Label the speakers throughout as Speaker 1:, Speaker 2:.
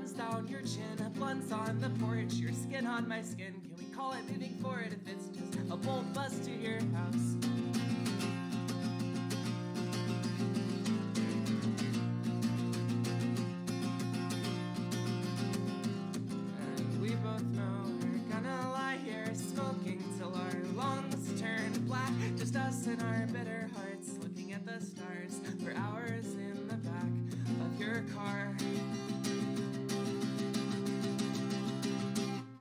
Speaker 1: runs down your chin, blunts on the porch, your skin on my skin. Can we call it moving forward if it's just a bolt bus to your house? And we both know we're gonna lie here smoking till our lungs turn black, just us and our bitter hearts looking at the stars for hours in the back of your car.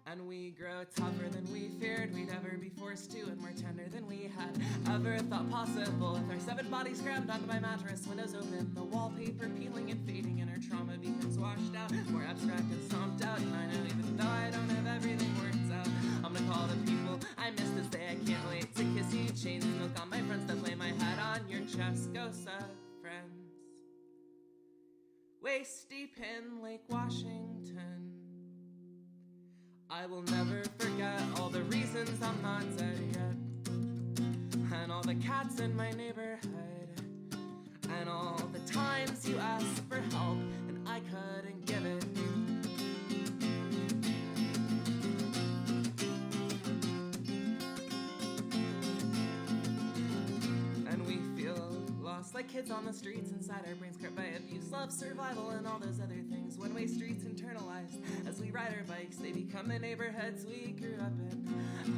Speaker 1: And we grow tougher than we feared we'd ever be forced to, and more tender than we had ever thought possible. With our 7 bodies crammed onto my mattress, windows open, the wallpaper peeling and fading, and our trauma beacons washed out, more abstract and stomped out. And I know even though I don't have everything worked out, I'm gonna call the people I miss this day. I can't wait to kiss you, chain smoke on my friends that lay my head on your chest. Ghosts of friends, waist deep in Lake Washington. I will never forget all the reasons I'm not dead yet, and all the cats in my neighborhood, and all the times you asked for help and I couldn't give it. And we feel lost like kids on the streets, inside our brains cramped by abuse, love, survival, and all those other things. One-way streets internalized as we ride our bikes, they become the neighborhoods we grew up in.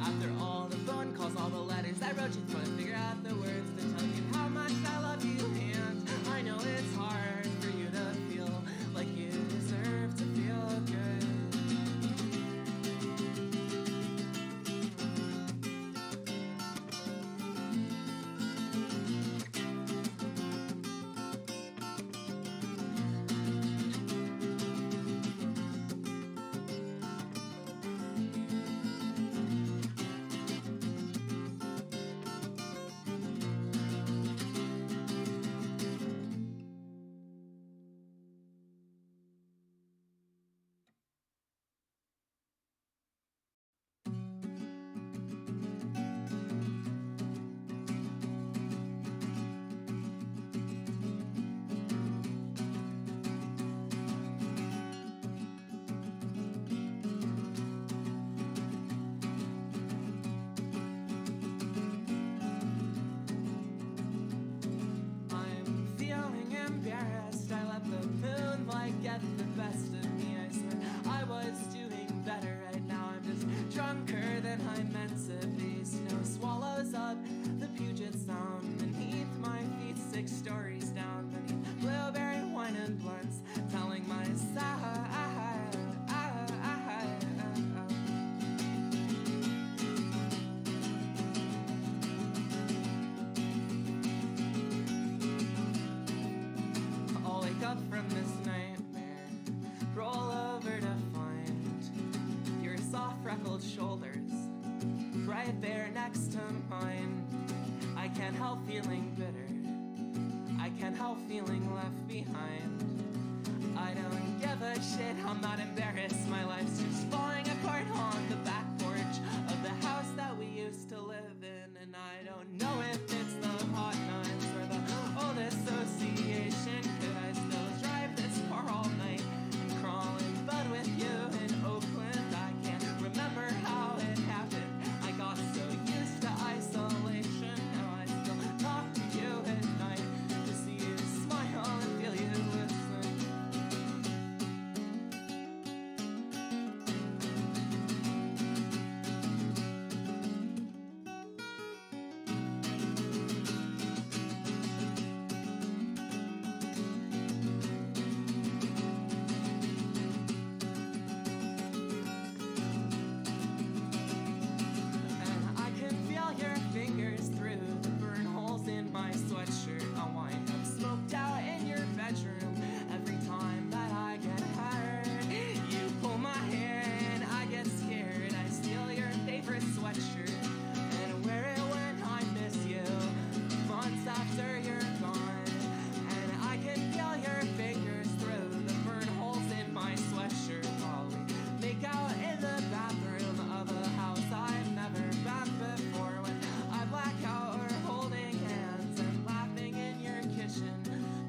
Speaker 1: After all the phone calls, all the letters I wrote you, trying to figure out the words to tell you how much I love you. And I know it's hard for you to feel like you deserve to feel good. Get the best of me, I swear I was doing better. Right now I'm just drunker than I'm meant to be. Snow swallows up the Puget Sound beneath my feet, 6 stories down beneath blueberry wine and blunts, telling my side. I'll wake up from this nightmare, roll over to find your soft freckled shoulders right there next to mine. I can't help feeling bitter, I can't help feeling left behind. I don't give a shit, I'm not embarrassed, my life's just falling apart on the back porch of the house that we used to live in. And I don't know if it's the hot nuts or the old association. Could I still drive this far all night and crawl in bed with you in Oakland? I can't remember how it happened, I got so used to isolation. Now I still talk to you at night to see you smile and feel you listen. Fingers through the burn holes in my sweatshirt. I'll wind up smoked out in your bedroom every time that I get hurt. You pull my hair and I get scared. I steal your favorite sweatshirt and wear it when I miss you, months after you're gone. And I can feel your fingers through the burn holes in my sweatshirt while we make out in the bathroom of a house I've never been before. When I black out, we're holding hands and laughing in your kitchen,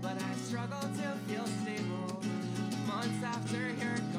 Speaker 1: but I struggle to feel stable months after you're gone.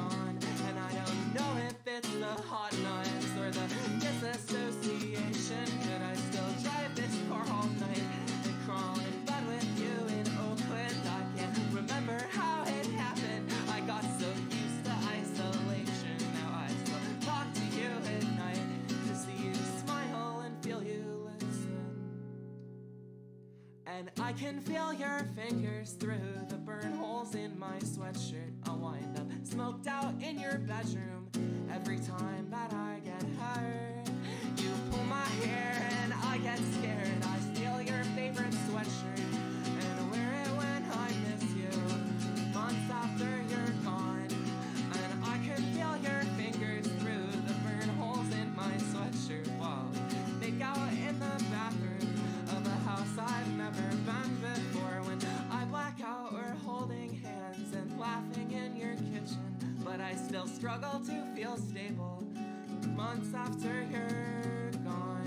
Speaker 1: And I can feel your fingers through the burn holes in my sweatshirt. I'll wind up smoked out in your bedroom every time that I get hurt. You pull my hair and I get scared. I steal your favorite sweatshirt and wear it when I miss you, months after you're gone. And I can feel your fingers through the burn holes in my sweatshirt while we make out in the bathroom of a house I've never been before. When I black out, we're holding hands and laughing in your kitchen, but I still struggle to feel stable months after you're gone.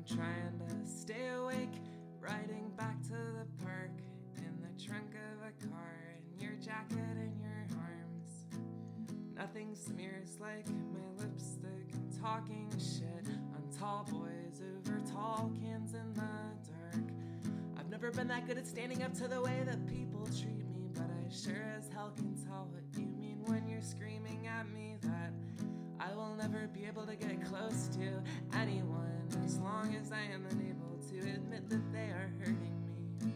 Speaker 1: Trying to stay awake, riding back to the park in the trunk of a car, in your jacket and your arms. Nothing smears like my lipstick. I'm talking shit on tall boys over tall cans in the dark. I've never been that good at standing up to the way that people treat me, but I sure as hell can tell what you mean when you're screaming at me that I will never be able to get close to anyone as long as I am unable to admit that they are hurting me.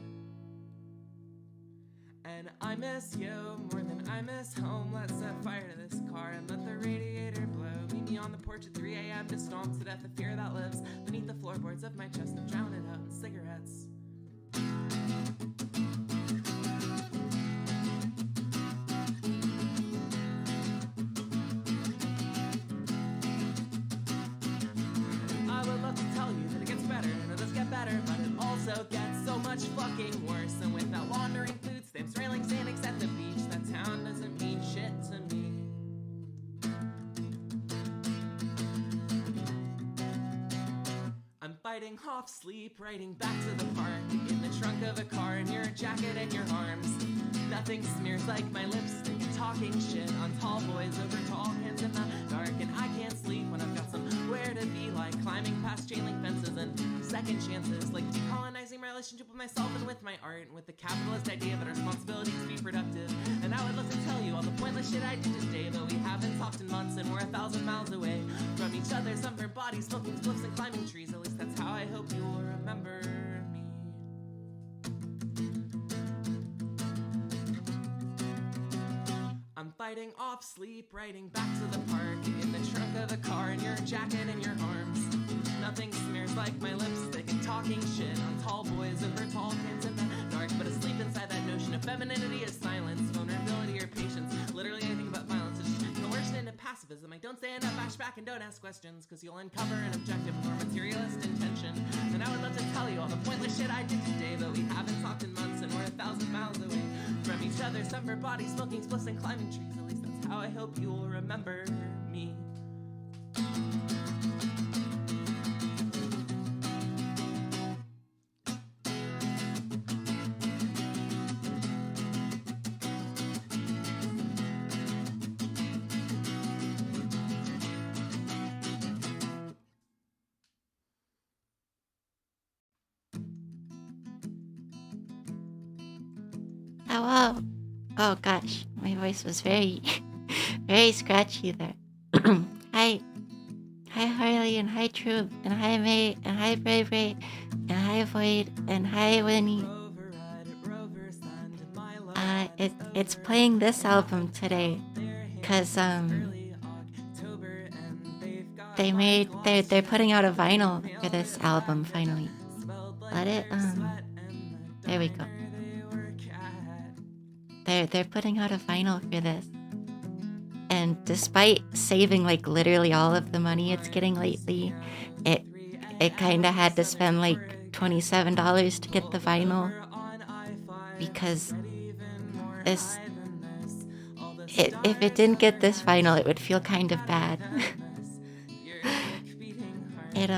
Speaker 1: And I miss you more than I miss home. Let's set fire to this car and let the radiator blow. Meet me on the porch at 3 a.m. to stomp to death the fear that lives beneath the floorboards of my chest and drown it out in cigarettes. But it also gets so much fucking worse. And without laundering food stamps, railing Xanax at the beach, that town doesn't mean shit to me. I'm fighting off sleep, riding back to the park in the trunk of a car, in your jacket and your arms. Nothing smears like my lipstick, talking shit on tall boys over tall cans in the dark. And I can't sleep when I've got somewhere to be, like climbing past chain link fences and second chances, like decolonizing my relationship with myself and with my art, and with the capitalist idea of a responsibility to be productive. And I would love to tell you all the pointless shit I did today, but we haven't talked in months and we're 1,000 miles away from each other, sunburned bodies, smoking spliffs and climbing trees. At least that's how I hope you will remember me. I'm fighting off sleep, riding back to the park in the trunk of a car, in your jacket and your arms. Nothing smears like my lipstick, and talking shit on tall boys over tall kids in the dark. But asleep inside that notion of femininity is silence, vulnerability or patience. Literally anything but violence is coercion into pacifism. I don't stand up, bash back, and don't ask questions, cause you'll uncover an objective or materialist intention. And I would love to tell you all the pointless shit I did today, but we haven't talked in months and we're 1,000 miles away from each other, sunburned bodies, smoking spliffs and climbing trees. At least that's how I hope you will remember me.
Speaker 2: Oh, wow. Oh, gosh. My voice was very, very scratchy there. Hi. Hi, Harley, and hi, Troop, and hi, May, and hi, Bravery, and hi, Void, and hi, Winnie. It's playing this album today, cause they're putting out a vinyl for this album finally. There we go. They're putting out a vinyl for this. And despite saving like literally all of the money it's getting lately, it kind of had to spend like $27 to get the vinyl because this if it didn't get this vinyl, it would feel kind of bad. It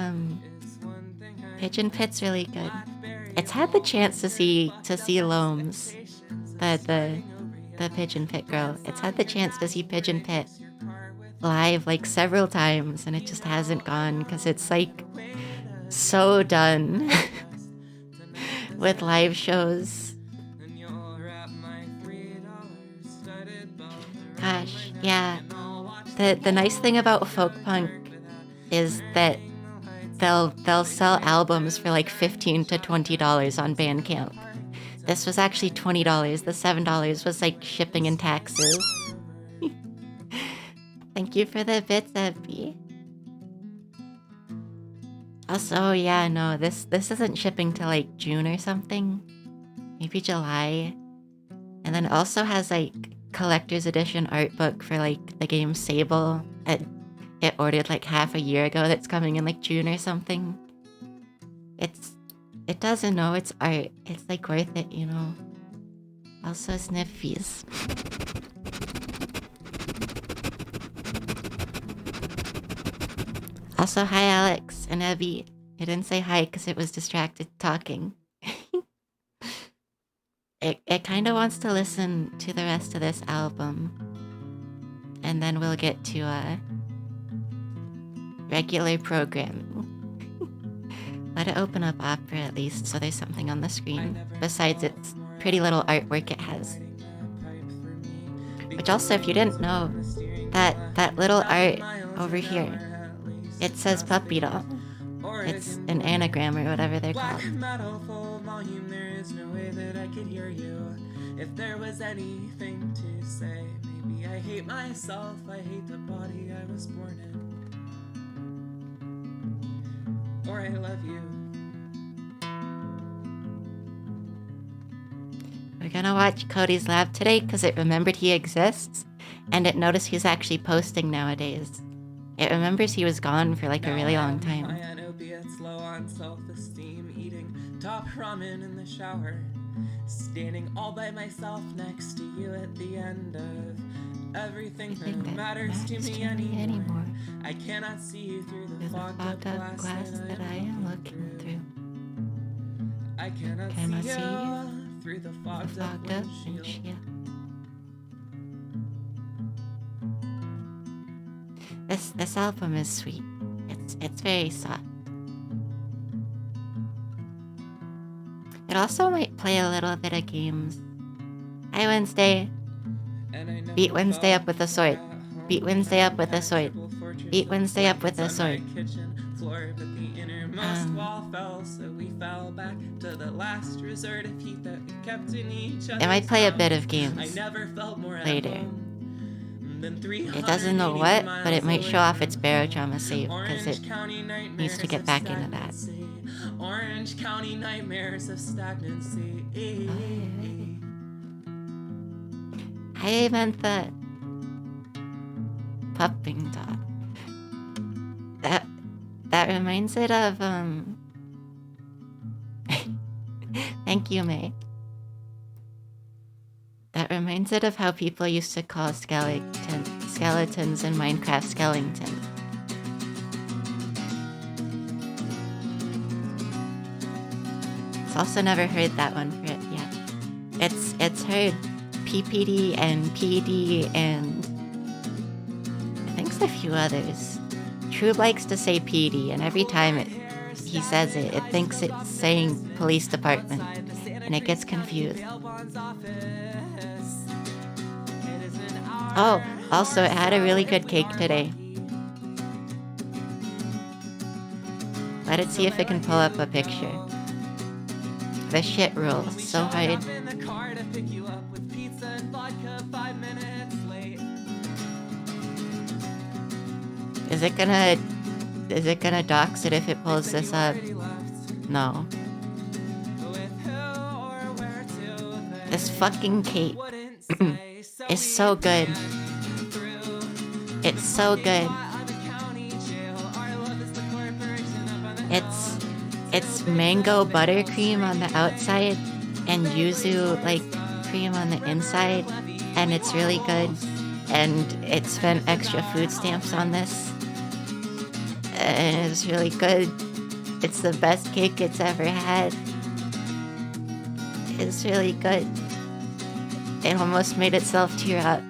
Speaker 2: Pigeon Pit's really good. It's had the chance to see Loams, the Pigeon Pit girl. It's had the chance to see Pigeon Pit live like several times, and it just hasn't gone because it's like so done with live shows. Gosh, yeah. The nice thing about folk punk is that they'll sell albums for like $15 to $20 on Bandcamp. This was actually $20. The $7 was like shipping and taxes. Thank you for the bits, Epi. Also, yeah, no, this isn't shipping till like June or something. Maybe July. And then it also has like collector's edition art book for like the game Sable. It ordered like half a year ago that's coming in like June or something. It doesn't know it's art. It's like worth it, you know. Also sniffies. Also, hi Alex and Abby. I didn't say hi because it was distracted talking. It kind of wants to listen to the rest of this album. And then we'll get to regular programming. Let it open up Opera at least so there's something on the screen. Besides its pretty little artwork it has. Which also, if you didn't know, that little art over here, it says puppy doll. It's an anagram or whatever they're called.
Speaker 1: There is no way that I could hear you. If there was anything to say, maybe I hate myself, I hate the body I was born in. Or I love you.
Speaker 2: We're gonna watch Cody's Lab today because it remembered he exists, and it noticed he's actually posting nowadays. It remembers he was gone for like a really long time.
Speaker 1: Low on self-esteem, eating top ramen in the shower, standing all by myself next to you at the end of everything that matters to me anymore. I cannot see you through the fogged up glass that I am looking through. I cannot see you through the fogged up windshield.
Speaker 2: This album is sweet. It's very soft. It also might play a little bit of games. Hi Wednesday. Beat Wednesday up with a sword. Beat Wednesday up with a sword. Beat Wednesday up with a sword. It might play a bit of games later. It doesn't know what, but it might show off its barotrauma save because it needs to get back into that.
Speaker 1: Orange County nightmares of stagnancy.
Speaker 2: I meant the pupping dog. That reminds it of Thank you, May. That reminds it of how people used to call skeletons in Minecraft skeletons. It's also never heard that one for it yet. It's heard PPD and PD and I think a few others. True likes to say PD, and every time he says it, it thinks it's saying police department, and it gets confused. Oh, also it had a really good cake today. Let it see if it can pull up a picture. The shit rules so hard. Is it gonna dox it if it pulls this up? No. This fucking cake is so good. It's so good. It's mango buttercream on the outside and yuzu like cream on the inside, and it's really good. And it spent extra food stamps on this, and it's really good. It's the best cake it's ever had. It's really good. It almost made itself tear up.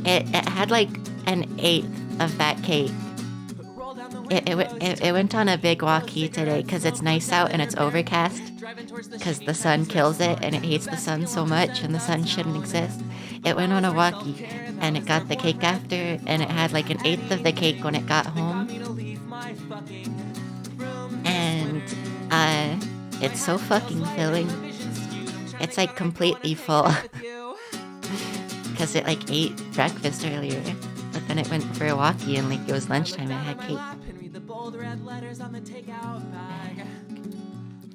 Speaker 2: It had like an eighth of that cake. It went on a big walkie today because it's nice out and it's overcast because the sun kills it and it hates the sun so much and the sun shouldn't exist. It went on a walkie and it got the cake after, and it had like an eighth of the cake when it got home. And it's so fucking filling. It's like completely full because it like ate breakfast earlier, but then it went for a walkie and like it was lunchtime and it had cake.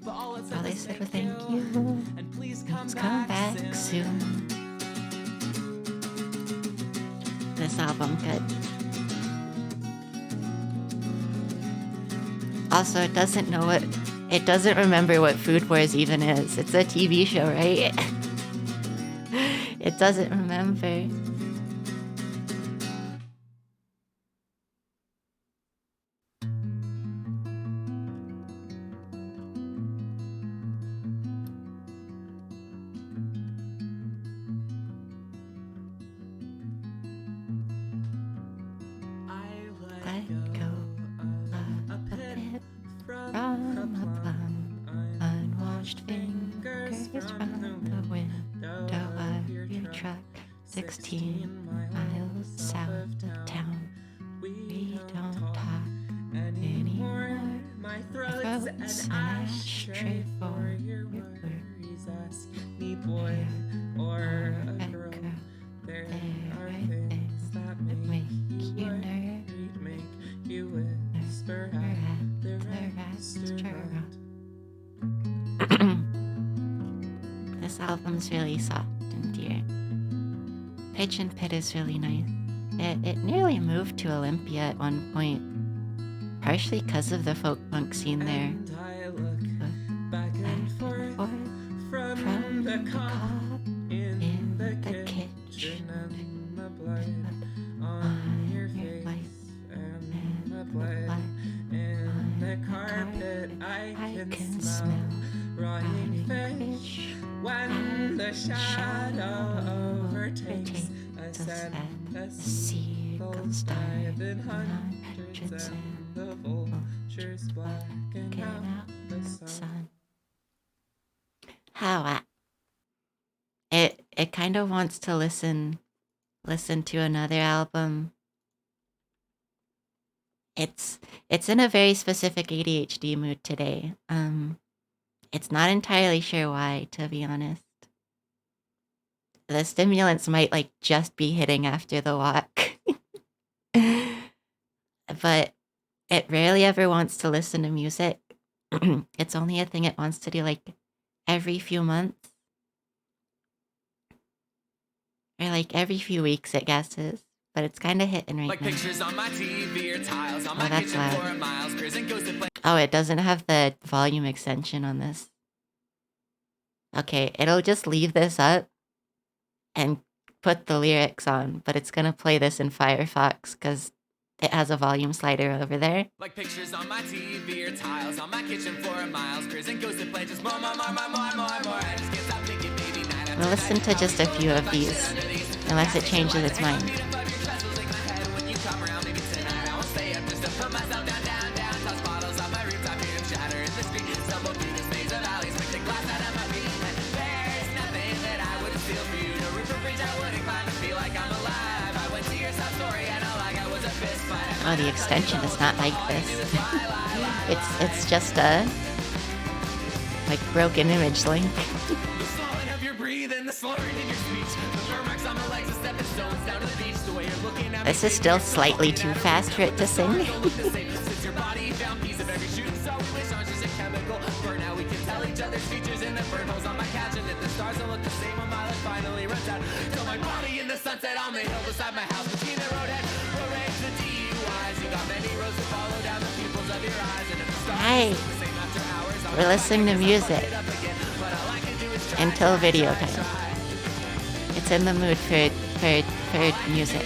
Speaker 2: All they said was thank you and please come back soon. This album good. Also, it doesn't remember what Food Wars even is. It's a TV show, right? It doesn't remember. Let go a bit from a plum, unwashed fingers from the window of your truck, 16 miles south of town. We don't talk anymore. My throat's an ashtray for your worries. Ask me, boy or a girl. There are things that make you nervous. Make you whisper at the restaurant. This album's really soft and dear. Pigeon Pit is really nice. It nearly moved to Olympia at one point, partially because of the folk punk scene there. And I look back and forth from the cob in the kitchen and the blood on your face and the blood in the carpet. I can smell rotting fish when the shadow overtakes us and the seagulls dive in hundreds and the vultures blacken out the sun. How it kind of wants to listen to another album. It's in a very specific ADHD mood today. It's not entirely sure why, to be honest. The stimulants might like just be hitting after the walk. But it rarely ever wants to listen to music. It's only a thing it wants to do like every few months. Or like every few weeks, it guesses. But it's kind of hitting right now. Pictures on my TV or tiles on my that's loud. Oh, it doesn't have the volume extension on this. Okay, it'll just leave this up and put the lyrics on, but it's gonna play this in Firefox because it has a volume slider over there. Like pictures on my TV or tiles on my kitchen floor miles. Cruising goes to play just more. I just can't stop thinking, baby, night. We'll listen to just a few of these, unless it changes its mind. Oh, the extension is not like this. It's just a like broken image link. This is still slightly too fast for it to sing. Hi. We're listening to music until video time. It's in the mood for music.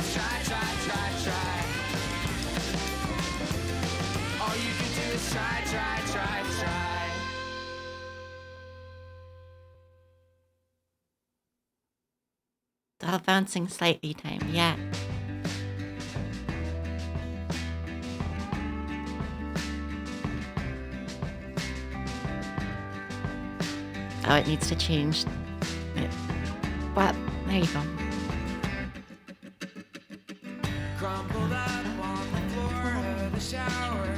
Speaker 2: It's all bouncing slightly time, yeah. Oh, it needs to change. Well, there you go.
Speaker 1: Crumpled up on the floor of the shower.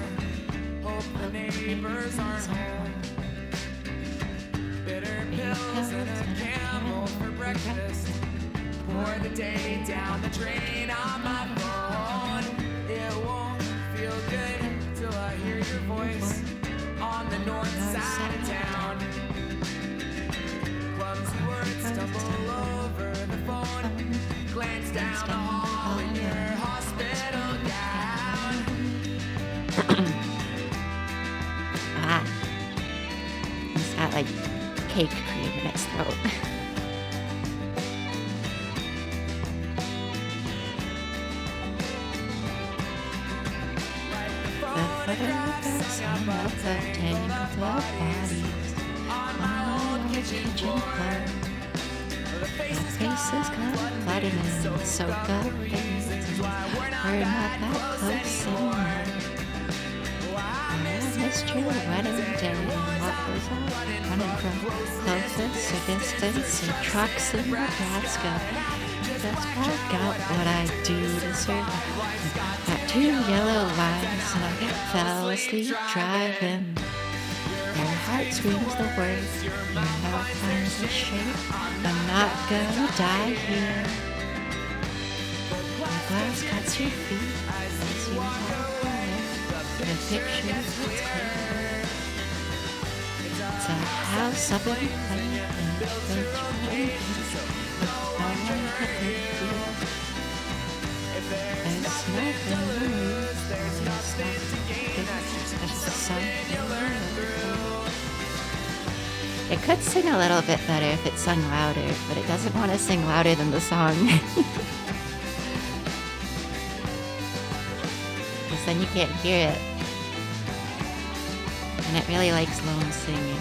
Speaker 1: Hope the neighbors aren't home. Bitter pills and a camel for breakfast. Pour the day down the drain on my phone. It won't feel good till I hear your voice on the north side of town. Clumsy words stumble over the phone. Glance down the hall in your hospital gown.
Speaker 2: Ah. It's got like cake cream in its throat. The photographs hung up the tangled bodies on my old kitchen floor. The faces come flooding in, soak up things. We're not that close anymore. I missed your wedding day and what was I running from? Closest or distance or trucks in Nebraska. Just work out what I do to survive. Got 2 yellow lines and I fell asleep driving. Your heart screams the words, you're no kind of shape. I'm not gonna die here. The glass cuts your feet as you walk away. The picture is clear. It's a house up in flame and built with no one could live here. There's nothing to lose, there's nothing to gain. There's something to lose. It could sing a little bit better if it sung louder, but it doesn't want to sing louder than the song. Because then you can't hear it. And it really likes lone singing.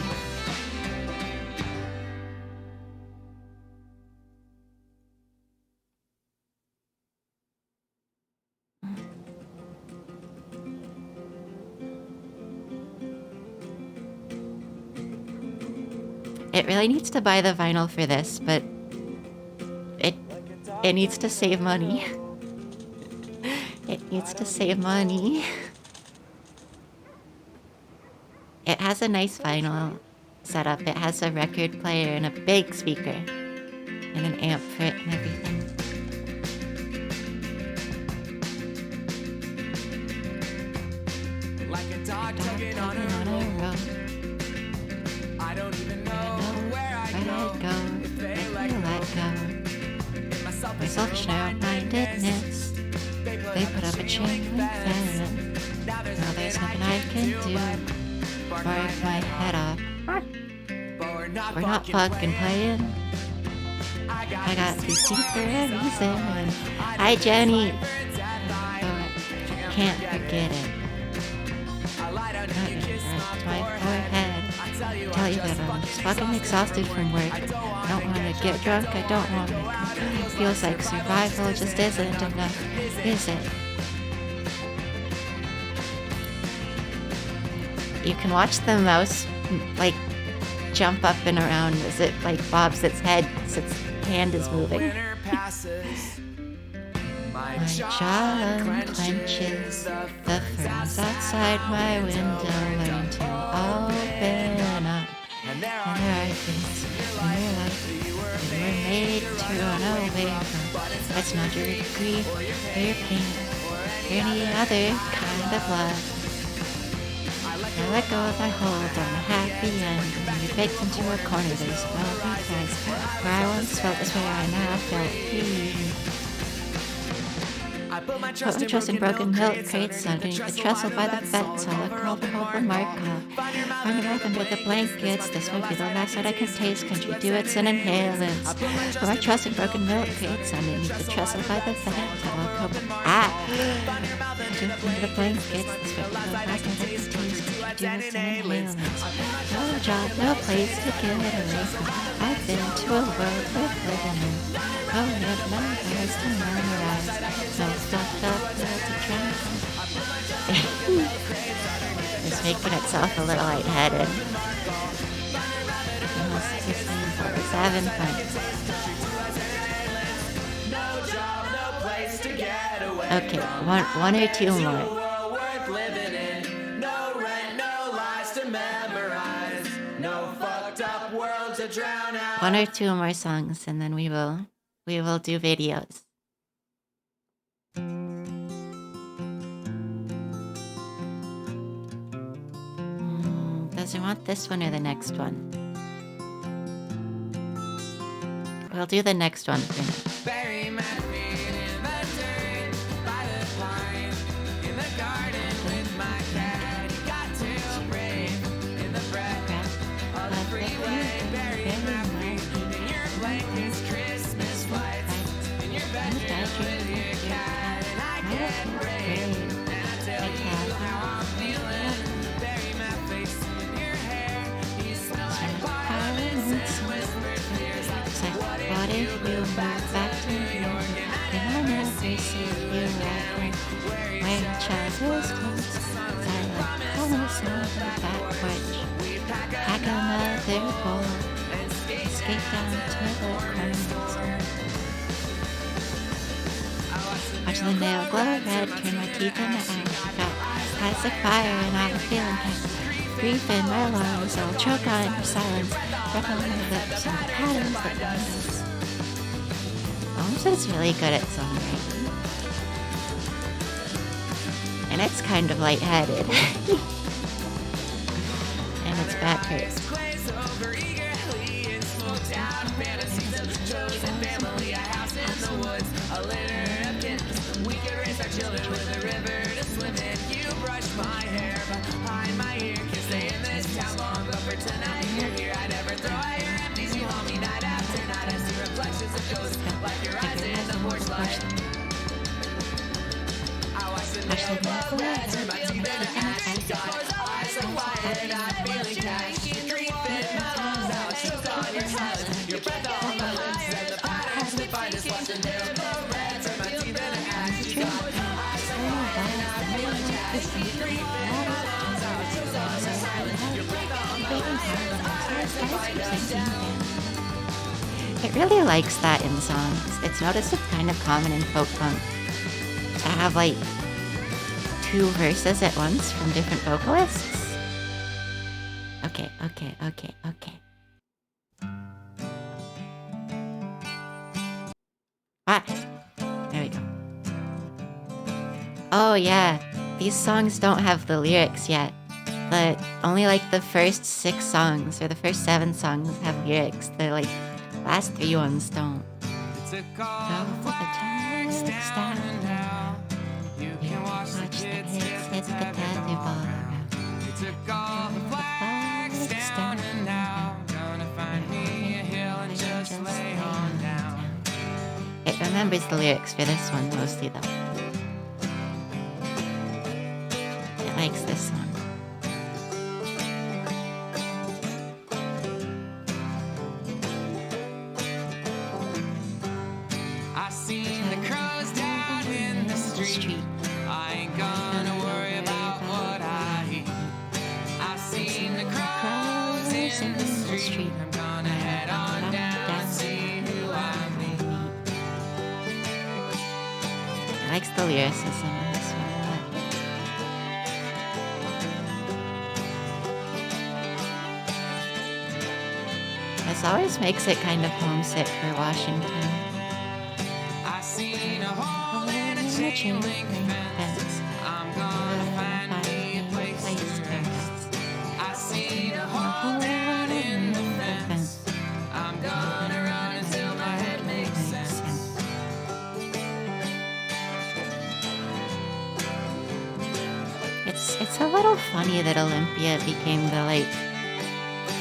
Speaker 2: It really needs to buy the vinyl for this, but it needs to save money. It needs to save money. It has a nice vinyl setup. It has a record player and a big speaker and an amp for it and everything.
Speaker 1: Like a dog tugging on a rope. I don't even know where I go if they let go. My selfish narrow-mindedness. They put up a chain link fence. Now there's nothing I can do. Bark my head off. We're not fucking playing. I got these teeth for a reason. Hi, Jenny. Oh, can't forget it. My forehead. Tell you that I'm just fucking exhausted from work. I don't want to get drunk. I don't want to. It feels like survival just isn't enough, is it? You can watch the mouse like jump up and around as it like bobs its head as its hand is moving. My jaw unclenches, the ferns outside my window learn to open up. And there are things in your life you were made to run away from. It's not your grief or your pain or any other kind of love. I let go of my hold on a happy end, and you baked into a corner that is well because where I once felt this way, I now felt free. I
Speaker 2: Put my trust in broken milk crates underneath the trestle by the fence. I'll look all the hope and mark. Find your mouth under the blankets. This might be the last that I can taste. Conduits and inhalants. Put my trust in broken milk crates underneath the trestle by the fence. I'll look over. Under the blankets. This might be the last that I can taste. Conduits and inhalants. No job, no place to get away from. I've been to a world worth living in. Oh, yeah, no eyes to memorize. No stuffed up world to try. It's making itself a little lightheaded. It's having fun. Okay, one or two more. One or two more songs, and then we will do videos. Does it want this one or the next one? We'll do the next one for now. Bury my feet in the dirt by the pine, in the garden with my cat. Got to brave in the breath of the freeway. Bury my feet in your blankets, Christmas lights, in your bedroom with your cat. And I get brave, and I tell you how I'm feeling. Bury my face in your hair. You smell like violence and whispered fears. What if we move back to New York and I'll never see you again? Wearing childhood's clothes, silent, almost on the back porch. Pack another bowl, escape down to the corners. Watch the nail glow red, turn my teeth into ash. Got eyes like fire and I'm feeling hot. Grief in my lungs, I'll choke on your silence. Breath on my lips and the patterns that bind us. Holmes is really good at songwriting. And it's kind of lightheaded. And it's backwards. It really likes that in songs. It's noticed it's kind of common in folk punk to have like two verses at once from different vocalists. Okay. Ah, there we go. Oh yeah, these songs don't have the lyrics yet. But only like the first 6 songs or the first 7 songs have lyrics. The like last 3 ones don't. You can watch the kids hit the tattoo ball around. You took all the flags down and now gonna find me a hill and just lay on down. It remembers the lyrics for this one mostly though. It likes this one. Likes the lyricism in this one a lot. This always makes it kind of homesick for Washington. I seen a hole in a chain link fence. I'm gonna find me a place to rest. I seen a hole down in the fence. I'm gonna run until my head makes sense. It's a little funny that Olympia became the like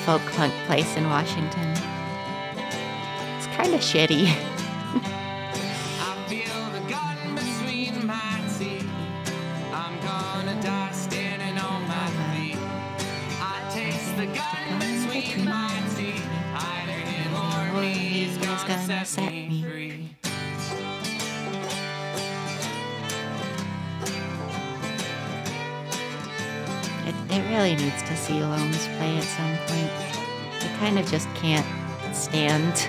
Speaker 2: folk punk place in Washington. It's kind of shitty.
Speaker 1: I feel the gun between my teeth. I'm gonna die standing on my feet. I taste the gun between my teeth. Either him or me is gonna set me free.
Speaker 2: It really needs to see Loams play at some point. He kind of just can't stand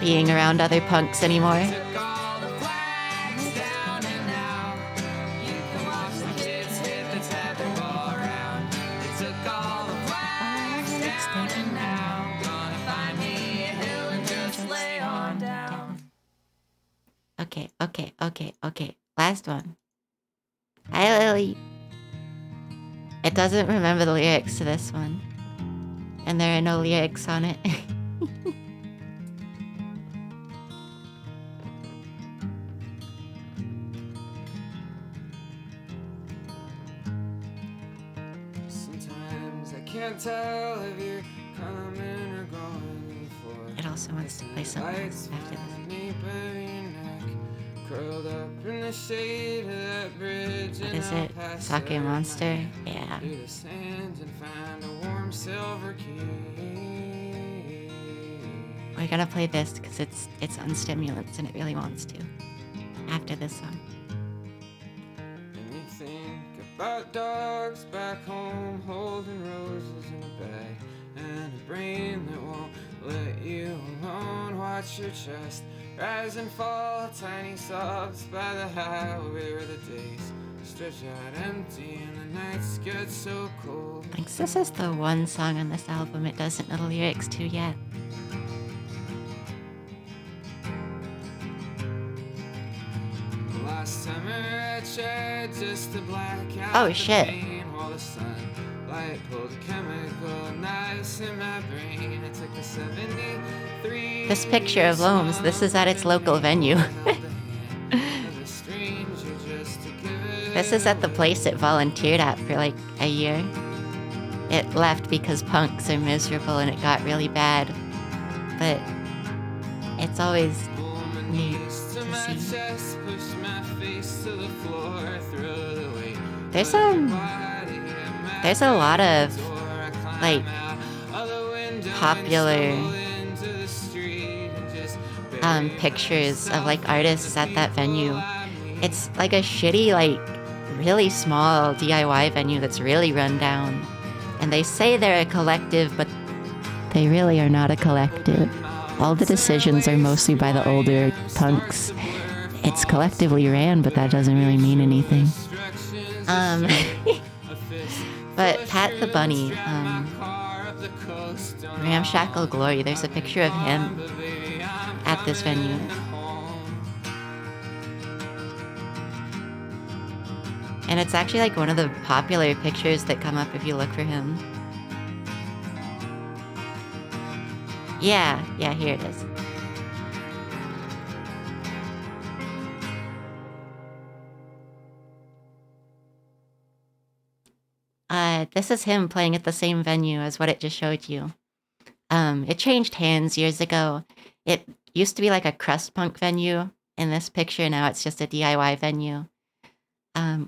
Speaker 2: being around other punks anymore.
Speaker 1: Took all the flags down and now you can watch the kids hit the tetherball around. They took all the flags down and now gonna find me a hill and just lay on down.
Speaker 2: Okay. Last one. Hi, Lily. It doesn't remember the lyrics to this one. And there are no lyrics on it.
Speaker 1: Sometimes I can't tell if you're coming or going for.
Speaker 2: It also wants to play something else after this.
Speaker 1: Curled up in the shade of that bridge.
Speaker 2: What is it? Sake Monster? Yeah.
Speaker 1: Through the sands and find a warm silver key.
Speaker 2: We're gonna play this because it's on stimulants and it really wants to. After this song.
Speaker 1: And you think about dogs back home holding roses in a bag and a brain that won't let you alone. Watch your chest rise and fall, tiny sobs by the highway where the days stretch out empty and the nights get so cold.
Speaker 2: Thanks. This is the one song on this album it doesn't know the lyrics to yet.
Speaker 1: Last summer I tried just to black out.
Speaker 2: Oh,
Speaker 1: the
Speaker 2: shit.
Speaker 1: pain while the sunlight pulled chemical knives in my brain. I took the 73.
Speaker 2: This picture of Loams, this is at its local venue. This is at the place it volunteered at for like a year. It left because punks are miserable and it got really bad. But it's always neat to see. There's a lot of like popular pictures of like artists at that venue. It's like a shitty, like really small DIY venue that's really run down. And they say they're a collective, but they really are not a collective. All the decisions are mostly by the older punks. It's collectively ran, but that doesn't really mean anything. But Pat the Bunny, Ramshackle Glory, there's a picture of him at this venue. And it's actually like one of the popular pictures that come up if you look for him. Yeah, here it is. This is him playing at the same venue as what it just showed you. It changed hands years ago. It used to be like a crust punk venue in this picture. Now it's just a DIY venue.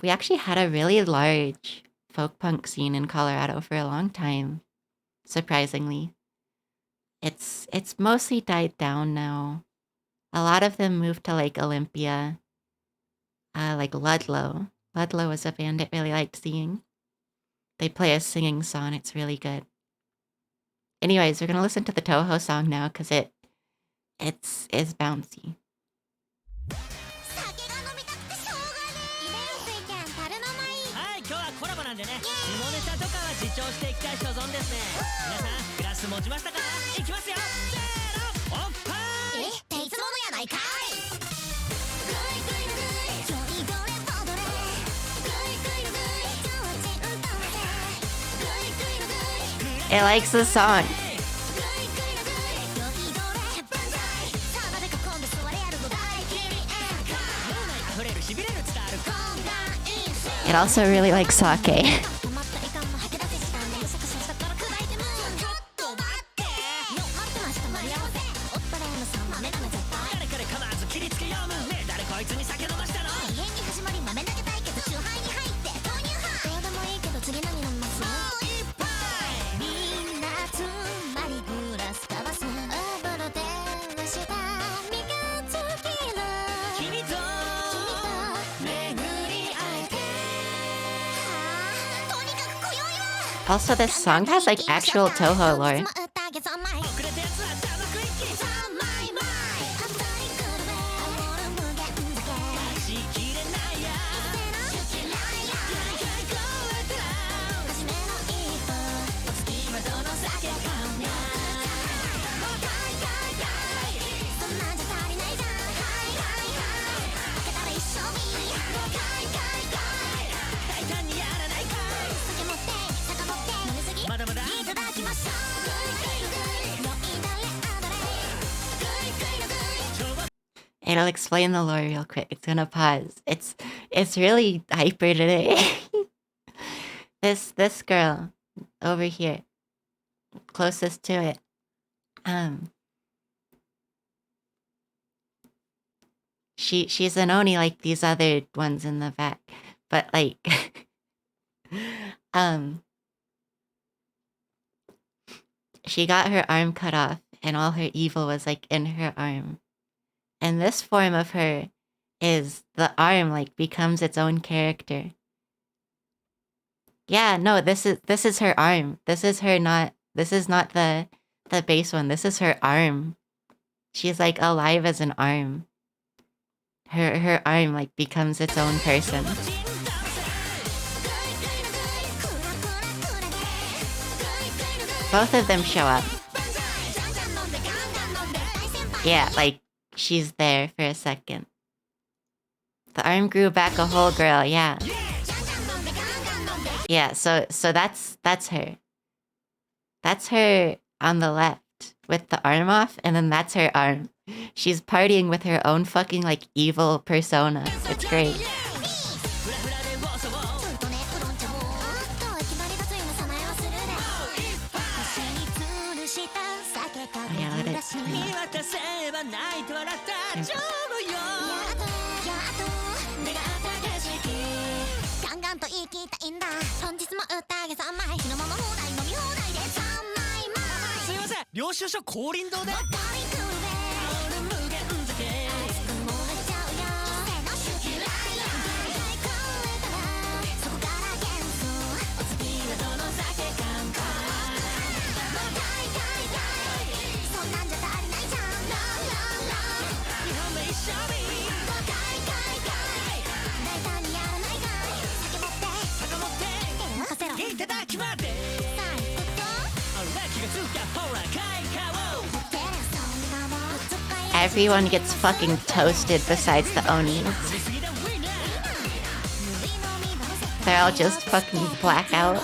Speaker 2: We actually had a really large folk punk scene in Colorado for a long time, surprisingly. It's mostly died down now. A lot of them moved to like Olympia, like Ludlow. Ludlow was a band that really liked seeing. They play a singing song. It's really good. Anyways, we're gonna listen to the Toho song now because it's bouncy.
Speaker 3: なんでね、下ネタとかは自重していきたい所存ですね。皆さんグラス持ちましたか？いきますよ。せーの、おっぱい。っていつものやないかい。
Speaker 2: It likes the song. It also really likes sake. Also, this song has like actual Toho lore. It'll explain the lore real quick. It's gonna pause. It's really hyper today. This girl over here, closest to it, she's an Oni like these other ones in the back, but like, she got her arm cut off, and all her evil was like in her arm. And this form of her is the arm like becomes its own character. Yeah, no, this is her arm. This is not the base one. This is her arm. She's like alive as an arm. Her arm like becomes its own person. Both of them show up. Yeah, like she's there for a second. The arm grew back a whole girl, yeah. Yeah, so that's her. That's her on the left with the arm off, and then that's her arm. She's partying with her own fucking like evil persona. It's great. Yeah, let it. Everyone gets fucking toasted besides the Onis. They're all just fucking blackout.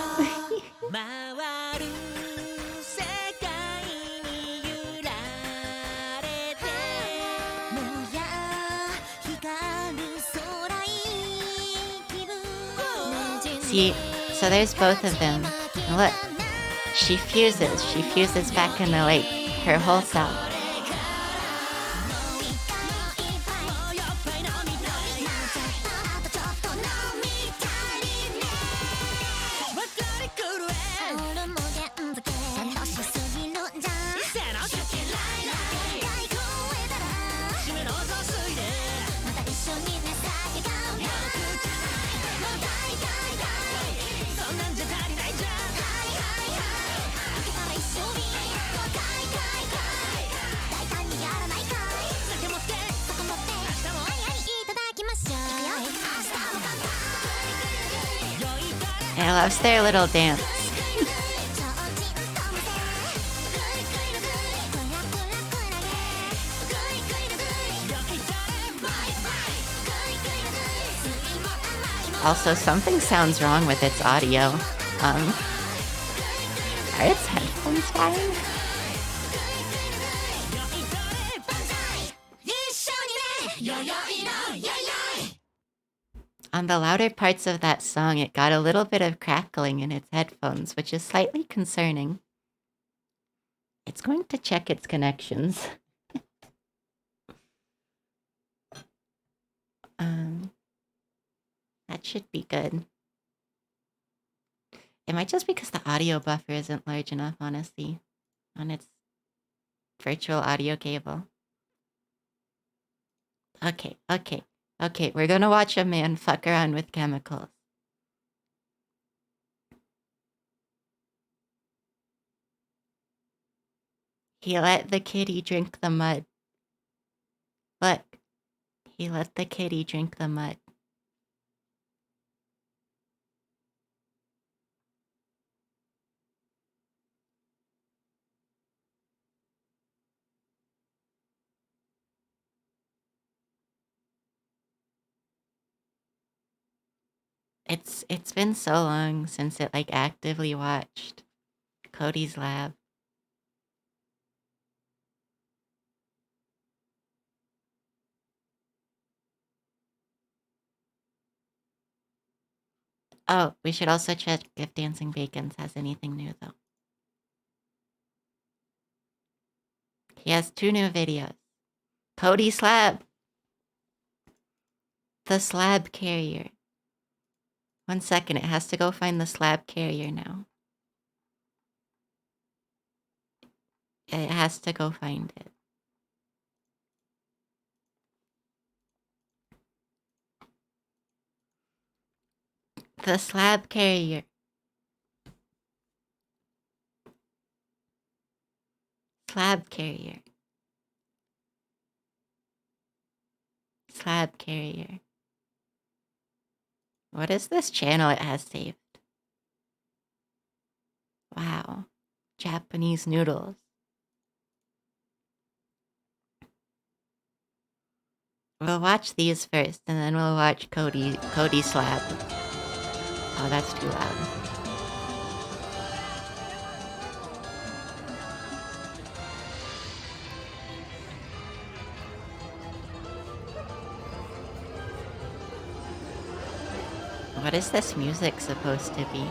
Speaker 2: See, so there's both of them. Look, she fuses back into like her whole self. I love their little dance. Also, something sounds wrong with its audio. Are its headphones fine? On the louder parts of that song, it got a little bit of crackling in its headphones, which is slightly concerning. It's going to check its connections. That should be good. It might just because the audio buffer isn't large enough, honestly, on its virtual audio cable. Okay. We're gonna watch a man fuck around with chemicals. He let the kitty drink the mud. Look, he let the kitty drink the mud. It's been so long since it like actively watched Cody's Lab. Oh, we should also check if Dancing Bacons has anything new though. He has 2 new videos. Cody Slab. The slab carrier. 1 second, it has to go find the slab carrier now. It has to go find it. The slab carrier. Slab carrier. Slab carrier. What is this channel it has saved? Wow. Japanese noodles. We'll watch these first, and then we'll watch Cody Slab. Oh, that's too loud. What is this music supposed to be?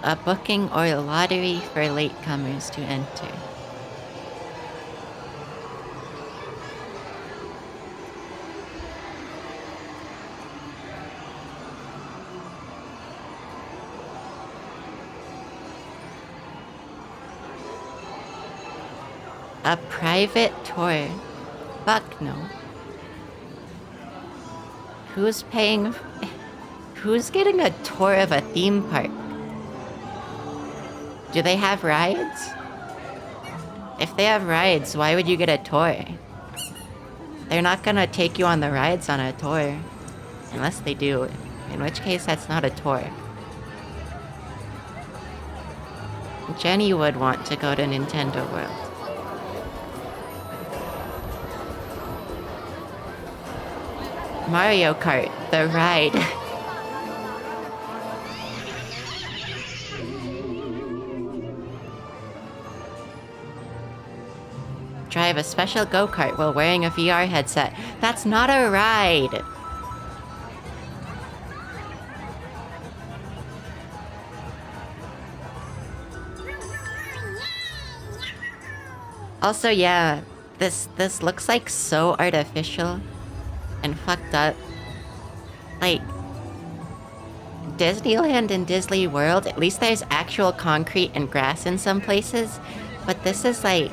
Speaker 2: A booking or a lottery for latecomers to enter. A private tour? Fuck no. Who's paying? Who's getting a tour of a theme park? Do they have rides? If they have rides, why would you get a tour? They're not gonna take you on the rides on a tour. Unless they do, in which case that's not a tour. Jenny would want to go to Nintendo World. Mario Kart, the ride. Drive a special go-kart while wearing a VR headset. That's not a ride. Also, yeah, this looks like so artificial and fucked up. Like, Disneyland and Disney World, at least there's actual concrete and grass in some places, but this is like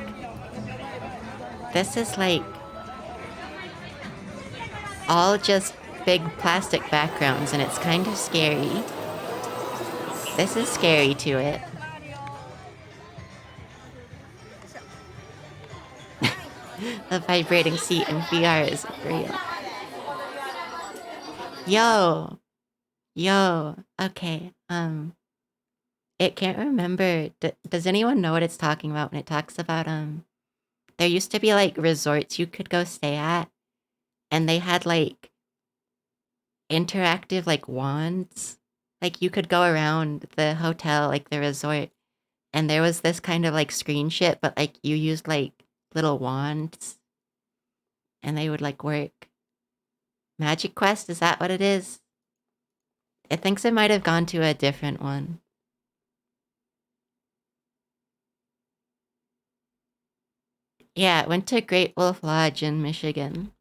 Speaker 2: all just big plastic backgrounds, and it's kind of scary. This is scary to it. The vibrating seat in VR is real. Yo, okay, it can't remember, does anyone know what it's talking about when it talks about, there used to be, like, resorts you could go stay at, and they had, like, interactive, like, wands, like, you could go around the hotel, like, the resort, and there was this kind of, like, screen shit, but, like, you used, like, little wands, and they would like work. Magic Quest, is that what it is? It thinks it might have gone to a different one. Yeah, it went to Great Wolf Lodge in Michigan.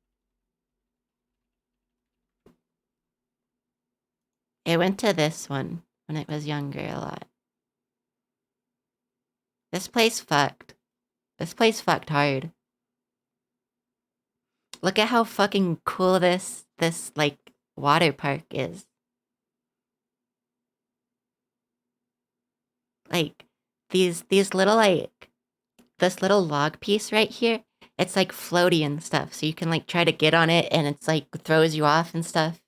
Speaker 2: It went to this one when it was younger a lot. This place fucked. This place fucked hard. Look at how fucking cool this like water park is. Like these little like this little log piece right here, it's like floaty and stuff, so you can like try to get on it and it's like throws you off and stuff.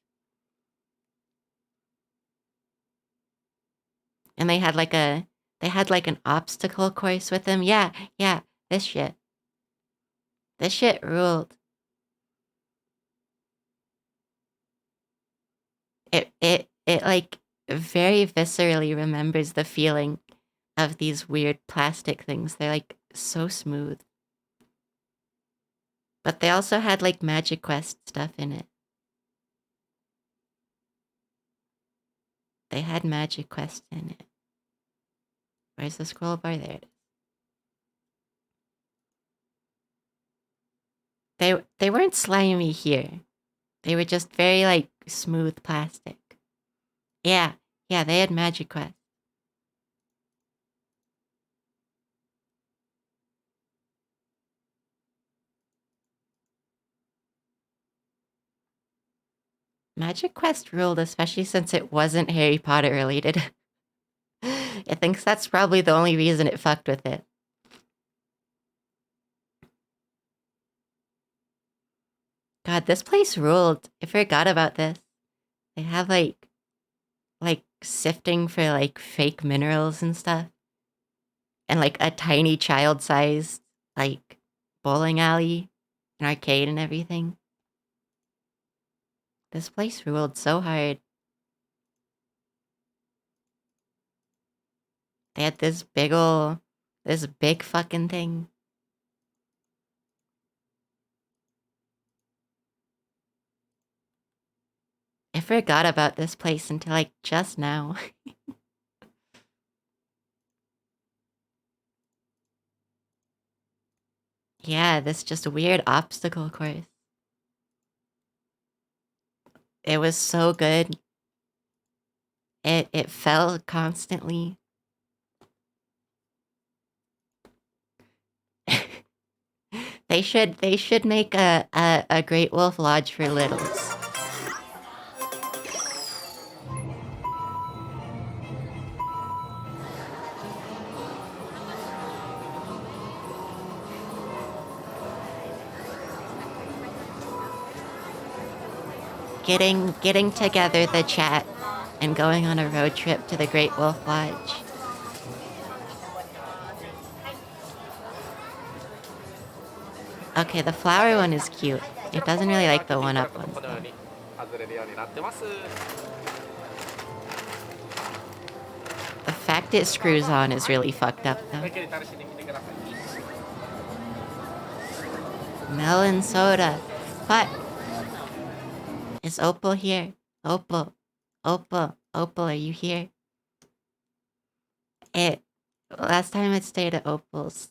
Speaker 2: And they had like an obstacle course with them. Yeah, this shit. This shit ruled. It like very viscerally remembers the feeling of these weird plastic things. They're like so smooth. But they also had like Magic Quest stuff in it. They had Magic Quest in it. Where's the scroll bar? There it is. They weren't slimy here. They were just very like smooth plastic. Yeah, they had Magic Quest. Magic Quest ruled, especially since it wasn't Harry Potter related. It thinks that's probably the only reason it fucked with it. God, this place ruled. I forgot about this. They have like sifting for like fake minerals and stuff. And like a tiny child-sized like bowling alley, an arcade and everything. This place ruled so hard. They had this big fucking thing. I forgot about this place until like just now. Yeah, this just weird obstacle course. It was so good. It fell constantly. They should make a Great Wolf Lodge for littles. Getting together the chat and going on a road trip to the Great Wolf Lodge. Okay, the flower one is cute. It doesn't really like the one-up one. The fact it screws on is really fucked up, though. Melon soda. What? Is Opal here? Opal, are you here? Last time it stayed at Opal's,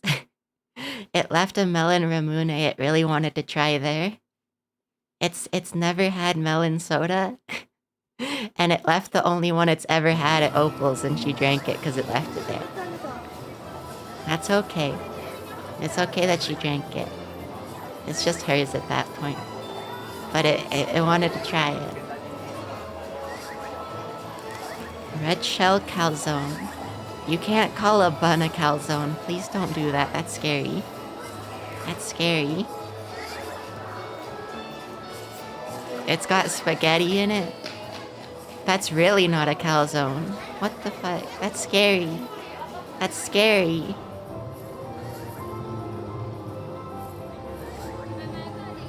Speaker 2: it left a melon ramune it really wanted to try there. It's never had melon soda, and it left the only one it's ever had at Opal's, and she drank it because it left it there. That's okay. It's okay that she drank it. It's just hers at that point. But it wanted to try it. Red shell calzone. You can't call a bun a calzone. Please don't do that. That's scary. That's scary. It's got spaghetti in it. That's really not a calzone. What the fuck? That's scary. That's scary.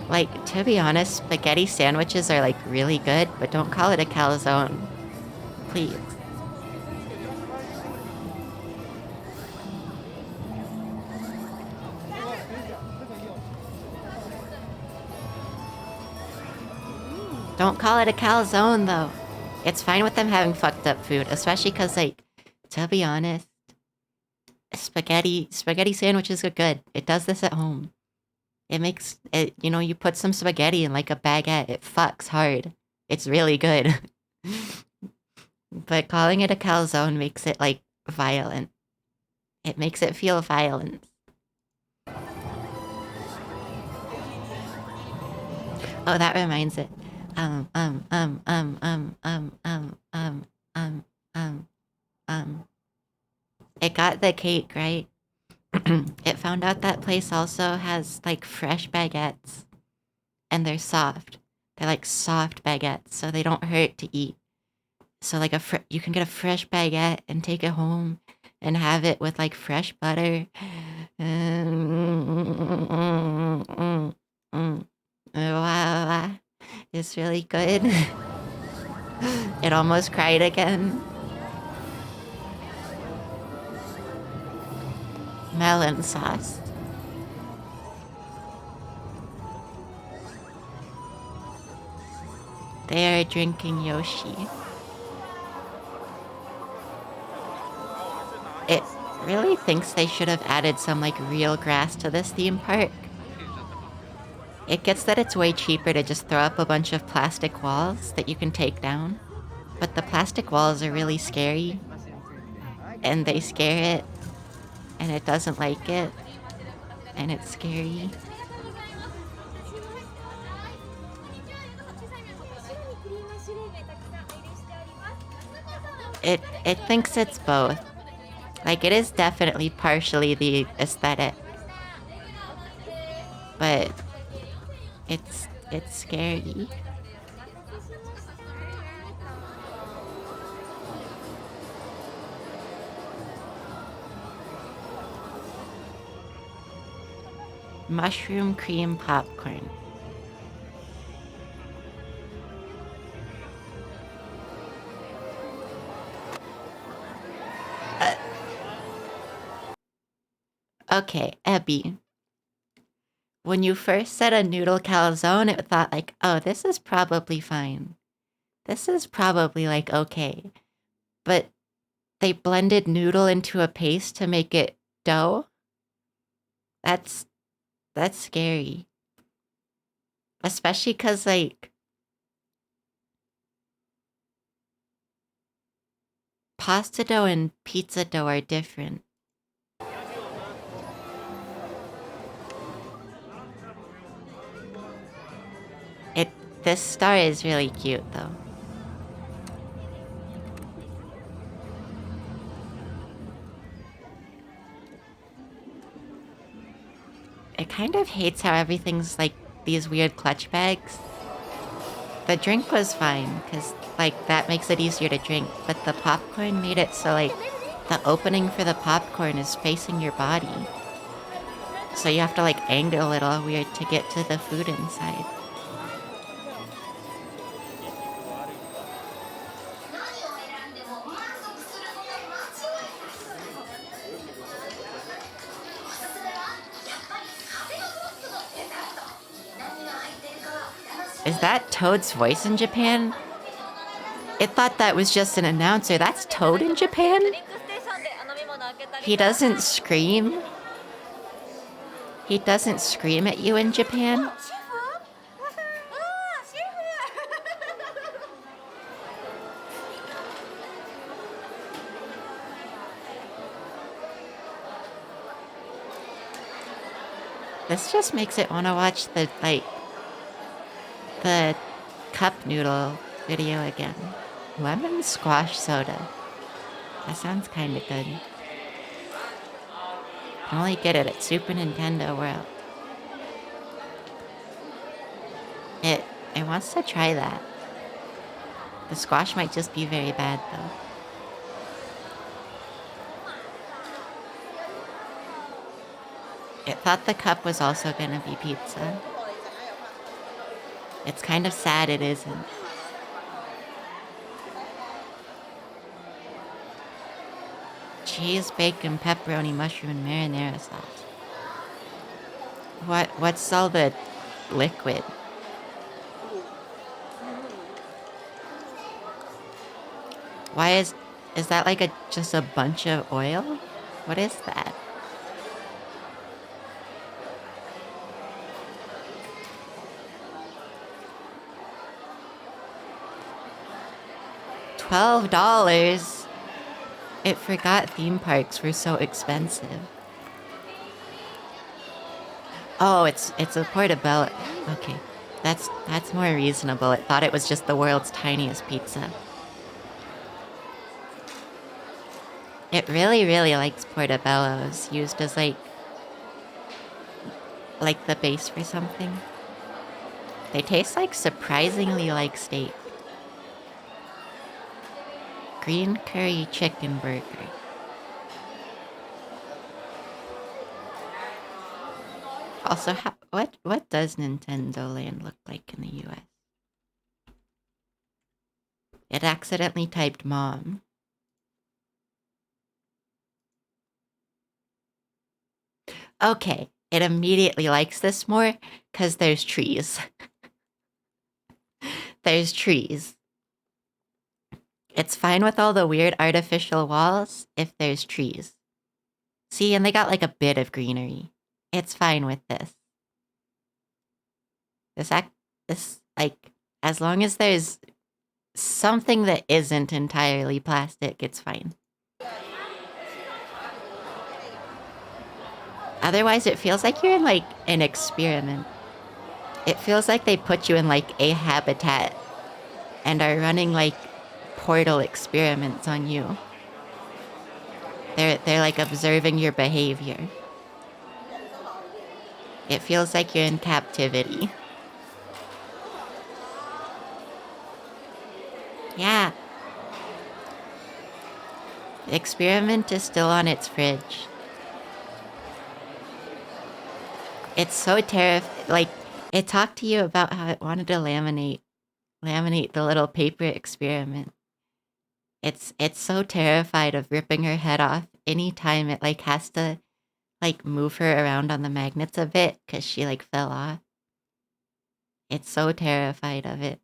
Speaker 2: Like, to be honest, spaghetti sandwiches are like really good, but don't call it a calzone. Please. Don't call it a calzone, though. It's fine with them having fucked up food, especially because, like, to be honest, spaghetti sandwiches are good. It does this at home. It makes it, you know, you put some spaghetti in like a baguette. It fucks hard. It's really good. But calling it a calzone makes it like violent. It makes it feel violent. Oh, that reminds it. Um, um, um, um, um, um, um, um, um, um. It got the cake, right? It found out that place also has like fresh baguettes, and they're soft. They're like soft baguettes, so they don't hurt to eat. So like you can get a fresh baguette and take it home and have it with like fresh butter. Wow, it's really good. It almost cried again. Melon sauce. They are drinking Yoshi. It really thinks they should have added some like real grass to this theme park. It gets that it's way cheaper to just throw up a bunch of plastic walls that you can take down. But the plastic walls are really scary. And they scare it. And it doesn't like it. And it's scary. It thinks it's both. Like, it is definitely partially the aesthetic. But it's scary. Mushroom cream popcorn. Okay, Abby. When you first said a noodle calzone, it thought like, oh, this is probably fine. This is probably like okay. But they blended noodle into a paste to make it dough? That's scary. Especially because, like, pasta dough and pizza dough are different. This star is really cute, though. It kind of hates how everything's like these weird clutch bags. The drink was fine, because like that makes it easier to drink, but the popcorn made it so like the opening for the popcorn is facing your body. So you have to like angle it all weird to get to the food inside. Is that Toad's voice in Japan? It thought that was just an announcer. That's Toad in Japan? He doesn't scream? He doesn't scream at you in Japan? This just makes it want to watch the, like, the cup noodle video again. Lemon squash soda. That sounds kind of good. Can only get it at Super Nintendo World. It wants to try that. The squash might just be very bad though. It thought the cup was also gonna be pizza. It's kind of sad it isn't. Cheese, bacon, pepperoni, mushroom, and marinara sauce. What's all the liquid? Why is that like just a bunch of oil? What is that? $12. It forgot theme parks were so expensive. Oh, it's a portobello. Okay, that's more reasonable. It thought it was just the world's tiniest pizza. It really, really likes portobellos used as like the base for something. They taste like surprisingly like steak. Green curry chicken burger. Also, what does Nintendo Land look like in the US? It accidentally typed mom. Okay, it immediately likes this more because there's trees. There's trees. It's fine with all the weird artificial walls if there's trees. See, and they got like a bit of greenery. It's fine with this. This like, as long as there's something that isn't entirely plastic, it's fine. Otherwise, it feels like you're in like an experiment. It feels like they put you in like a habitat and are running like portal experiments on you. They're like observing your behavior. It feels like you're in captivity. Yeah. The experiment is still on its fridge. It's so terrifying. Like, it talked to you about how it wanted to laminate the little paper experiment. It's so terrified of ripping her head off anytime it like has to like move her around on the magnets a bit because she like fell off. It's so terrified of it.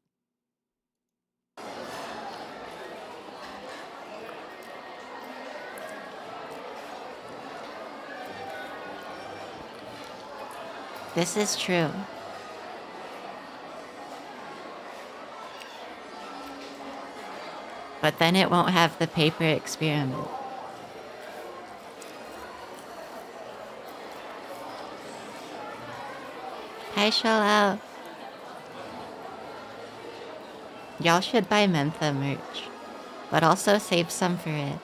Speaker 2: This is true. But then it won't have the paper experiment. Hi, Shalal. Y'all should buy Mentha merch, but also save some for it.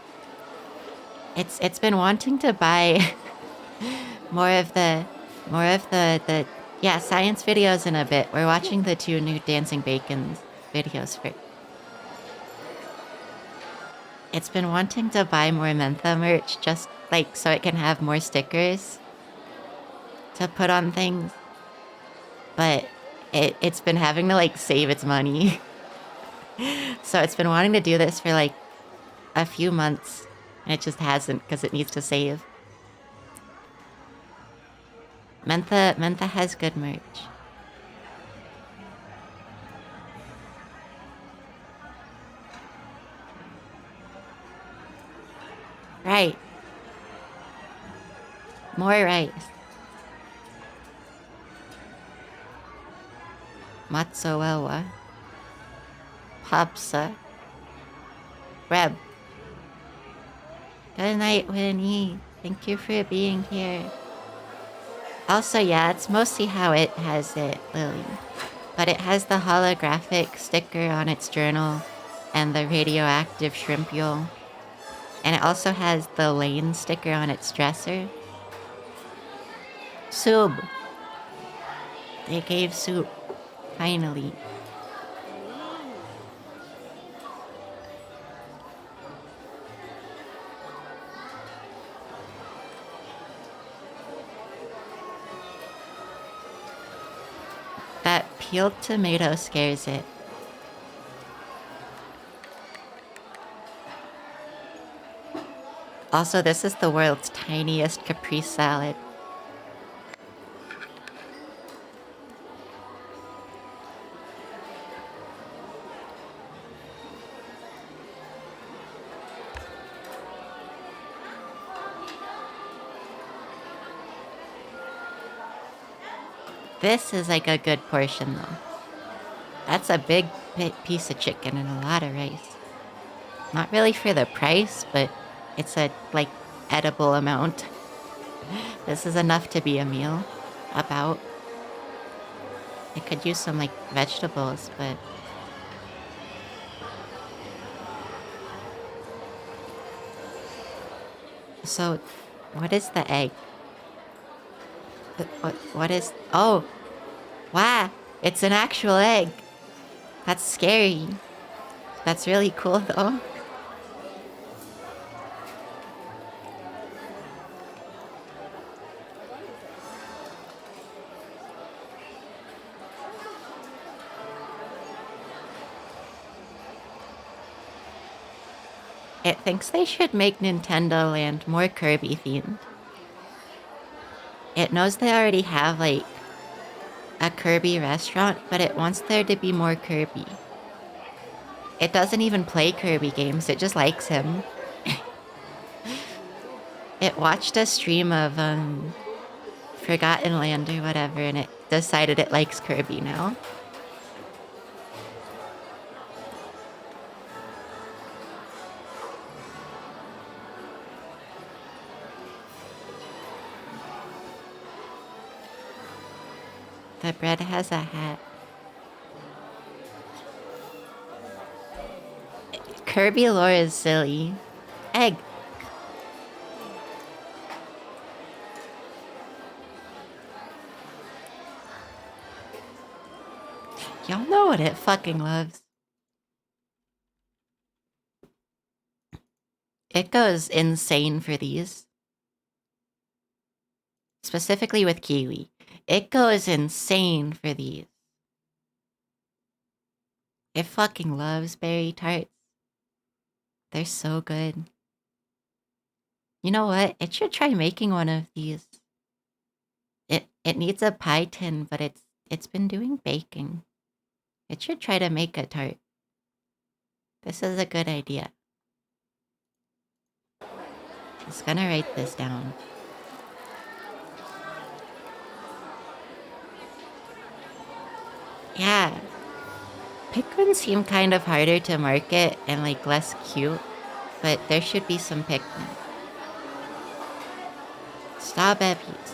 Speaker 2: It's been wanting to buy more of the science videos in a bit. We're watching the 2 new Dancing Bacons videos for. It's been wanting to buy more Mentha merch just like so it can have more stickers to put on things. But it's been having to like save its money. So it's been wanting to do this for like a few months and it just hasn't because it needs to save. Mentha has good merch. Right. More rice. Matsuewa. Popsa. Reb. Good night, Winnie. Thank you for being here. Also, yeah, it's mostly how it has it, Lily. But it has the holographic sticker on its journal and the radioactive shrimpule. And it also has the Lane sticker on its dresser. Soup. They gave soup. Finally. That peeled tomato scares it. Also, this is the world's tiniest caprese salad. This is like a good portion though. That's a big piece of chicken and a lot of rice. Not really for the price, but it's a like edible amount. This is enough to be a meal. About. I could use some like vegetables, but so what is the egg? What is? Oh, wow! It's an actual egg. That's scary. That's really cool though. It thinks they should make Nintendo Land more Kirby themed. It knows they already have like a Kirby restaurant, but it wants there to be more Kirby. It doesn't even play Kirby games, it just likes him. It watched a stream of Forgotten Land or whatever, and it decided it likes Kirby now. The bread has a hat. Kirby lore is silly. Egg. Y'all know what it fucking loves. It goes insane for these. Specifically with kiwi. It goes insane for these. It fucking loves berry tarts. They're so good. You know what? It should try making one of these. It needs a pie tin, but it's been doing baking. It should try to make a tart. This is a good idea. Just gonna write this down. Yeah. Pikmin seem kind of harder to market and like less cute, but there should be some Pikmin. Strawberries.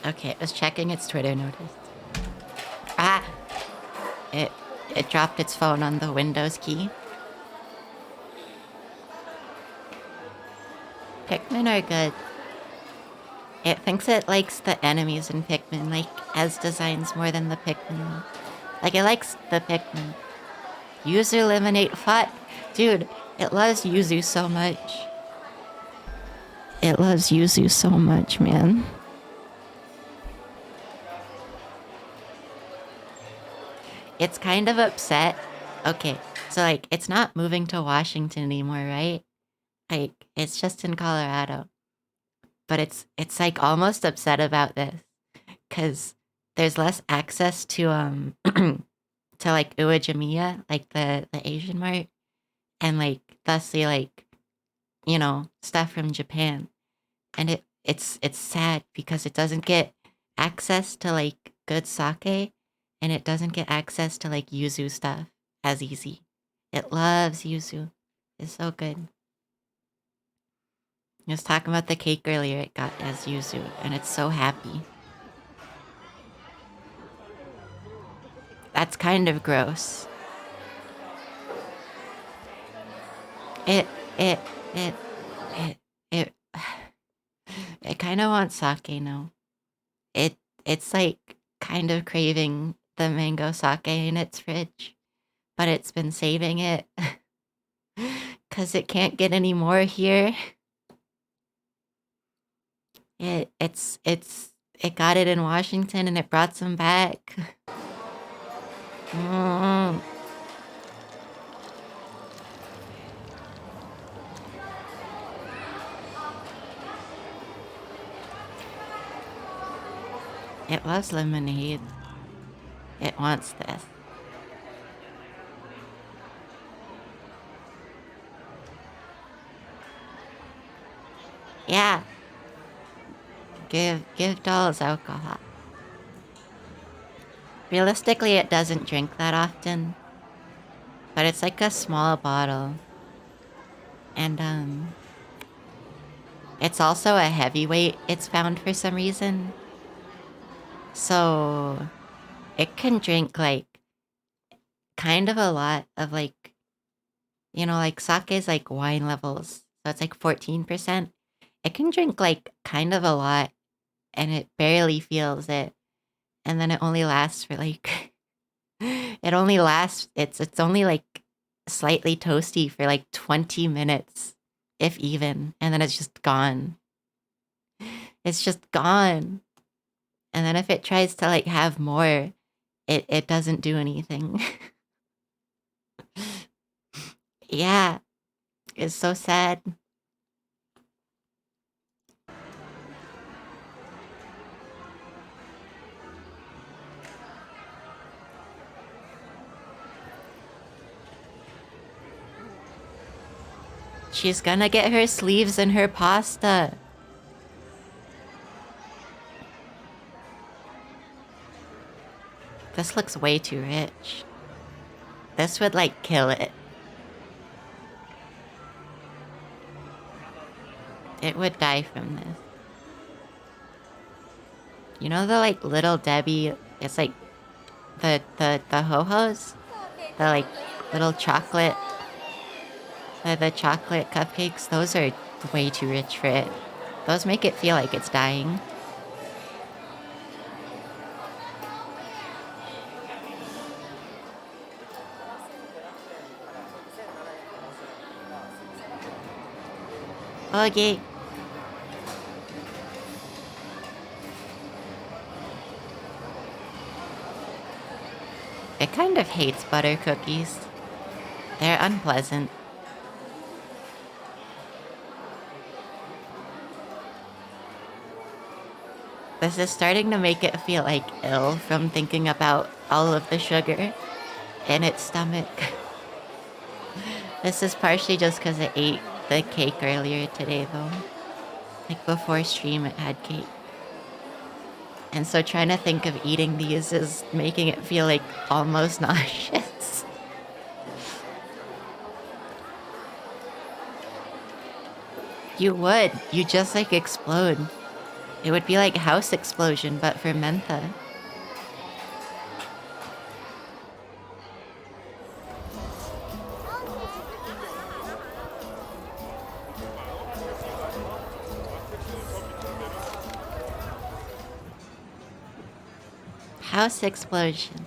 Speaker 2: Okay, it was checking its Twitter notice. Ah! It dropped its phone on the Windows key. Pikmin are good. It thinks it likes the enemies in Pikmin, like, as designs more than the Pikmin. Like, it likes the Pikmin. User eliminate fuck. Dude, it loves Yuzu so much. It loves Yuzu so much, man. It's kind of upset. Okay, so like it's not moving to Washington anymore, right? Like it's just in Colorado. But it's like almost upset about this cuz there's less access to to like Uwajimiya, like the Asian mart, and like thusly like you know, stuff from Japan. And it's sad because it doesn't get access to like good sake, and it doesn't get access to like yuzu stuff as easy. It loves yuzu. It's so good. I was talking about the cake earlier. It got as yuzu, and it's so happy. That's kind of gross. It it it it it it kind of wants sake now. It's like kind of craving the mango sake in its fridge, but it's been saving it because it can't get any more here. It got it in Washington and it brought some back. Mm. It loves lemonade. It wants this. Yeah. Give dolls alcohol. Realistically, it doesn't drink that often, but it's like a small bottle. And it's also a heavyweight, it's found for some reason. So it can drink like kind of a lot of like, you know, like sake is like wine levels. So it's like 14%. It can drink like kind of a lot and it barely feels it. And then it only lasts for like it's only like slightly toasty for like 20 minutes, if even, and then it's just gone. It's just gone. And then if it tries to like have more, it doesn't do anything. Yeah, it's so sad. She's gonna get her sleeves and her pasta. This looks way too rich. This would like kill it. It would die from this. You know the like Little Debbie, it's like the ho-hos? The like little chocolate, the chocolate cupcakes, those are way too rich for it. Those make it feel like it's dying. Okay. It kind of hates butter cookies. They're unpleasant. This is starting to make it feel like ill from thinking about all of the sugar in its stomach. This is partially just because it ate the cake earlier today though. Like before stream it had cake. And so trying to think of eating these is making it feel like almost nauseous. You would. You just like explode. It would be like House Explosion, but for mentha. House Explosion.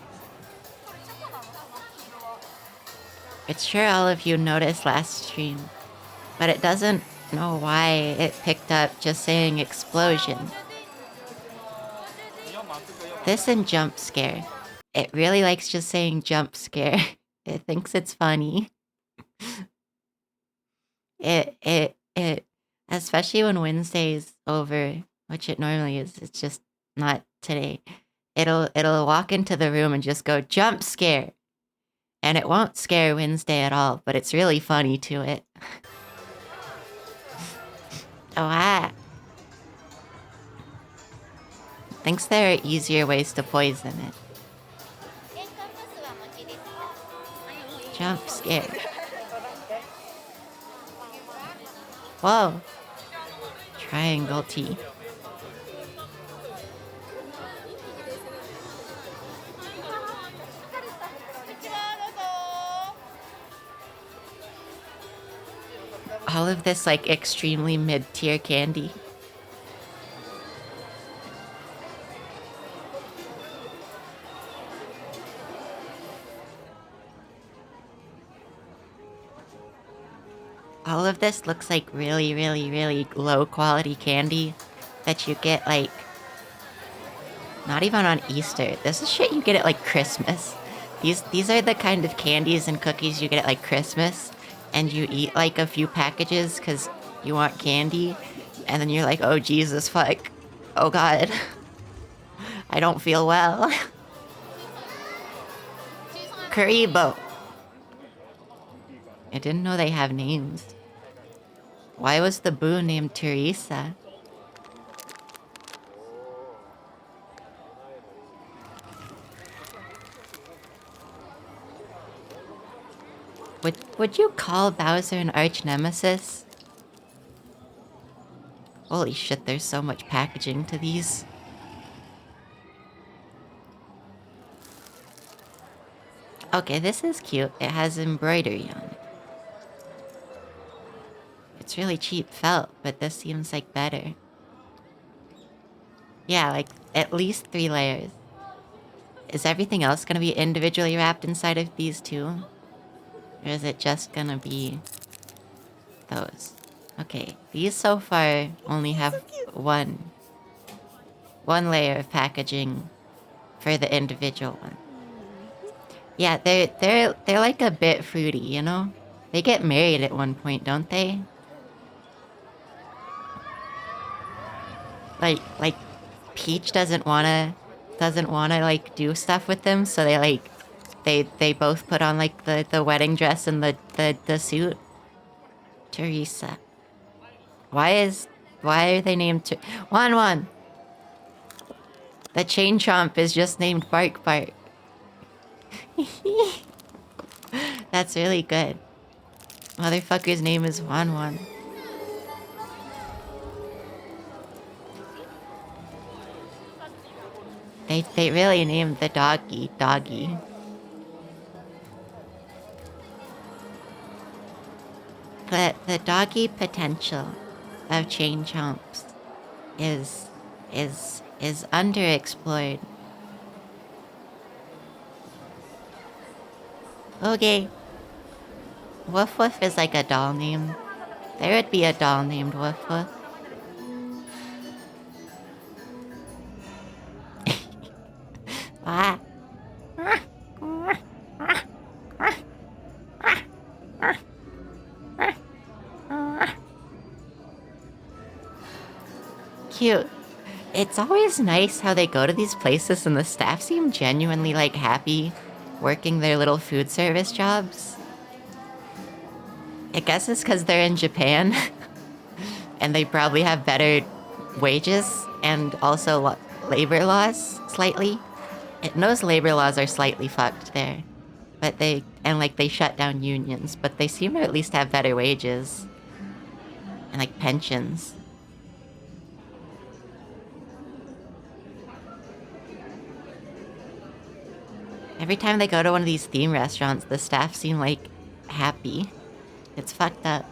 Speaker 2: It's sure all of you noticed last stream, but it doesn't know why it picked up just saying explosion. This and jump scare. It really likes just saying jump scare. It thinks it's funny. It especially when Wednesday's over, which it normally is, it's just not today. It'll walk into the room and just go jump scare. And it won't scare Wednesday at all, but it's really funny to it. Oh, ah. Thinks there are easier ways to poison it. Jump scare. Whoa. Triangle tea. All of this like extremely mid-tier candy. All of this looks like really, really, really low quality candy that you get like not even on Easter. This is shit you get at like Christmas. These are the kind of candies and cookies you get at like Christmas, and you eat like a few packages because you want candy, and then you're like, oh Jesus fuck, oh God, I don't feel well. Karibo. I didn't know they have names. Why was the boo named Teresa? Would you call Bowser an arch nemesis? Holy shit, there's so much packaging to these. Okay, this is cute. It has embroidery on it. It's really cheap felt, but this seems like better. Yeah, like at least 3 layers. Is everything else gonna be individually wrapped inside of these too? Or is it just gonna be those? Okay, these so far only have one layer of packaging for the individual one. Yeah, they're like a bit fruity, you know? They get married at one point, don't they? Like Peach doesn't wanna like do stuff with them, so they both put on like the wedding dress and the suit. Teresa. Why are they named Wan? The chain chomp is just named Bark. That's really good. Motherfucker's name is Wan. They really named the doggy. The doggy potential of chain chomps is underexplored. Okay. Woof Woof is like a doll name. There would be a doll named Woof Woof. Ah. Cute. It's always nice how they go to these places and the staff seem genuinely like happy working their little food service jobs. I guess it's because they're in Japan and they probably have better wages and also labor laws slightly. Those labor laws are slightly fucked there, but they shut down unions, but they seem to at least have better wages and like pensions. Every time they go to one of these theme restaurants, the staff seem like happy. It's fucked up.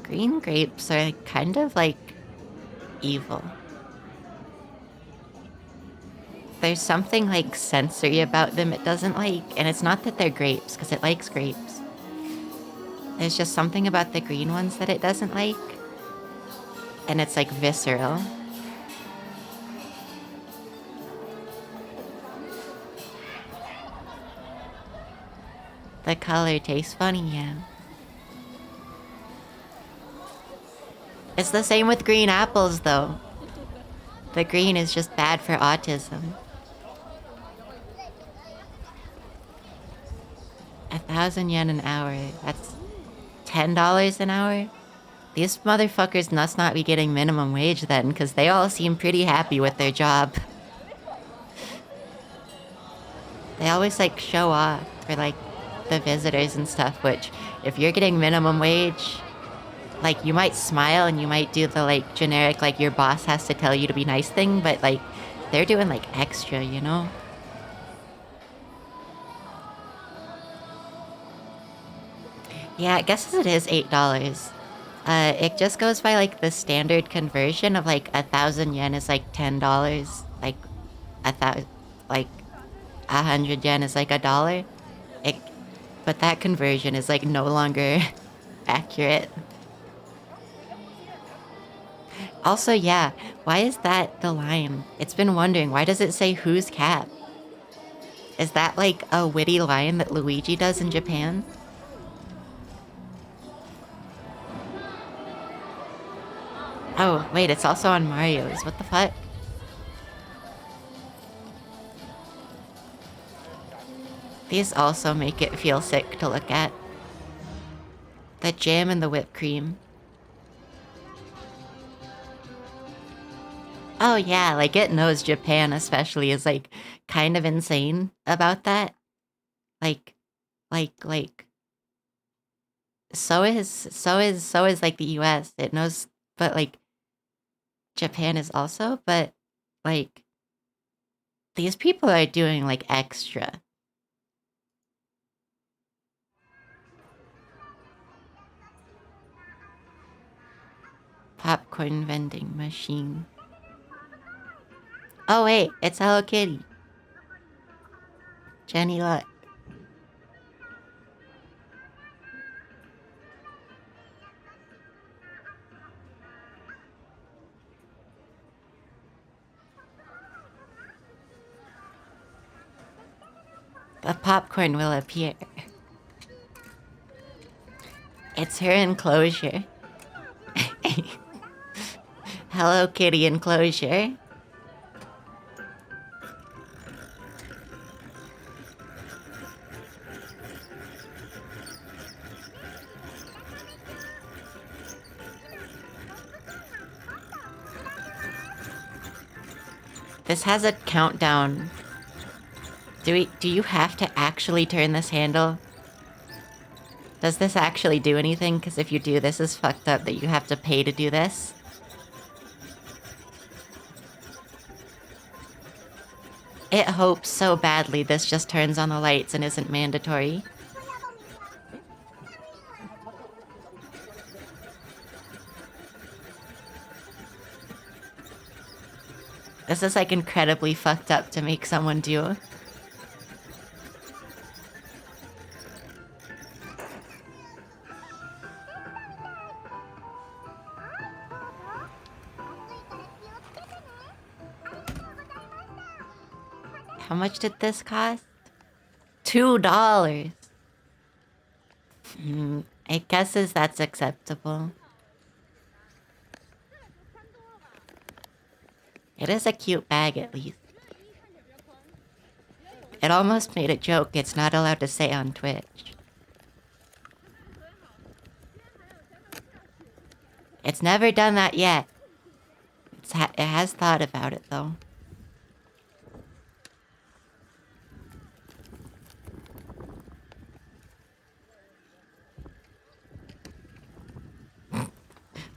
Speaker 2: Green grapes are kind of like evil. There's something like sensory about them it doesn't like, and it's not that they're grapes, because it likes grapes. There's just something about the green ones that it doesn't like, and it's like visceral. The color tastes funny, yeah. It's the same with green apples, though. The green is just bad for autism. 1,000 yen an hour. That's $10 an hour? These motherfuckers must not be getting minimum wage then, because they all seem pretty happy with their job. They always like show off for like the visitors and stuff, which if you're getting minimum wage, like you might smile and you might do the like generic like your boss has to tell you to be nice thing, but like they're doing like extra, you know? Yeah, I guess it is $8. It just goes by like the standard conversion of like 1,000 yen is like $10. Like 100 yen is like $1. It, but that conversion is like no longer accurate. Also, yeah, why is that the line? It's been wondering, why does it say whose cat? Is that like a witty line that Luigi does in Japan? Oh, wait, it's also on Mario's. What the fuck? These also make it feel sick to look at. The jam and the whipped cream. Oh yeah, like it knows Japan especially is like kind of insane about that. Like, like so is like the US. It knows, but like Japan is also, but like these people are doing like extra. Popcorn vending machine. Oh wait, it's Hello Kitty. Jenny Luck. The popcorn will appear. It's her enclosure. Hello Kitty enclosure. This has a countdown. Do you have to actually turn this handle? Does this actually do anything? Because if you do, this is fucked up that you have to pay to do this. It hopes so badly this just turns on the lights and isn't mandatory. This is like incredibly fucked up to make someone do. How much did this cost? $2. I guess that's acceptable. It is a cute bag, at least. It almost made a joke it's not allowed to say on Twitch. It's never done that yet. It has thought about it, though.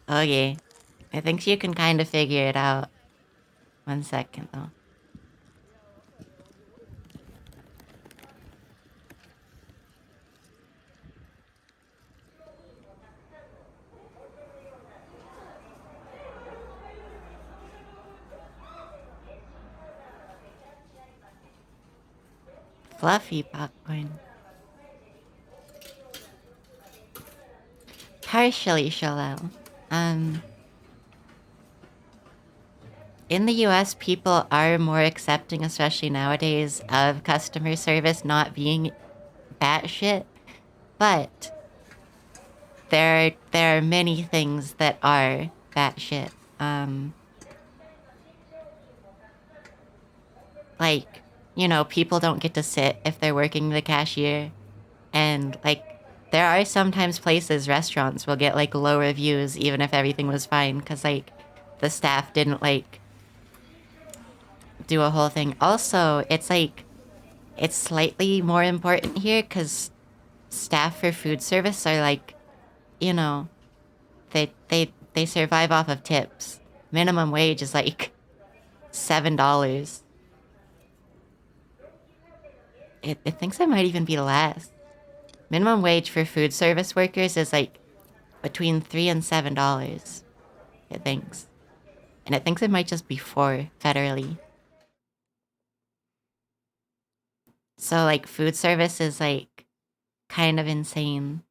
Speaker 2: Okay. I think you can kind of figure it out. 1 second, though. Fluffy popcorn. Partially shallow. In the US, people are more accepting, especially nowadays, of customer service not being batshit. But there are many things that are batshit. Like, you know, people don't get to sit if they're working the cashier. And, like, there are sometimes places, restaurants, will get, like, low reviews even if everything was fine. Because, like, the staff didn't, like, do a whole thing. Also, it's, like, it's slightly more important here because staff for food service are, like, you know, they survive off of tips. Minimum wage is, like, $7. It thinks it might even be less. Minimum wage for food service workers is like between $3 and $7. It thinks. And it thinks it might just be 4 federally. So like food service is like kind of insane.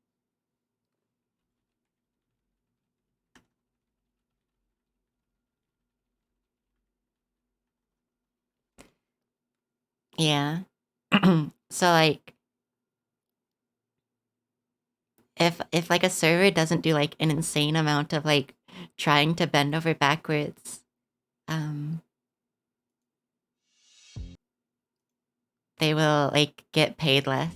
Speaker 2: Yeah. So like if like a server doesn't do like an insane amount of like trying to bend over backwards, they will like get paid less.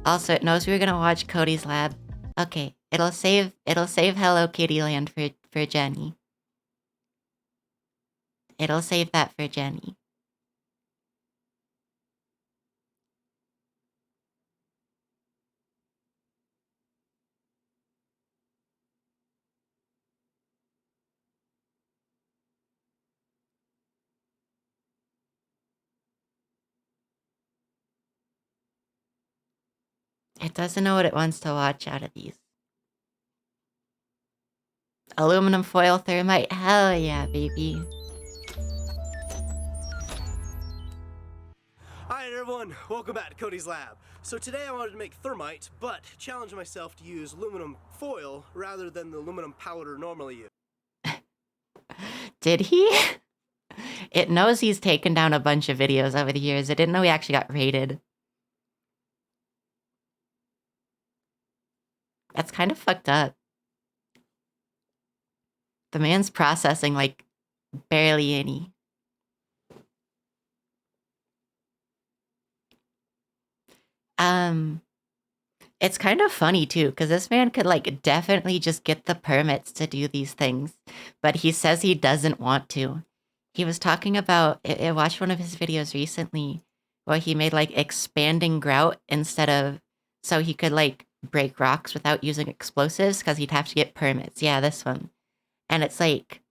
Speaker 2: Also, it knows we were gonna watch Cody's Lab. Okay, it'll save Hello Kitty Land for Jenny. It'll save that for Jenny. It doesn't know what it wants to watch out of these. Aluminum foil thermite, hell yeah, baby.
Speaker 4: Hi everyone, welcome back to Cody's Lab. So today I wanted to make thermite, but challenge myself to use aluminum foil rather than the aluminum powder normally used.
Speaker 2: Did he? It knows he's taken down a bunch of videos over the years. It didn't know he actually got rated. That's kind of fucked up. The man's processing like barely any. It's kind of funny too, because this man could like definitely just get the permits to do these things, but he says he doesn't want to. He was talking about, I watched one of his videos recently where he made like expanding grout instead of, so he could like break rocks without using explosives because he'd have to get permits. Yeah, this one. And it's like,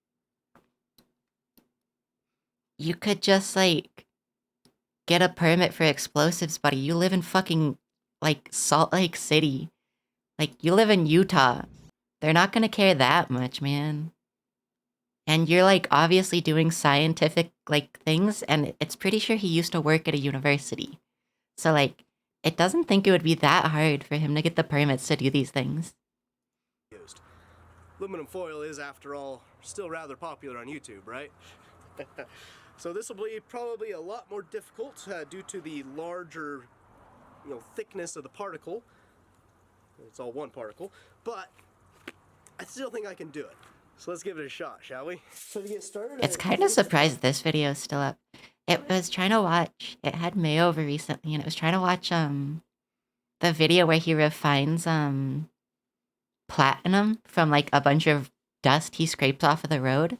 Speaker 2: you could just like get a permit for explosives, buddy. You live in fucking like Salt Lake City. Like you live in Utah. They're not gonna care that much, man. And you're like obviously doing scientific like things, and it's pretty sure he used to work at a university. So like it doesn't think it would be that hard for him to get the permits to do these things.
Speaker 4: Aluminum foil is, after all, still rather popular on YouTube, right? So this will be probably a lot more difficult due to the larger, thickness of the particle. It's all one particle, but I still think I can do it. So let's give it a shot, shall we? So to get started,
Speaker 2: It's kind of surprised this video is still up. It was trying to watch, it had May over recently, and it was trying to watch the video where he refines platinum from like a bunch of dust he scraped off of the road.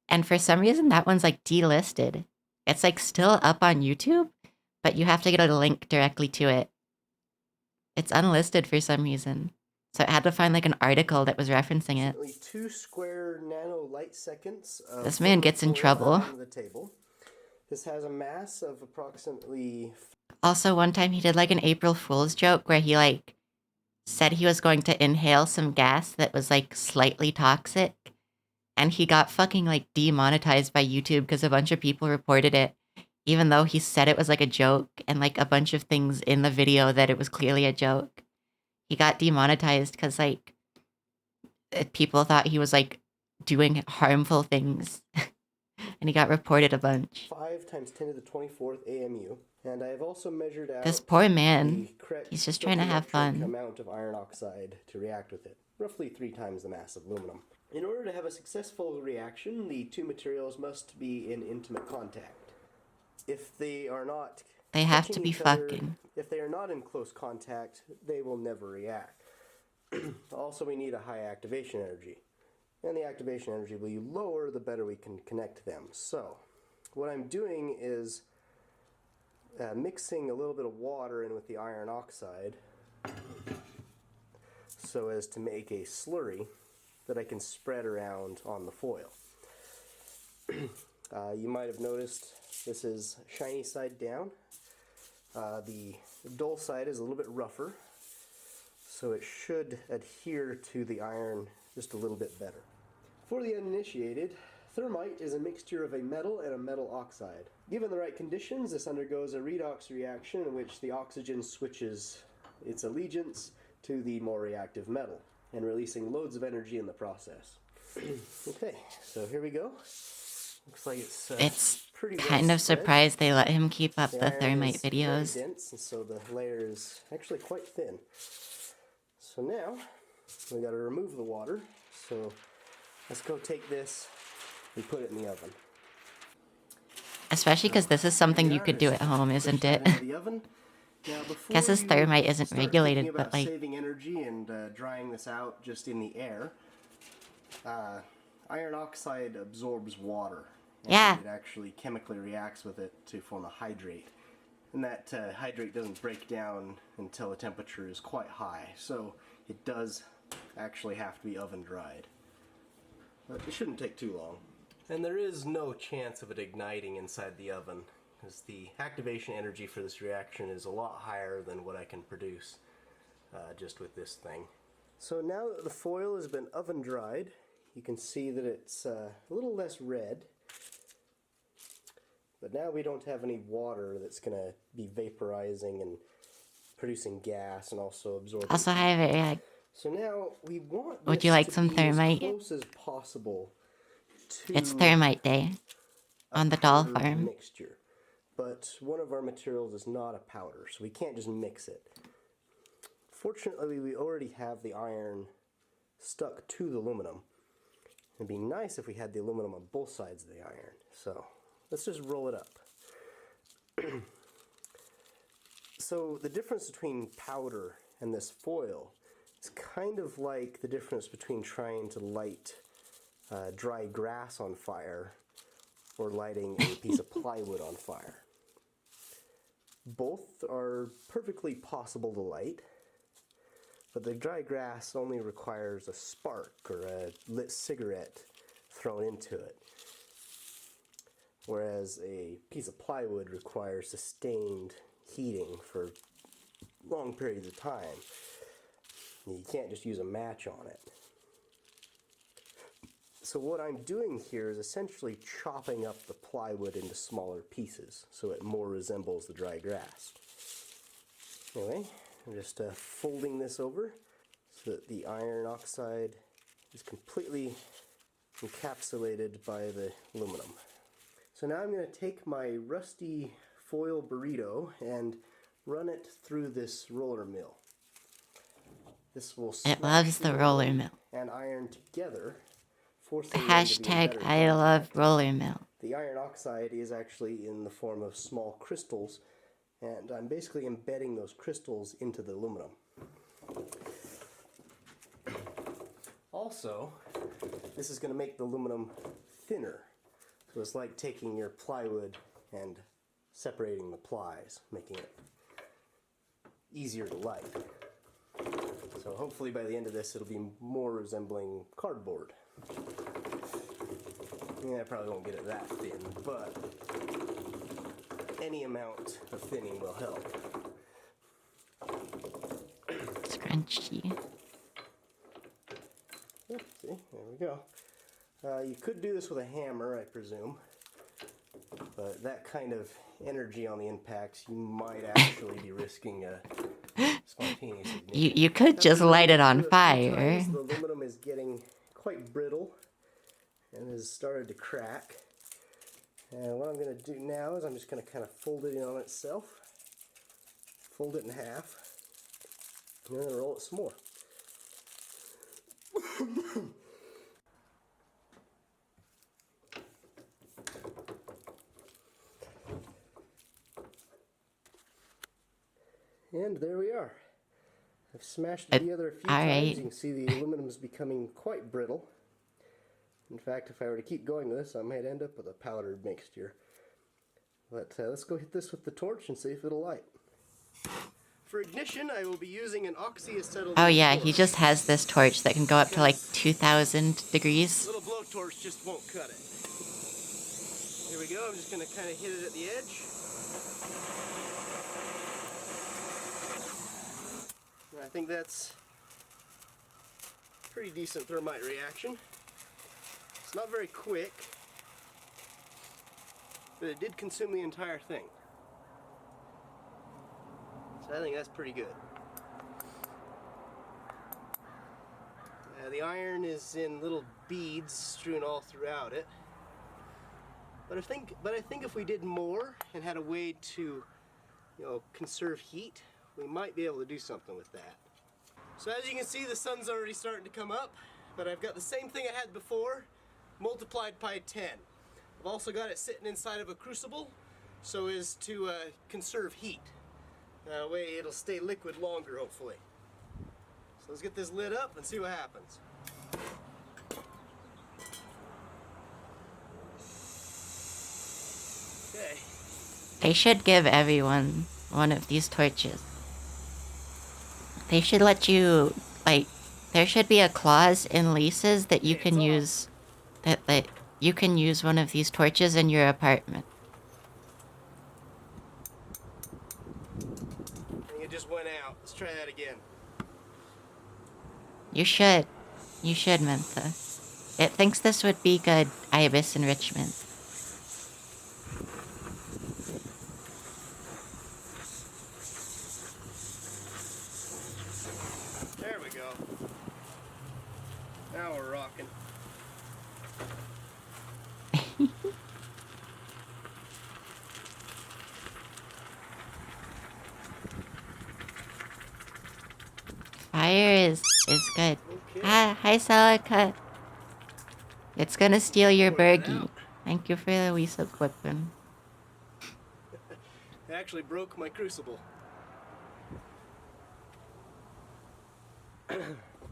Speaker 2: And for some reason that one's like delisted. It's like still up on YouTube, but you have to get a link directly to it. It's unlisted for some reason. So it had to find like an article that was referencing it.
Speaker 4: 2 square nano light seconds.
Speaker 2: This man gets in trouble.
Speaker 4: The table. This has a mass of approximately.
Speaker 2: Also, one time he did like an April Fool's joke where he like said he was going to inhale some gas that was like slightly toxic. And he got fucking like demonetized by YouTube because a bunch of people reported it, even though he said it was like a joke and like a bunch of things in the video that it was clearly a joke. He got demonetized because like people thought he was like doing harmful things. And he got reported a bunch.
Speaker 4: 5 times 10 to the 24th AMU. And I have also measured out
Speaker 2: this poor man, he's just trying to have fun.
Speaker 4: Amount of iron oxide to react with it, roughly 3 times the mass of aluminum. In order to have a successful reaction, the two materials must be in intimate contact. If they are not,
Speaker 2: they have to be fucking.
Speaker 4: If they are not in close contact, they will never react. Also, we need a high activation energy. And the activation energy will be lower, the better we can connect them. So, what I'm doing is mixing a little bit of water in with the iron oxide so as to make a slurry that I can spread around on the foil. You might have noticed this is shiny side down. The dull side is a little bit rougher, so it should adhere to the iron just a little bit better. For the uninitiated, Thermite is a mixture of a metal and a metal oxide. Given the right conditions, this undergoes a redox reaction in which the oxygen switches its allegiance to the more reactive metal, and releasing loads of energy in the process. Okay, so here we go. Looks like it's pretty
Speaker 2: Kind
Speaker 4: well
Speaker 2: of
Speaker 4: spread.
Speaker 2: surprised they let him keep up the
Speaker 4: iron
Speaker 2: thermite
Speaker 4: is very
Speaker 2: videos.
Speaker 4: dense, and so the layer is actually quite thin. So now we got to remove the water. So let's go take this and put it in the oven.
Speaker 2: Especially because this is something you could do at home, isn't it? Guess his thermite isn't regulated, but like
Speaker 4: saving energy and drying this out just in the air. Iron oxide absorbs water. And
Speaker 2: Yeah.
Speaker 4: It actually chemically reacts with it to form a hydrate. And that hydrate doesn't break down until the temperature is quite high. So it does actually have to be oven dried. But it shouldn't take too long. And there is no chance of it igniting inside the oven, because the activation energy for this reaction is a lot higher than what I can produce just with this thing. So now that the foil has been oven dried, you can see that it's a little less red. But now we don't have any water that's going to be vaporizing and producing gas and also absorbing.
Speaker 2: also have it.
Speaker 4: So now we want
Speaker 2: Would
Speaker 4: this
Speaker 2: you like
Speaker 4: to
Speaker 2: some
Speaker 4: be
Speaker 2: thermite?
Speaker 4: as close as possible to
Speaker 2: It's thermite day on the doll
Speaker 4: powder
Speaker 2: farm.
Speaker 4: mixture. But one of our materials is not a powder, so we can't just mix it. Fortunately, we already have the iron stuck to the aluminum. It'd be nice if we had the aluminum on both sides of the iron. So let's just roll it up. So the difference between powder and this foil is kind of like the difference between trying to light dry grass on fire or lighting a piece of plywood on fire. Both are perfectly possible to light, but the dry grass only requires a spark or a lit cigarette thrown into it, whereas a piece of plywood requires sustained heating for long periods of time. You can't just use a match on it. So what I'm doing here is essentially chopping up the plywood into smaller pieces so it more resembles the dry grass. Anyway, I'm just folding this over so that the iron oxide is completely encapsulated by the aluminum. So now I'm going to take my rusty foil burrito and run it through this roller mill. This will
Speaker 2: It loves the roller mill.
Speaker 4: and iron together.
Speaker 2: The hashtag I love roller mill.
Speaker 4: The iron oxide is actually in the form of small crystals, and I'm basically embedding those crystals into the aluminum. Also, this is going to make the aluminum thinner. So it's like taking your plywood and separating the plies, making it easier to light. So hopefully by the end of this it'll be more resembling cardboard. Yeah, I probably won't get it that thin, but any amount of thinning will help.
Speaker 2: Scrunchy.
Speaker 4: Oh, see, there we go. You could do this with a hammer, I presume, but that kind of energy on the impacts, you might actually be risking a spontaneous ignition.
Speaker 2: You could just light it on fire.
Speaker 4: The aluminum is getting quite brittle and has started to crack. And what I'm going to do now is I'm just going to kind of fold it in on itself, fold it in half, and then roll it some more. And there we are. I've smashed it together a few times. You can see the aluminum is becoming quite brittle. In fact, if I were to keep going with this, I might end up with a powdered mixture. But let's go hit this with the torch and see if it'll light. For ignition, I will be using an oxyacetylene.
Speaker 2: Oh yeah, he
Speaker 4: torch.
Speaker 2: just has this torch that can go up to like 2,000 degrees.
Speaker 4: Little blowtorch just won't cut it. Here we go. I'm just going to kind of hit it at the edge. I think that's a pretty decent thermite reaction. It's not very quick, but it did consume the entire thing. So I think that's pretty good. The iron is in little beads strewn all throughout it. But I think if we did more and had a way to, conserve heat, we might be able to do something with that. So as you can see, the sun's already starting to come up, but I've got the same thing I had before, multiplied by 10. I've also got it sitting inside of a crucible, so as to conserve heat. That way it'll stay liquid longer, hopefully. So let's get this lid up and see what happens. Okay.
Speaker 2: They should give everyone one of these torches. They should let you, like, there should be a clause in leases that you can use, that you can use one of these torches in your apartment.
Speaker 4: I think it just went out. Let's try that again.
Speaker 2: You should, Mentha. It thinks this would be good ibis enrichment.
Speaker 4: There we go. Now we're rocking.
Speaker 2: Fire is good.
Speaker 4: Okay.
Speaker 2: Hi Salaka. It's gonna steal your
Speaker 4: Pouring it
Speaker 2: burgie.
Speaker 4: out.
Speaker 2: Thank you for the wee weapon.
Speaker 4: It actually broke my crucible.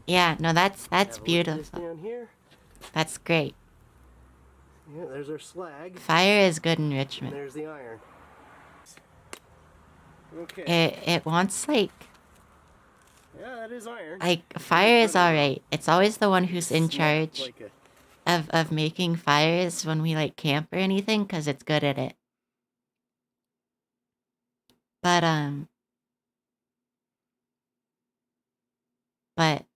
Speaker 2: Yeah, no, that's
Speaker 4: Have a look at this
Speaker 2: beautiful.
Speaker 4: down here.
Speaker 2: That's great.
Speaker 4: Yeah, there's our slag.
Speaker 2: Fire is good
Speaker 4: And
Speaker 2: enrichment.
Speaker 4: there's the iron. Okay.
Speaker 2: It wants
Speaker 4: Yeah, that is iron.
Speaker 2: fire is alright. It's always the one who's in
Speaker 4: Snapped
Speaker 2: charge
Speaker 4: like a-
Speaker 2: of making fires when we like camp or anything, because it's good at it. But but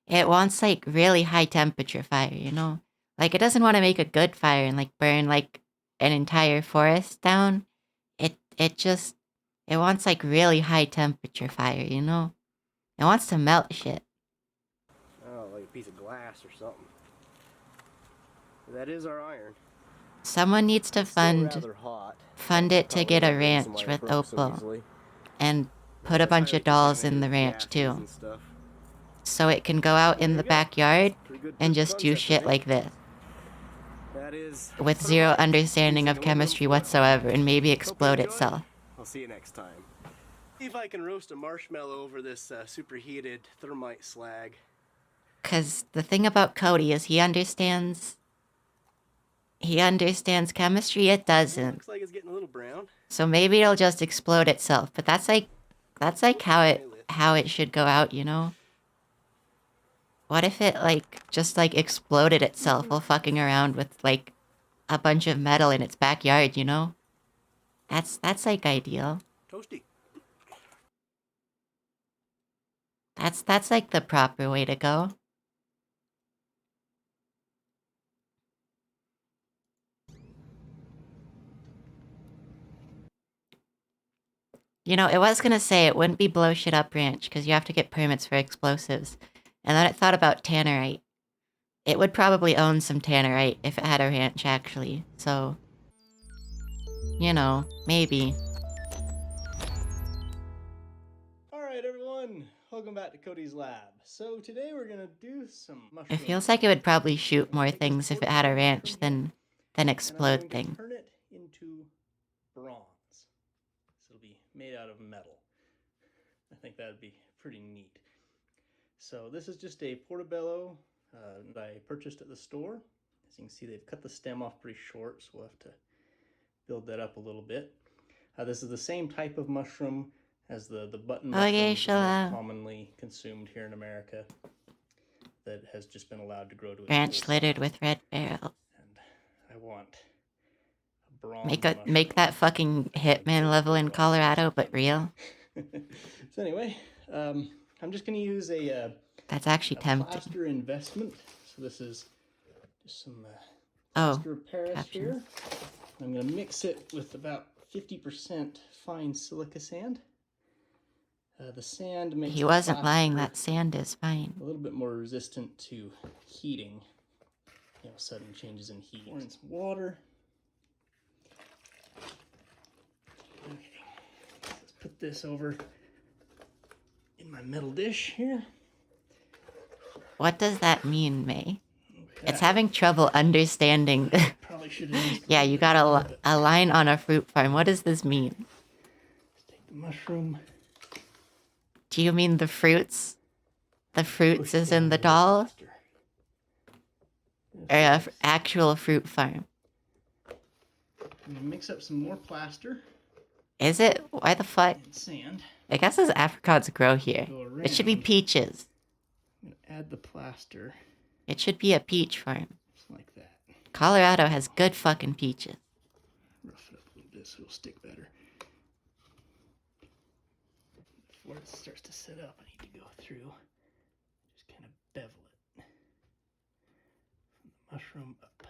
Speaker 2: it wants like really high temperature fire, you know? Like it doesn't want to make a good fire and like burn like an entire forest down. It wants like really high temperature fire, you know? It wants to melt shit.
Speaker 4: Oh, like a piece of glass or something. That is our iron.
Speaker 2: Someone needs to
Speaker 4: It's still
Speaker 2: fund
Speaker 4: rather hot.
Speaker 2: it to
Speaker 4: Probably
Speaker 2: get a
Speaker 4: not gonna
Speaker 2: ranch
Speaker 4: light
Speaker 2: with
Speaker 4: up so
Speaker 2: Opal
Speaker 4: easily.
Speaker 2: and put a
Speaker 4: That's
Speaker 2: bunch
Speaker 4: highly
Speaker 2: of dolls in the
Speaker 4: contaminated
Speaker 2: ranch
Speaker 4: gases
Speaker 2: too.
Speaker 4: and stuff.
Speaker 2: So it can go out in
Speaker 4: There
Speaker 2: the
Speaker 4: you go.
Speaker 2: backyard
Speaker 4: Pretty good
Speaker 2: and
Speaker 4: proof
Speaker 2: just
Speaker 4: of
Speaker 2: do
Speaker 4: concept, I
Speaker 2: shit
Speaker 4: think.
Speaker 2: like this.
Speaker 4: That is
Speaker 2: With zero
Speaker 4: thermite
Speaker 2: understanding
Speaker 4: using
Speaker 2: of
Speaker 4: aluminum
Speaker 2: chemistry
Speaker 4: foil.
Speaker 2: whatsoever and maybe
Speaker 4: Hope you
Speaker 2: explode
Speaker 4: enjoyed.
Speaker 2: itself.
Speaker 4: I'll see you next time. See if I can roast a marshmallow over this superheated thermite slag.
Speaker 2: Because the thing about Cody is he understands chemistry, it
Speaker 4: It
Speaker 2: doesn't.
Speaker 4: looks like it's getting a little brown.
Speaker 2: So maybe it'll just explode itself. But that's like how it should go out, you know? What if it like just like exploded itself while fucking around with like a bunch of metal in its backyard, you know? That's like ideal.
Speaker 4: Toasty.
Speaker 2: That's like the proper way to go. You know, it was gonna say it wouldn't be blow shit up ranch because you have to get permits for explosives. And then it thought about tannerite. It would probably own some tannerite if it had a ranch actually. So, you know, maybe.
Speaker 4: Alright everyone, welcome back to Cody's Lab. So today we're gonna do some
Speaker 2: It
Speaker 4: mushroom.
Speaker 2: feels like it would probably shoot more things if it had a ranch than explode things.
Speaker 4: Turn it into bronze. So it'll be made out of metal. I think that'd be pretty neat. So this is just a portobello that I purchased at the store. As you can see, they've cut the stem off pretty short, so we'll have to build that up a little bit. This is the same type of mushroom as the button
Speaker 2: Okay,
Speaker 4: mushroom
Speaker 2: chill
Speaker 4: that's
Speaker 2: out.
Speaker 4: most commonly consumed here in America that has just been allowed to grow to its
Speaker 2: Ranch
Speaker 4: full
Speaker 2: littered
Speaker 4: size.
Speaker 2: And I
Speaker 4: want a bronze
Speaker 2: make
Speaker 4: mushroom.
Speaker 2: that fucking Hitman level in Colorado, but real.
Speaker 4: So anyway, I'm just going to use a
Speaker 2: That's actually tempting.
Speaker 4: plaster investment. So this is just some
Speaker 2: Oh,
Speaker 4: plaster of Paris
Speaker 2: captions.
Speaker 4: here. I'm going to mix it with about 50% fine silica sand. The sand makes
Speaker 2: He wasn't
Speaker 4: the
Speaker 2: lying,
Speaker 4: plaster
Speaker 2: that sand is fine.
Speaker 4: a little bit more resistant to heating, sudden changes in heat. Pour in some water. Okay, let's put this over in my metal dish here.
Speaker 2: What does that mean, May? It's having trouble understanding.
Speaker 4: Probably should have used
Speaker 2: Yeah, you got a line on a fruit farm. What does this mean?
Speaker 4: Let's take the mushroom.
Speaker 2: Do you mean the fruits? The fruits is in the doll? Or an actual fruit farm?
Speaker 4: I'm gonna mix up some more plaster
Speaker 2: Is it? Why the fuck?
Speaker 4: and sand.
Speaker 2: I guess as apricots grow here.
Speaker 4: Go
Speaker 2: It should be
Speaker 4: around.
Speaker 2: peaches.
Speaker 4: I'm gonna add the plaster
Speaker 2: It should be a peach farm.
Speaker 4: just like that.
Speaker 2: Colorado has good fucking peaches.
Speaker 4: Rough it up a little bit so it'll stick better. Before it starts to set up, I need to go through, just kind of bevel it from the mushroom up.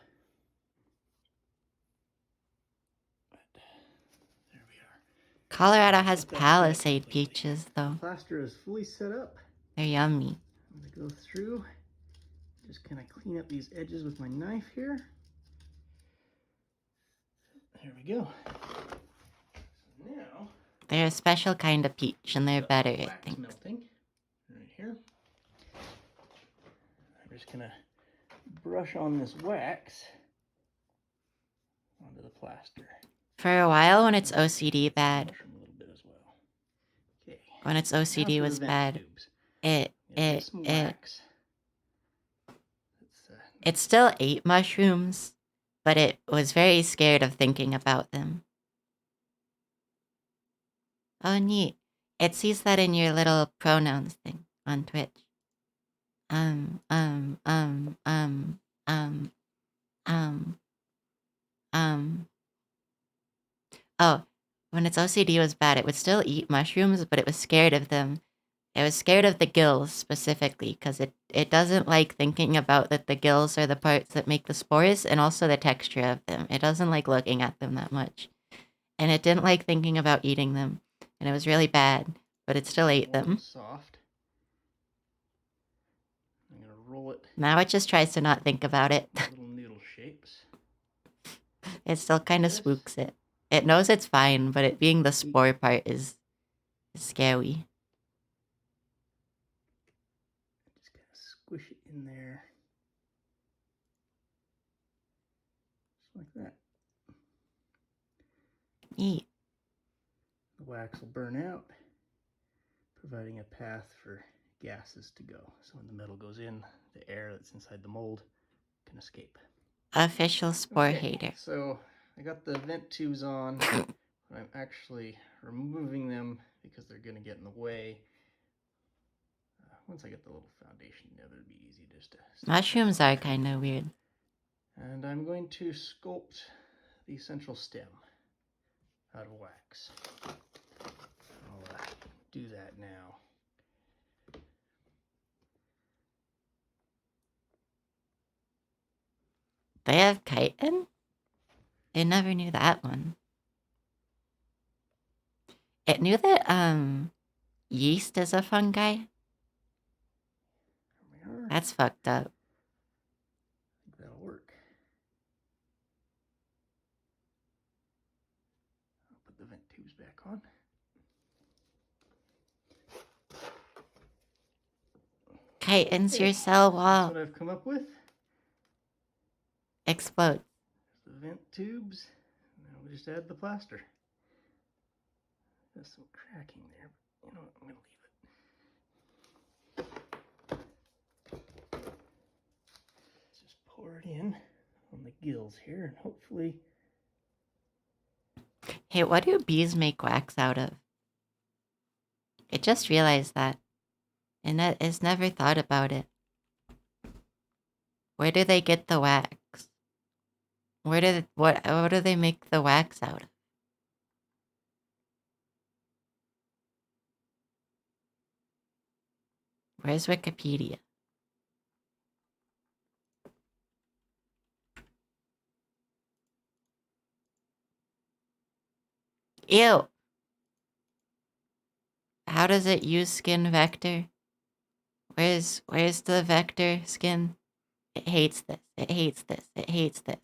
Speaker 4: But, there we are.
Speaker 2: Colorado has Palisade peaches, though.
Speaker 4: Plaster is fully set up.
Speaker 2: They're yummy.
Speaker 4: I'm gonna go through, just kind of clean up these edges with my knife here. There we go. So now
Speaker 2: They're a special kind of peach, and they're better, I
Speaker 4: wax
Speaker 2: think.
Speaker 4: melting right here. I'm just gonna brush on this wax onto the plaster.
Speaker 2: For a while, when it's OCD bad,
Speaker 4: Mushroom a little bit as well. Okay.
Speaker 2: when its
Speaker 4: Now
Speaker 2: OCD
Speaker 4: for the
Speaker 2: was
Speaker 4: vent
Speaker 2: bad,
Speaker 4: tubes.
Speaker 2: it
Speaker 4: Get some wax.
Speaker 2: it still ate mushrooms, but it was very scared of thinking about them. Oh, neat. It sees that in your little pronouns thing on Twitch. Um, um, um, um, um, um, um. Oh, when its OCD was bad, it would still eat mushrooms, but it was scared of them. It was scared of the gills specifically, because it doesn't like thinking about that the gills are the parts that make the spores, and also the texture of them. It doesn't like looking at them that much. And it didn't like thinking about eating them. And it was really bad, but it still ate them.
Speaker 4: Soft. I'm gonna roll it
Speaker 2: Now it just tries to not think about it.
Speaker 4: little noodle shapes.
Speaker 2: It still kind of spooks it. It knows it's fine, but it being the spore part is scary.
Speaker 4: Just kind of squish it in there. Just like that.
Speaker 2: Neat.
Speaker 4: The wax will burn out, providing a path for gases to go. So when the metal goes in, the air that's inside the mold can escape.
Speaker 2: Official spore
Speaker 4: Okay,
Speaker 2: hater.
Speaker 4: So I got the vent tubes on, but I'm actually removing them because they're going to get in the way. Once I get the little foundation together, it'll be easy just to...
Speaker 2: Mushrooms are kind of weird.
Speaker 4: And I'm going to sculpt the central stem out of wax. I'll do that now.
Speaker 2: They have chitin? I never knew that one. It knew that, yeast is a fungi?
Speaker 4: There we are.
Speaker 2: That's fucked up.
Speaker 4: I think that'll work. I'll put the vent tubes back on.
Speaker 2: Chitin's your cell
Speaker 4: That's
Speaker 2: wall.
Speaker 4: what I've come up with.
Speaker 2: Explode.
Speaker 4: There's the vent tubes. Now we'll just add the plaster. There's some cracking there, but you know what? I'm going to leave it. Let's just pour it in on the gills here, and hopefully...
Speaker 2: Hey, what do bees make wax out of? I just realized that. And that is never thought about it. Where do they get the wax? What do they make the wax out of? Where's Wikipedia? Ew. How does it use skin vector? Where's the vector skin? It hates this. It hates this. It hates this.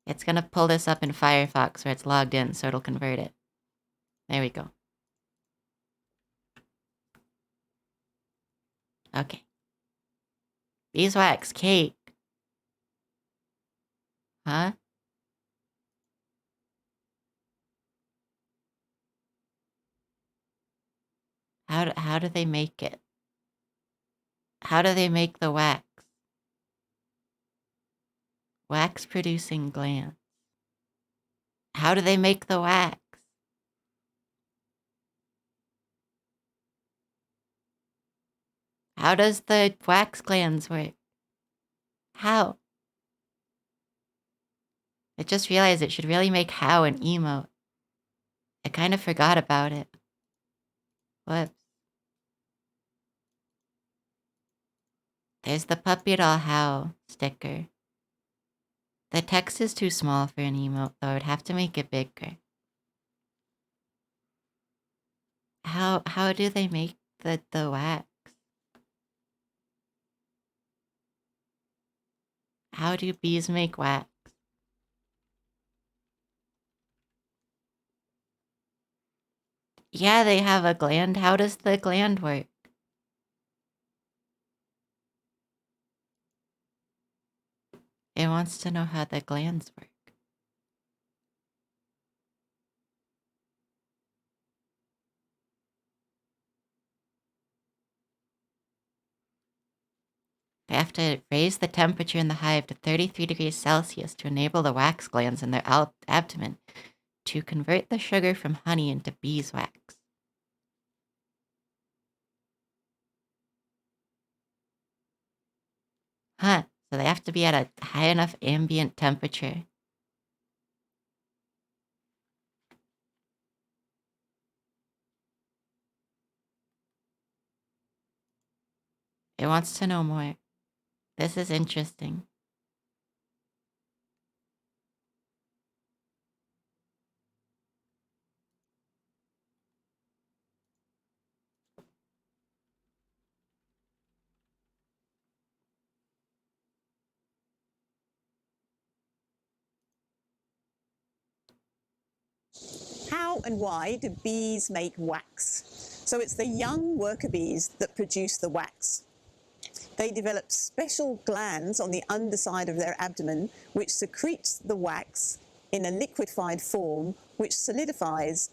Speaker 2: It's gonna pull this up in Firefox where it's logged in, so it'll convert it. There we go. Okay. Beeswax cake. Huh? How do they make it? How do they make the wax? Wax producing glands. How do they make the wax? How does the wax glands work? How? I just realized it should really make how an emote. I kind of forgot about it. Whoops. There's the puppy doll how sticker. The text is too small for an emote, though. I'd have to make it bigger. How do they make the wax? How do bees make wax? Yeah, they have a gland. How does the gland work? It wants to know how the glands work. They have to raise the temperature in the hive to 33 degrees Celsius to enable the wax glands in their abdomen to convert the sugar from honey into beeswax. Huh, so they have to be at a high enough ambient temperature. It wants to know more. This is interesting.
Speaker 5: How and why do bees make wax? So it's the young worker bees that produce the wax. They develop special glands on the underside of their abdomen which secretes the wax in a liquefied form which solidifies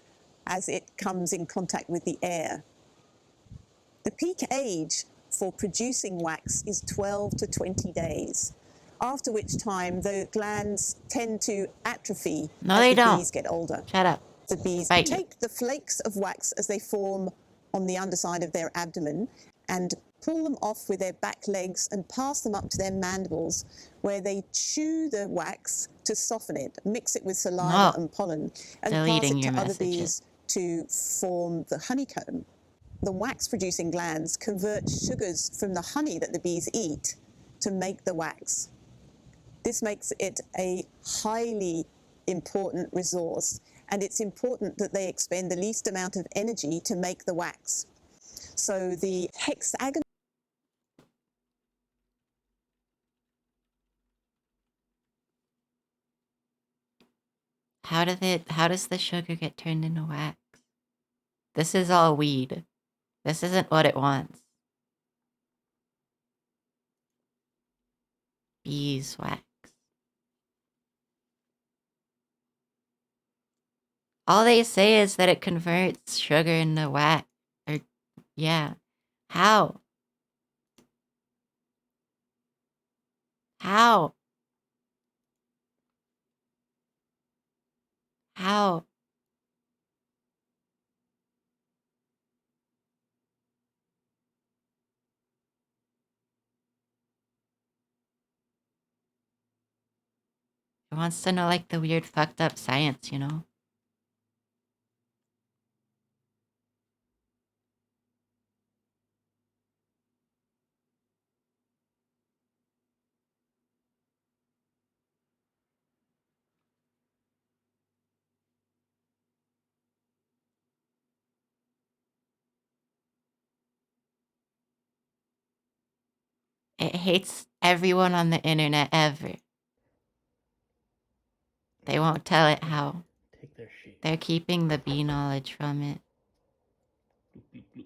Speaker 5: as it comes in contact with the air. The peak age for producing wax is 12 to 20 days, after which time the glands tend to atrophy
Speaker 2: No,
Speaker 5: as
Speaker 2: they
Speaker 5: the
Speaker 2: don't.
Speaker 5: bees get older.
Speaker 2: Shut up.
Speaker 5: The bees
Speaker 2: Bite you.
Speaker 5: take the flakes of wax as they form on the underside of their abdomen and pull them off with their back legs and pass them up to their mandibles, where they chew the wax to soften it, mix it with saliva
Speaker 2: No.
Speaker 5: and pollen, and pass
Speaker 2: Deleting
Speaker 5: it
Speaker 2: your
Speaker 5: to other
Speaker 2: messages.
Speaker 5: bees to form the honeycomb. The wax-producing glands convert sugars from the honey that the bees eat to make the wax. This makes it a highly important resource, and it's important that they expend the least amount of energy to make the wax. So the hexagonal
Speaker 2: How does the sugar get turned into wax? This is all weed. This isn't what it wants. Beeswax. All they say is that it converts sugar into wax. Or, yeah. How? How? How? It wants to know, like, the weird fucked up science, you know? It hates everyone on the internet ever. They won't tell it how.
Speaker 4: Take their shape.
Speaker 2: They're keeping the bee knowledge from it.
Speaker 4: Bloop, bloop, bloop.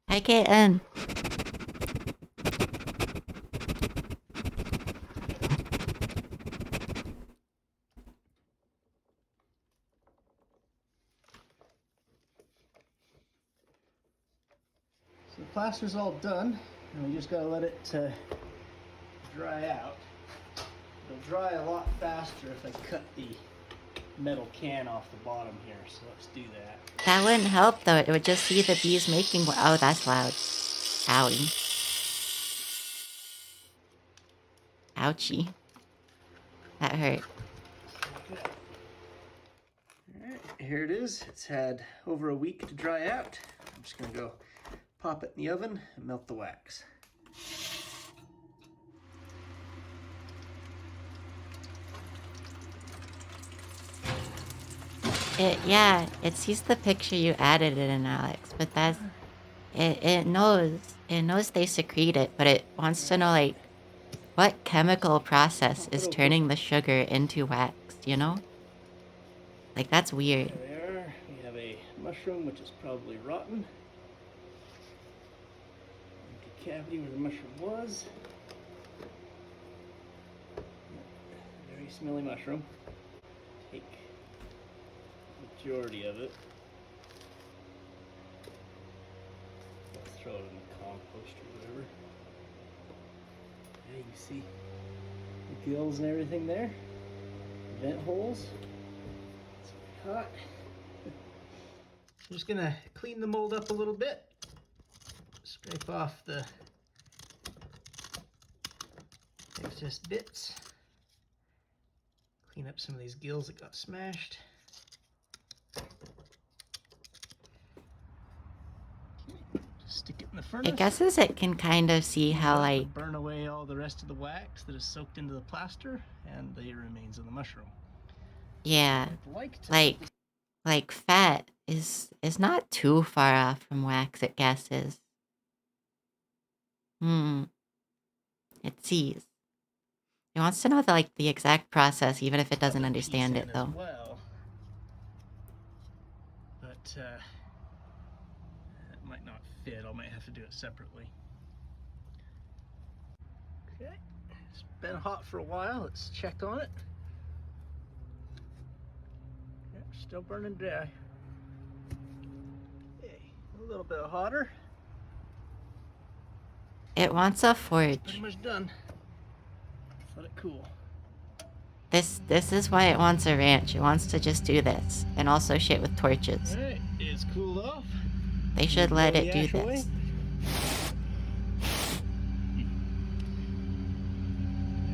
Speaker 2: Hi, Kitten.
Speaker 4: So the plaster's all done, and we just gotta let it dry out. It'll dry a lot faster if I cut the metal can off the bottom here, so let's do that.
Speaker 2: That wouldn't help though. It would just see the bees making. Oh, that's loud. Owie. Ouchie. That hurt.
Speaker 4: Alright, here it is. It's had over a week to dry out. I'm just gonna go pop it in the oven and melt the wax.
Speaker 2: It sees the picture you added it in, Alex, but that's it knows they secrete it, but it wants to know like what chemical process is turning the sugar into wax, you know? Like that's weird.
Speaker 4: There we are. We have a mushroom which is probably rotten. Empty cavity where the mushroom was. Very smelly mushroom. Take majority of it. Let's throw it in the compost or whatever. Yeah, you see the gills and everything there. Vent holes. It's hot. I'm just gonna clean the mold up a little bit. Scrape off the excess bits. Clean up some of these gills that got smashed. Just stick it in the furnace.
Speaker 2: It guesses it can kind of see how like
Speaker 4: burn away all the rest of the wax that is soaked into the plaster and the remains of the mushroom.
Speaker 2: yeah,
Speaker 4: I'd like to
Speaker 2: like fat is not too far off from wax, it guesses. It sees. It wants to know the exact process, even if it doesn't
Speaker 4: put a
Speaker 2: understand
Speaker 4: piece
Speaker 2: it
Speaker 4: in
Speaker 2: though.
Speaker 4: as well. But that might not fit. I might have to do it separately. Okay, it's been hot for a while. Let's check on it. Yeah, still burning dry. Okay, a little bit hotter.
Speaker 2: It wants a forge.
Speaker 4: Pretty much done. Let's let it cool.
Speaker 2: This is why it wants a ranch. It wants to just do this and also shit with torches.
Speaker 4: Alright, it's cooled off.
Speaker 2: They should let it do
Speaker 4: Throw the ash
Speaker 2: this.
Speaker 4: away.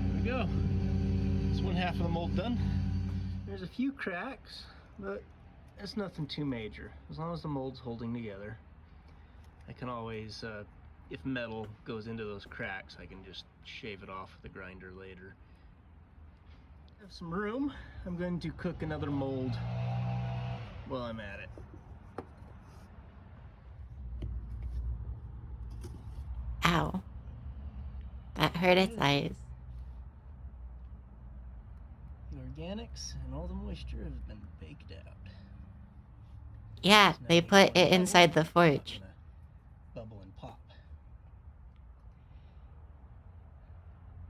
Speaker 4: There we go. That's one half of the mold done. There's a few cracks, but it's nothing too major. As long as the mold's holding together, I can always, if metal goes into those cracks, I can just shave it off with a grinder later. I have some room. I'm going to cook another mold while I'm at it.
Speaker 2: Ow. That hurt its eyes.
Speaker 4: The organics and all the moisture has been baked out.
Speaker 2: Yeah,
Speaker 4: So now
Speaker 2: they
Speaker 4: we
Speaker 2: put
Speaker 4: go
Speaker 2: it
Speaker 4: in the
Speaker 2: inside the
Speaker 4: oven,
Speaker 2: forge.
Speaker 4: gonna bubble and pop.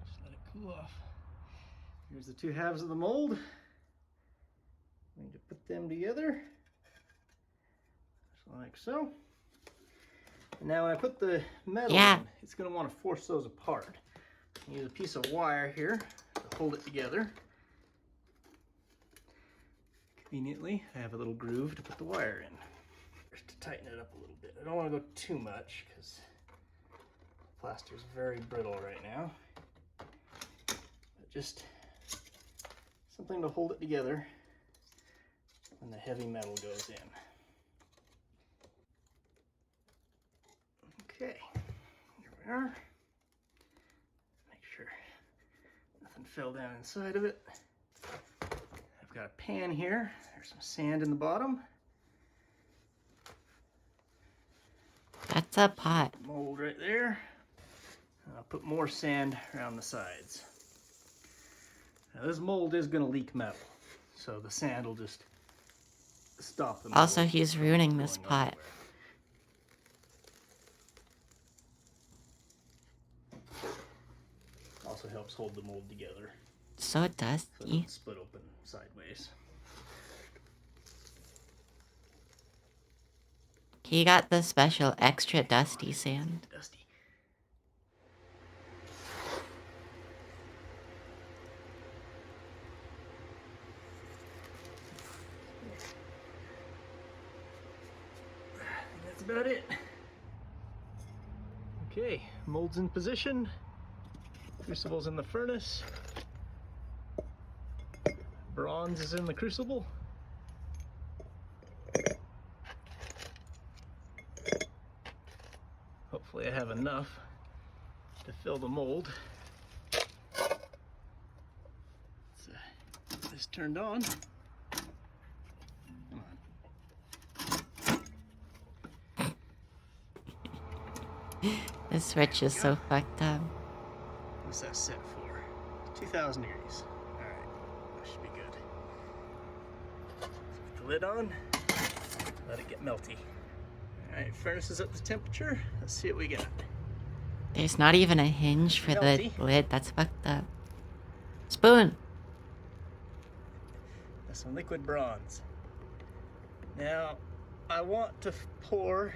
Speaker 4: Just let it cool off. Here's the two halves of the mold. I'm going to put them together, just like so. And now when I put the metal
Speaker 2: Yeah.
Speaker 4: in, it's going to want to force those apart. Use a piece of wire here to hold it together. Conveniently, I have a little groove to put the wire in. Just to tighten it up a little bit. I don't want to go too much because plaster is very brittle right now. But just something to hold it together. and the heavy metal goes in. Okay, here we are. Make sure nothing fell down inside of it. I've got a pan here. There's some sand in the bottom.
Speaker 2: That's a pot.
Speaker 4: Mold right there. And I'll put more sand around the sides. Now this mold is going to leak metal, so the sand will just stop the mold.
Speaker 2: Also, he's ruining this
Speaker 4: going
Speaker 2: pot.
Speaker 4: everywhere. Also helps hold the mold together
Speaker 2: So
Speaker 4: so it
Speaker 2: dusty.
Speaker 4: doesn't split open sideways.
Speaker 2: He got the special extra dusty sand.
Speaker 4: Dusty. I think that's about it. Okay, mold's in position. Crucible's in the furnace. Bronze is in the crucible. Hopefully I have enough to fill the mold. Let's get this turned on. Come on.
Speaker 2: This switch is so fucked up.
Speaker 4: What's that set for? 2,000 degrees. Alright, that should be good. Put the lid on, let it get melty. Alright, furnace is up to temperature. Let's see what we got.
Speaker 2: There's not even a hinge for the
Speaker 4: Melty.
Speaker 2: lid. That's fucked up. Spoon.
Speaker 4: That's some liquid bronze. Now, I want to pour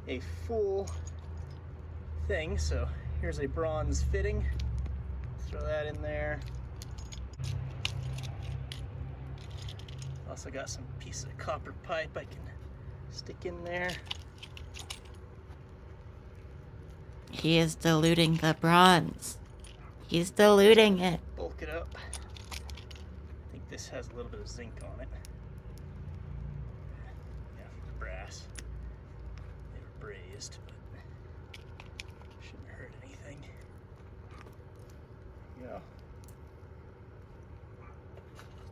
Speaker 4: a full thing, so here's a bronze fitting. Throw that in there. Also got some piece of copper pipe I can stick in there.
Speaker 2: He is diluting the bronze. He's diluting it.
Speaker 4: Bulk it up. I think this has a little bit of zinc on it. Yeah, brass. They were brazed, but shouldn't hurt anything. There you go.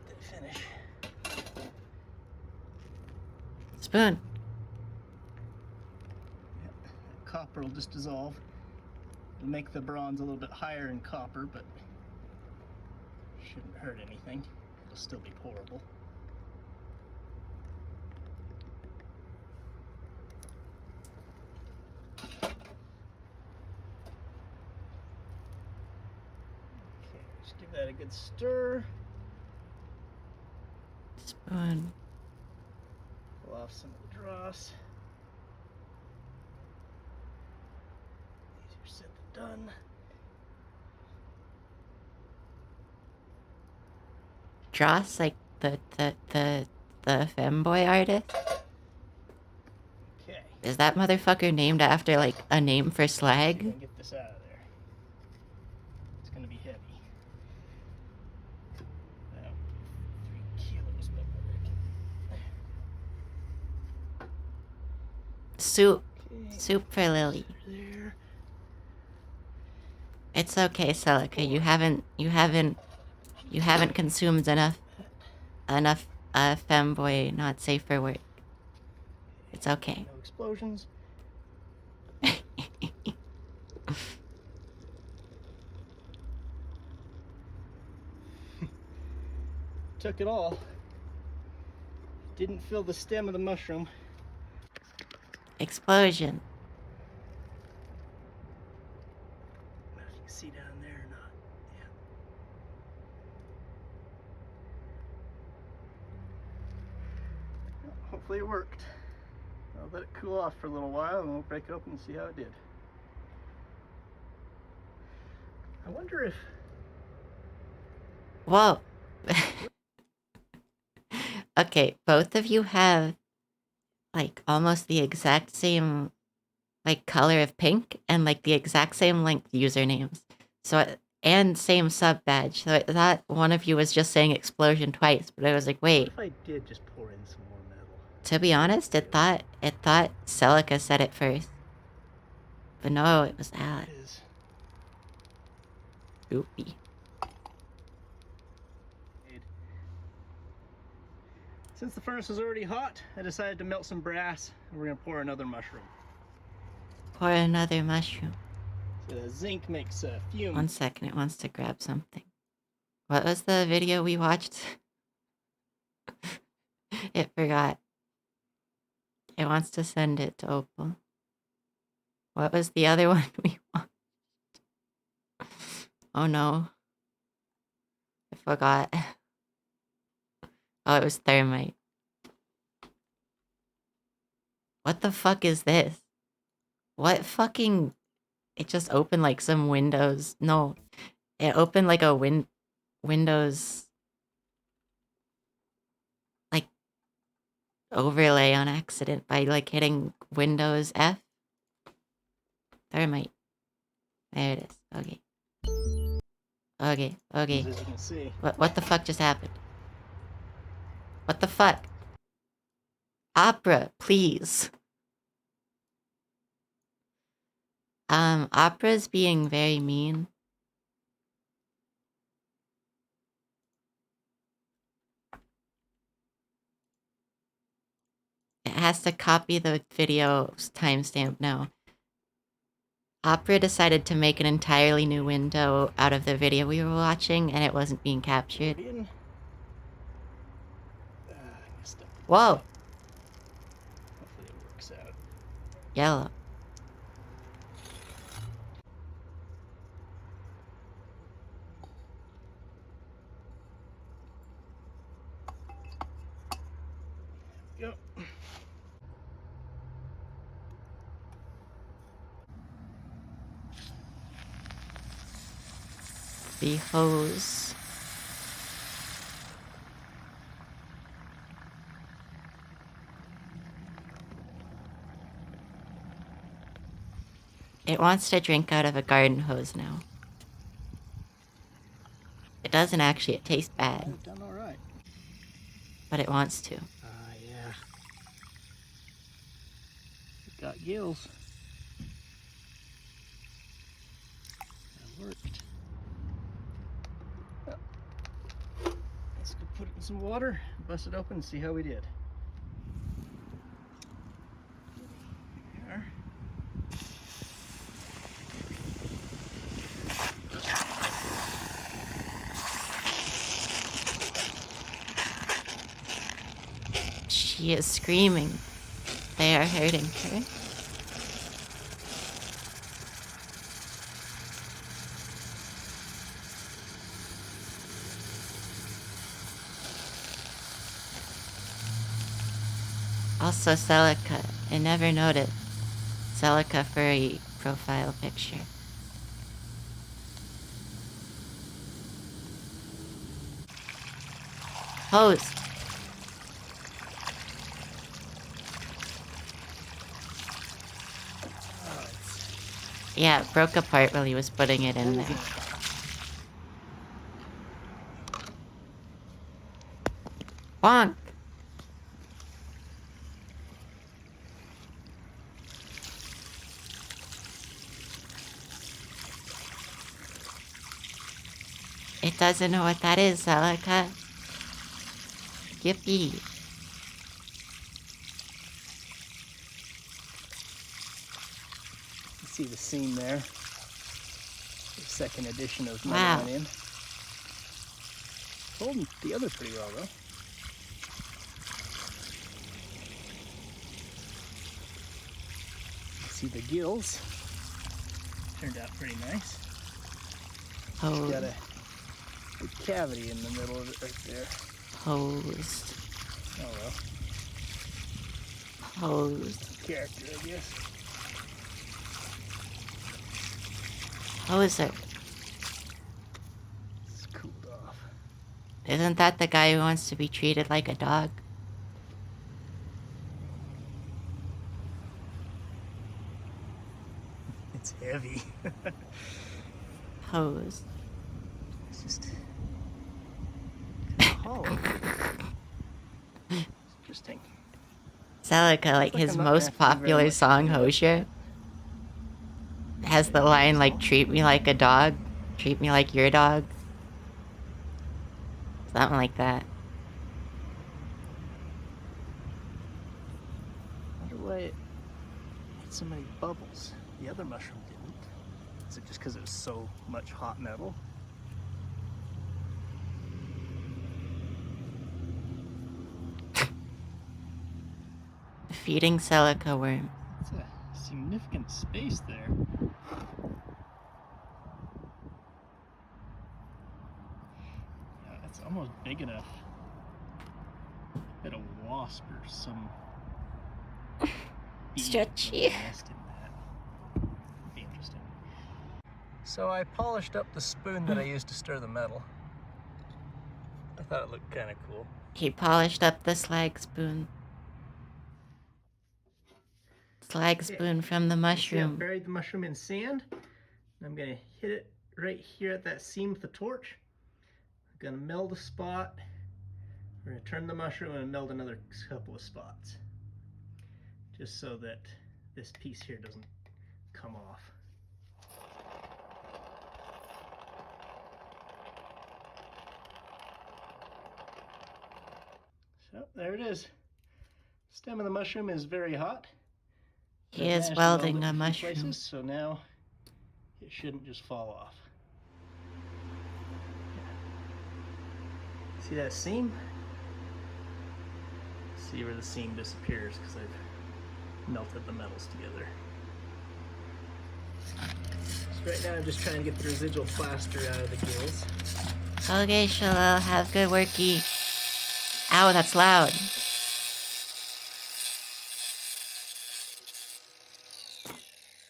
Speaker 4: Did it finish?
Speaker 2: Spoon.
Speaker 4: Yep. That copper will just dissolve. It'll make the bronze a little bit higher in copper, but shouldn't hurt anything. It'll still be pourable. Okay, just give that a good stir.
Speaker 2: Spoon.
Speaker 4: Pull off some of the dross. These are set and done.
Speaker 2: Dross, like the femboy artist?
Speaker 4: Okay,
Speaker 2: Is that motherfucker named after, like, a name for
Speaker 4: I'm
Speaker 2: slag?
Speaker 4: gonna get this out of there. It's gonna be heavy. About 3 kilos, but
Speaker 2: Soup.
Speaker 4: okay.
Speaker 2: Soup for Lily.
Speaker 4: There.
Speaker 2: It's okay, Celica. You haven't consumed enough femboy not safe for work. It's okay.
Speaker 4: No explosions. Took it all. Didn't fill the stem of the mushroom.
Speaker 2: Explosion.
Speaker 4: I don't know if you can see down there or not. Yeah. Well, hopefully it worked. I'll let it cool off for a little while and we'll break it open and see how it did. I wonder if...
Speaker 2: Whoa. Okay, both of you have, like, almost the exact same, like, color of pink and, like, the exact same length usernames. So and same sub badge. So I thought one of you was just saying explosion twice, but I was like, wait.
Speaker 4: What if I did just pour in some more metal?
Speaker 2: To be honest, it thought Celica said it first. But no, it was Alex.
Speaker 4: It is.
Speaker 2: Goopy.
Speaker 4: Since the furnace was already hot, I decided to melt some brass, and we're gonna pour another mushroom.
Speaker 2: Pour another mushroom.
Speaker 4: So the zinc makes a fume.
Speaker 2: 1 second, it wants to grab something. What was the video we watched? It forgot. It wants to send it to Opal. What was the other one we watched? Oh no. I forgot. Oh, it was thermite. What the fuck is this? What fucking... It just opened like some Windows... No. It opened like a Windows... like... overlay on accident by like hitting Windows F. Thermite. There it is. Okay. Okay.
Speaker 4: As you can see.
Speaker 2: What the fuck just happened? What the fuck? Opera, please. Opera's being very mean. It has to copy the video's timestamp now. Opera decided to make an entirely new window out of the video we were watching, and it wasn't being captured. Whoa!
Speaker 4: Hopefully it works out.
Speaker 2: Yellow.
Speaker 4: Yep.
Speaker 2: The hose. It wants to drink out of a garden hose now. It doesn't actually, it tastes bad.
Speaker 4: I've done alright.
Speaker 2: But it wants to.
Speaker 4: Yeah. It got gills. That worked. Well, let's go put it in some water, bust it open, and see how we did. There.
Speaker 2: She is screaming. They are hurting her. Also Celica. I never noticed Celica furry profile picture. Hose. Yeah, it broke apart while he was putting it in there. Bonk! It doesn't know what that is, Celica. Yippee.
Speaker 4: You see the seam there. The second edition of
Speaker 2: Wow.
Speaker 4: metal went in. Holding together pretty well though. See the gills. Turned out pretty nice.
Speaker 2: Hose.
Speaker 4: Got a big cavity in the middle of it right there.
Speaker 2: Hosed.
Speaker 4: Oh well.
Speaker 2: Hosed.
Speaker 4: Character, I guess.
Speaker 2: Hoser.
Speaker 4: It's cooled off.
Speaker 2: Isn't that the guy who wants to be treated like a dog?
Speaker 4: It's heavy.
Speaker 2: Hose.
Speaker 4: Just hollow. Interesting.
Speaker 2: Celica, like
Speaker 4: like
Speaker 2: his
Speaker 4: I'm not
Speaker 2: most
Speaker 4: gonna have to do very
Speaker 2: popular
Speaker 4: much
Speaker 2: song,
Speaker 4: cleanup.
Speaker 2: Hosier, has the line like "Treat me like a dog, treat me like your dog," something like that.
Speaker 4: I wonder why it had so many bubbles. The other mushroom didn't. Is it just because it was so much hot metal?
Speaker 2: Feeding Celica worm.
Speaker 4: It's a significant space there. Yeah, it's almost big enough. Bit of wasp or some bee
Speaker 2: Stretchy.
Speaker 4: nest in that. Be interesting. So I polished up the spoon that I used to stir the metal. I thought it looked kind of cool.
Speaker 2: He polished up the slag spoon. Slag spoon from the
Speaker 4: See, I
Speaker 2: mushroom.
Speaker 4: buried the mushroom in sand. I'm gonna hit it right here at that seam with the torch. I'm gonna meld a spot. We're gonna turn the mushroom and meld another couple of spots. Just so that this piece here doesn't come off. So there it is. Stem of the mushroom is very hot.
Speaker 2: He
Speaker 4: I've
Speaker 2: is
Speaker 4: managed to
Speaker 2: welding
Speaker 4: weld it
Speaker 2: a
Speaker 4: in few
Speaker 2: mushroom.
Speaker 4: places, so now it shouldn't just fall off. See that seam? See where the seam disappears because I've melted the metals together. So right now I'm just trying to get the residual plaster out of the gills.
Speaker 2: Okay, Shalal, have good worky. Ow, that's loud.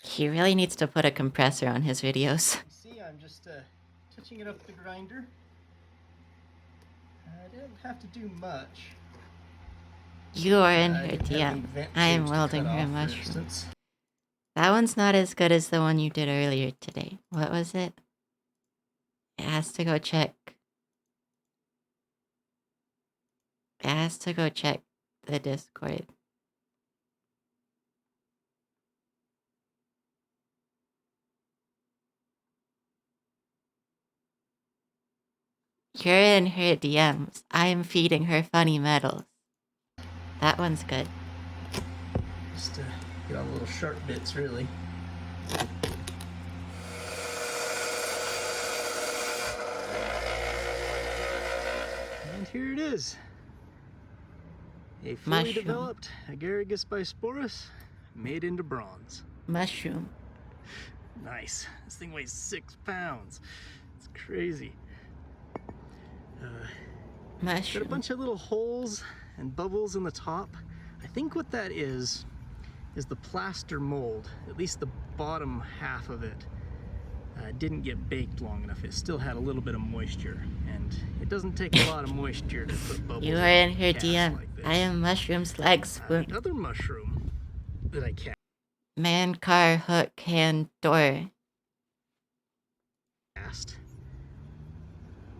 Speaker 2: He really needs to put a compressor on his videos.
Speaker 4: See, I'm just touching it up with the grinder. I didn't have to do much.
Speaker 2: You are in
Speaker 4: I
Speaker 2: her
Speaker 4: didn't have any
Speaker 2: DM.
Speaker 4: vent
Speaker 2: I am
Speaker 4: tubes to
Speaker 2: welding
Speaker 4: cut
Speaker 2: her
Speaker 4: off, for
Speaker 2: mushroom.
Speaker 4: instance.
Speaker 2: That one's not as good as the one you did earlier today. What was it? It has to go check. It has to go check the Discord. You're in her DMs. I am feeding her funny metals. That one's good.
Speaker 4: Just to get all the little sharp bits, really. And here it is. A fully
Speaker 2: Mushroom.
Speaker 4: developed Agaricus bisporus made into bronze.
Speaker 2: Mushroom.
Speaker 4: Nice. This thing weighs 6 pounds. It's crazy. Got a
Speaker 2: Mushroom.
Speaker 4: bunch of little holes and bubbles in the top. I think what that is the plaster mold. At least the bottom half of it didn't get baked long enough. It still had a little bit of moisture, and it doesn't take a lot of moisture to put bubbles
Speaker 2: You are in her
Speaker 4: a cast
Speaker 2: DM.
Speaker 4: like this.
Speaker 2: I am mushroom slag spoon.
Speaker 4: The other mushroom that I
Speaker 2: Man, car, hook, hand, door.
Speaker 4: cast,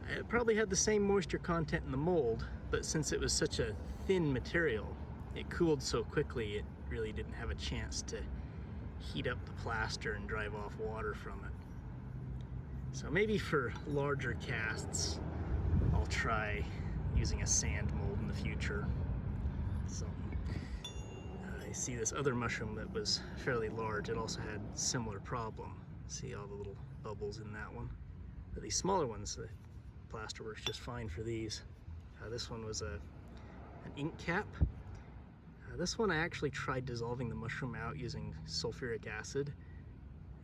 Speaker 4: it probably had the same moisture content in the mold, but since it was such a thin material, it cooled so quickly it really didn't have a chance to heat up the plaster and drive off water from it. So maybe for larger casts, I'll try using a sand mold in the future. So I see this other mushroom that was fairly large. It also had similar problem. See all the little bubbles in that one. But these smaller ones, the plaster works just fine for these. This one was an ink cap. This one I actually tried dissolving the mushroom out using sulfuric acid,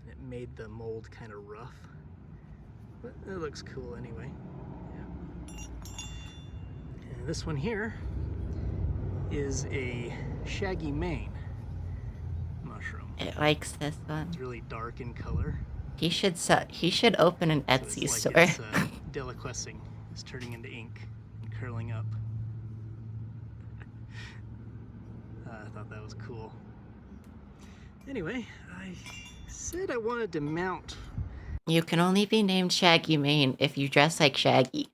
Speaker 4: and it made the mold kind of rough. But it looks cool anyway. Yeah. And this one here is a shaggy mane mushroom.
Speaker 2: It likes this one.
Speaker 4: It's really dark in color.
Speaker 2: He should open an
Speaker 4: So
Speaker 2: Etsy
Speaker 4: it's
Speaker 2: store.
Speaker 4: like it's deliquescing. It's turning into ink and curling up. I thought that was cool. Anyway, I said I wanted to mount
Speaker 2: You can only be named Shaggy Mane if you dress like Shaggy.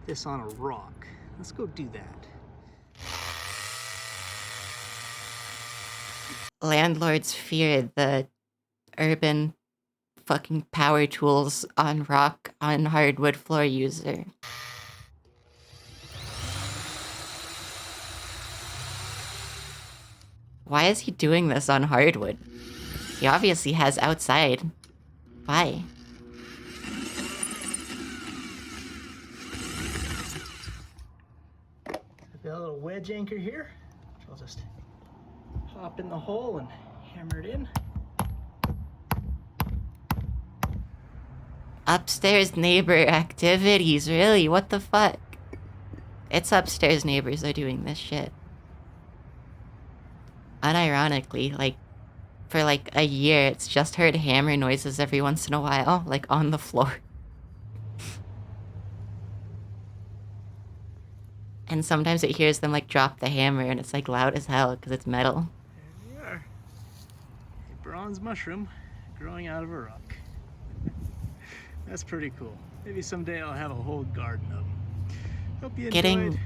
Speaker 6: This on a rock. Let's go do that.
Speaker 2: Landlords fear the urban fucking power tools on rock on hardwood floor user. Why is he doing this on hardwood? He obviously has outside. Why?
Speaker 6: I've got a little wedge anchor here. I'll just hop in the hole and hammer it in.
Speaker 2: Upstairs neighbor activities, really? What the fuck? It's upstairs neighbors are doing this shit. Unironically, like, for like a year, it's just heard hammer noises every once in a while, like on the floor. And sometimes it hears them like drop the hammer and it's like loud as hell because it's metal.
Speaker 6: There we are. A bronze mushroom growing out of a rock. That's pretty cool. Maybe someday I'll have a whole garden of them. Hope you enjoyed.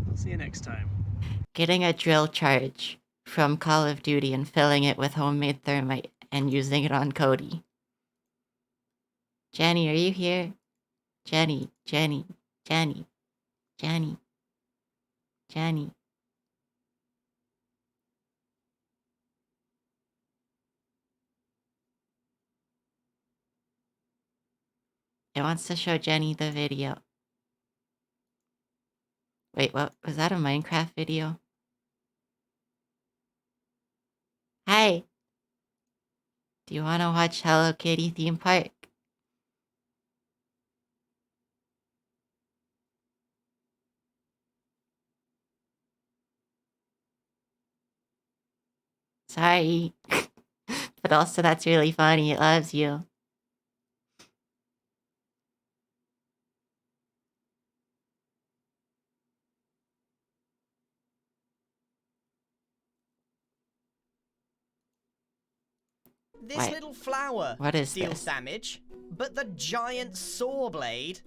Speaker 6: I'll see you next time.
Speaker 2: Getting a drill charge from Call of Duty and filling it with homemade thermite and using it on Cody. Jenny, are you here? Jenny, Jenny, Jenny, Jenny, Jenny. It wants to show Jenny the video. Wait, what? Was that a Minecraft video? Hi! Do you want to watch Hello Kitty Theme Park? Sorry. But also that's really funny. It loves you.
Speaker 3: This
Speaker 2: What?
Speaker 3: little flower
Speaker 2: What is
Speaker 3: deals
Speaker 2: this?
Speaker 3: damage, but the giant saw blade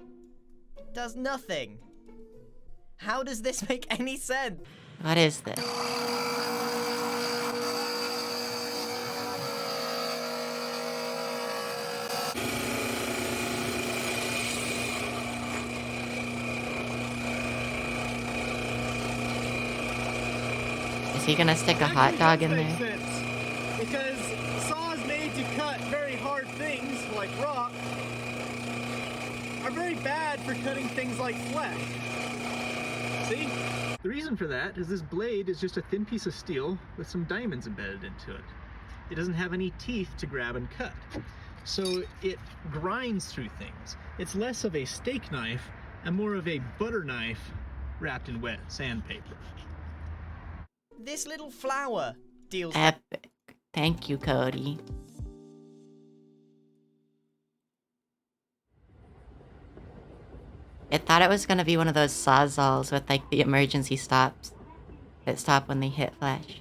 Speaker 3: does nothing. How does this make any sense?
Speaker 2: What is this? Is he gonna stick a hot dog in there?
Speaker 4: Sense, because saws made to cut very hard things like rock are very bad for cutting things like flesh. See?
Speaker 6: The reason for that is this blade is just a thin piece of steel with some diamonds embedded into it. It doesn't have any teeth to grab and cut. So it grinds through things. It's less of a steak knife and more of a butter knife wrapped in wet sandpaper.
Speaker 3: This little flower deals...
Speaker 2: Epic. Thank you, Cody. It thought it was gonna be one of those sawzalls with like the emergency stops that stop when they hit flesh.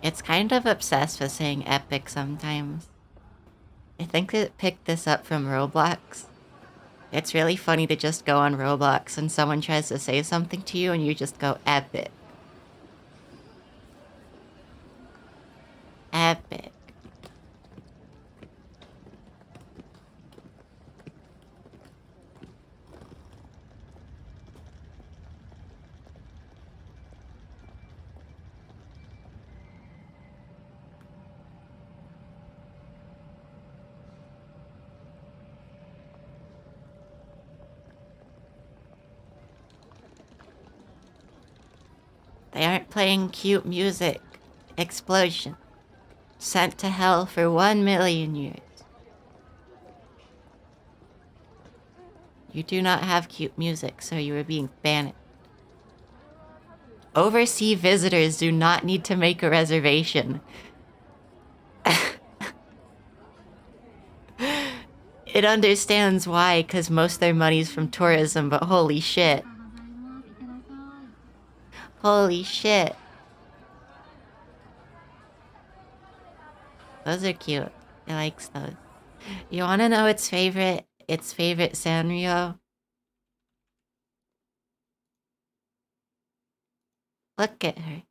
Speaker 2: It's kind of obsessed with saying epic sometimes. I think it picked this up from Roblox. It's really funny to just go on Roblox and someone tries to say something to you and you just go epic. Epic. They aren't playing cute music. Explosion. Sent to hell for 1 million years. You do not have cute music, so you are being banned. Overseas visitors do not need to make a reservation. It understands why, because most of their money's from tourism, but holy shit. Holy shit. Those are cute. It likes those. You wanna know its favorite Sanrio? Look at her.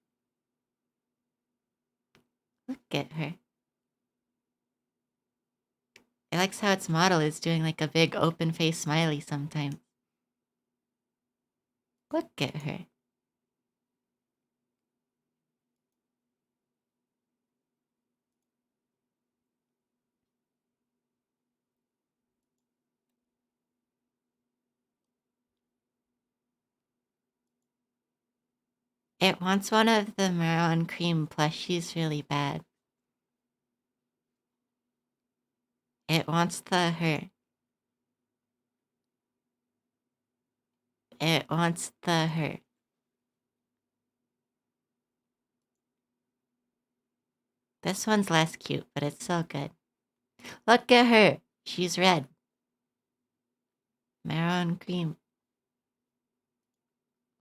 Speaker 2: Look at her. It likes how its model is doing like a big open face smiley sometimes. Look at her. It wants one of the Maroon Cream plushies really bad. It wants her. It wants her. This one's less cute, but it's so good. Look at her. She's red. Maroon Cream.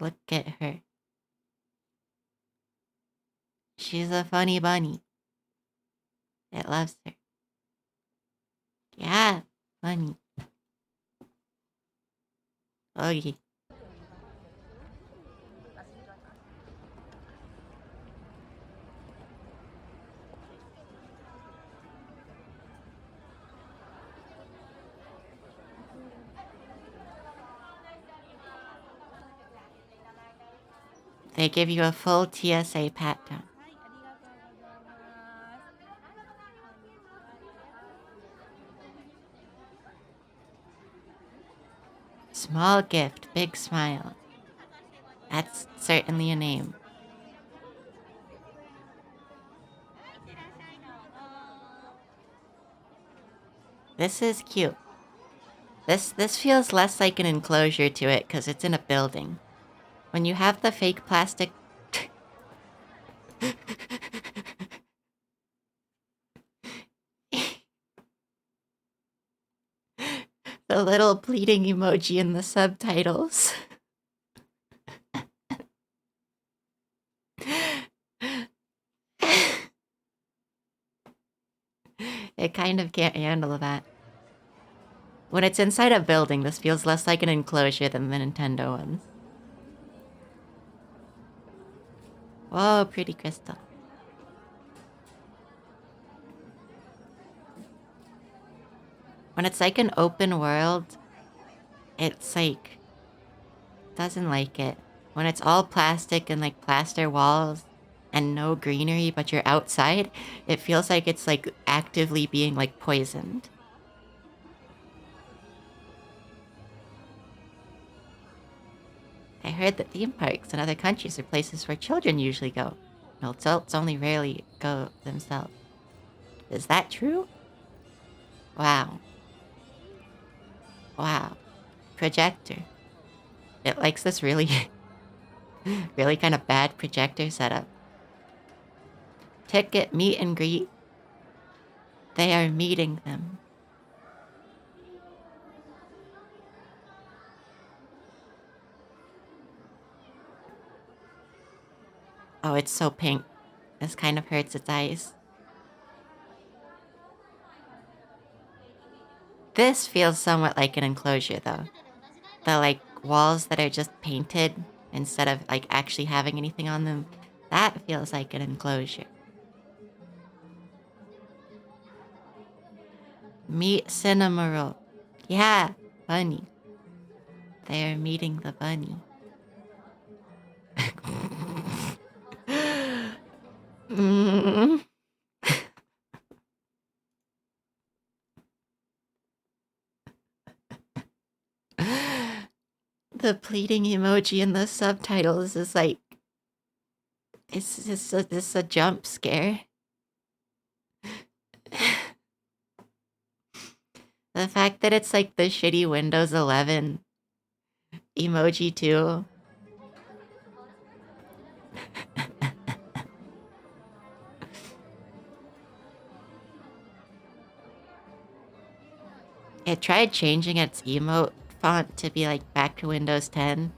Speaker 2: Look at her. She's a funny bunny. It loves her. Yeah, funny. Okay. They give you a full TSA pat down. Small gift, big smile. That's certainly a name. This is cute. This feels less like an enclosure to it because it's in a building. When you have the fake plastic... the little bleeding emoji in the subtitles. It kind of can't handle that. When it's inside a building, this feels less like an enclosure than the Nintendo ones. Whoa, pretty crystal. When it's like an open world, it's like... doesn't like it. When it's all plastic and like plaster walls and no greenery, but you're outside, it feels like it's like actively being like poisoned. I heard that theme parks in other countries are places where children usually go. Adults only rarely go themselves. Is that true? Wow. Wow. Projector. It likes this really, really kind of bad projector setup. Ticket, meet and greet. They are meeting them. Oh, it's so pink. This kind of hurts its eyes. This feels somewhat like an enclosure, though. The, like, walls that are just painted instead of, like, actually having anything on them. That feels like an enclosure. Meet Cinnamoroll. Yeah, bunny. They are meeting the bunny. The pleading emoji in the subtitles is like... It's just a jump scare. The fact that it's like the shitty Windows 11 emoji too. It tried changing its emote font to be like back to Windows 10,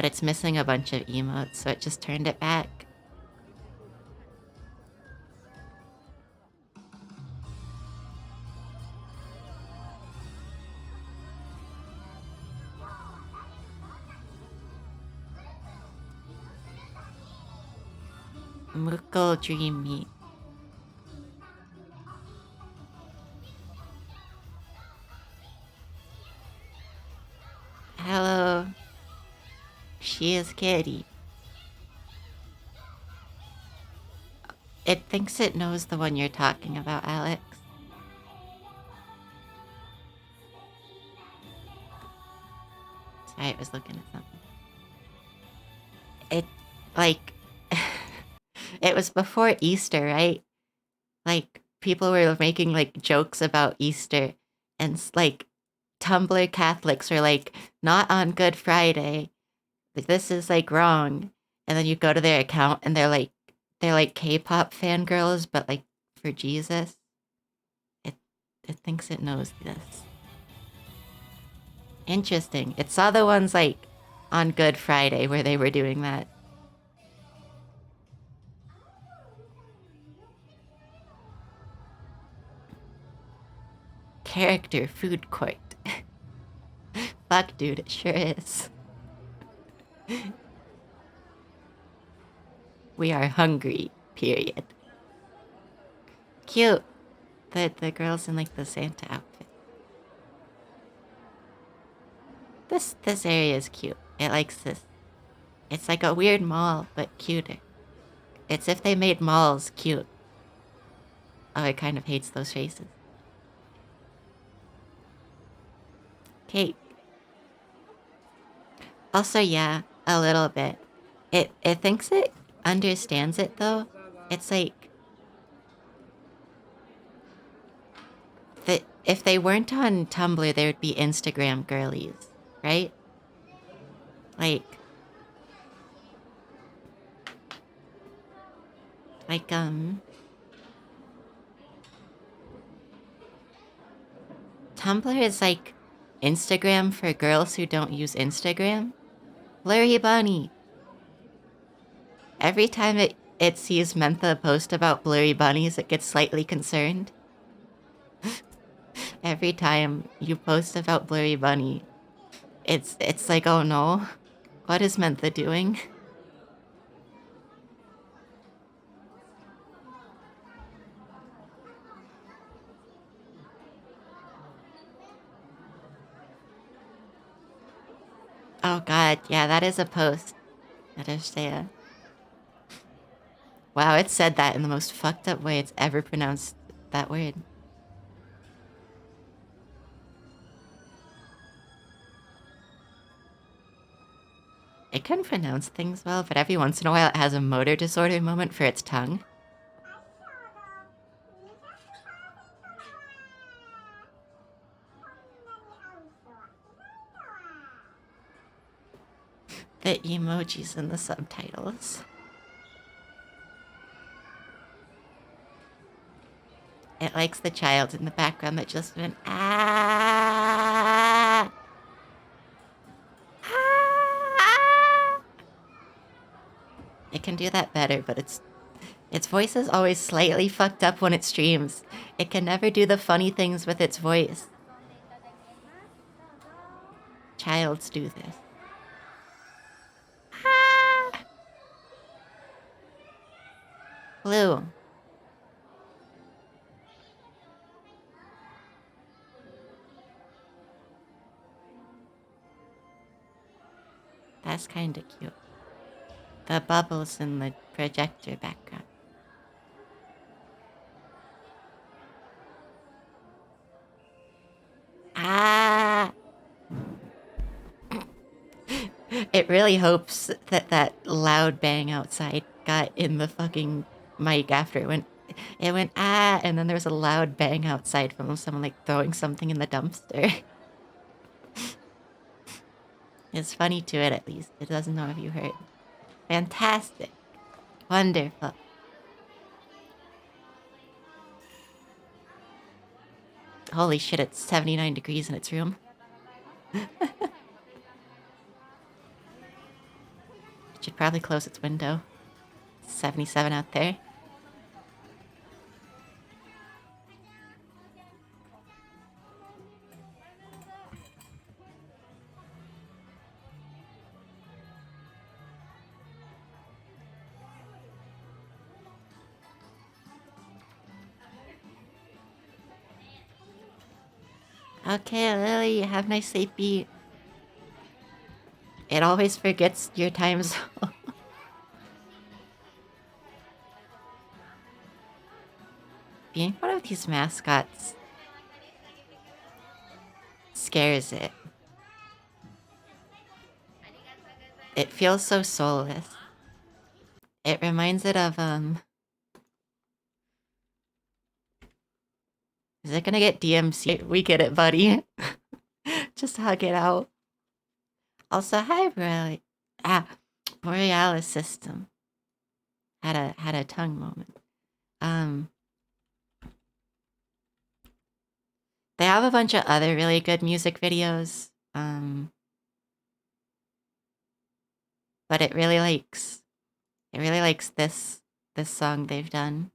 Speaker 2: but it's missing a bunch of emotes, so it just turned it back. Muko Dream Meat. Hello. She is Kitty. It thinks it knows the one you're talking about, Alex. Sorry, I was looking at something. It, like, it was before Easter, right? Like, people were making, like, jokes about Easter, and, like, Tumblr Catholics are like, not on Good Friday. Like, this is, like, wrong. And then you go to their account, and they're like K-pop fangirls, but, like, for Jesus. It thinks it knows this. Interesting. It saw the ones, like, on Good Friday where they were doing that. Character food court. Fuck, dude, it sure is. We are hungry, period. Cute. The girl's in, like, the Santa outfit. This area is cute. It likes this. It's like a weird mall, but cuter. It's if they made malls cute. Oh, it kind of hates those faces. Cake. Also, yeah, a little bit. It thinks it understands it, though. It's like... if they weren't on Tumblr, there would be Instagram girlies, right? Like, Tumblr is like Instagram for girls who don't use Instagram. Blurry Bunny. Every time it sees Mentha post about blurry bunnies, it gets slightly concerned. Every time you post about blurry bunny, it's like, oh no, what is Mentha doing? Oh god, yeah, that is a post. That is Shea. Wow, it said that in the most fucked up way it's ever pronounced that word. It can pronounce things well, but every once in a while it has a motor disorder moment for its tongue. The emojis in the subtitles. It likes the child in the background that just went, ah! Ah! It can do that better, but its voice is always slightly fucked up when it streams. It can never do the funny things with its voice. Childs do this. Ah! Blue. That's kinda cute. The bubbles in the projector background. Ah! It really hopes that loud bang outside got in the fucking mic after it went ah, and then there was a loud bang outside from someone like throwing something in the dumpster. It's funny to it, at least. It doesn't know if you heard. Fantastic. Wonderful. Holy shit, it's 79 degrees in its room. should probably close its window. 77 out there. Okay, Lily, have a nice sleepy. It always forgets your time zone. Being one of these mascots scares it. It feels so soulless. It reminds it of, is it gonna get DMC? We get it, buddy. Just hug it out. Also, hi, Borealis system. Had a tongue moment. They have a bunch of other really good music videos. But it really likes this song they've done.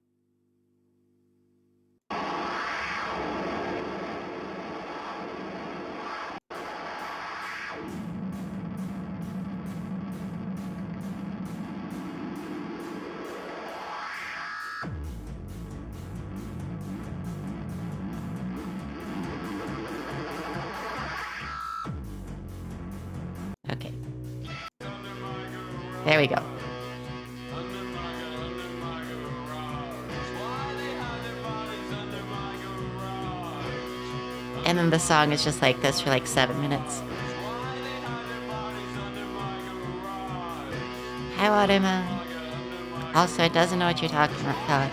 Speaker 2: Okay. There we go. And then the song is just like this for like 7 minutes. Hi, Watermelon. Also, it doesn't know what you're talking about.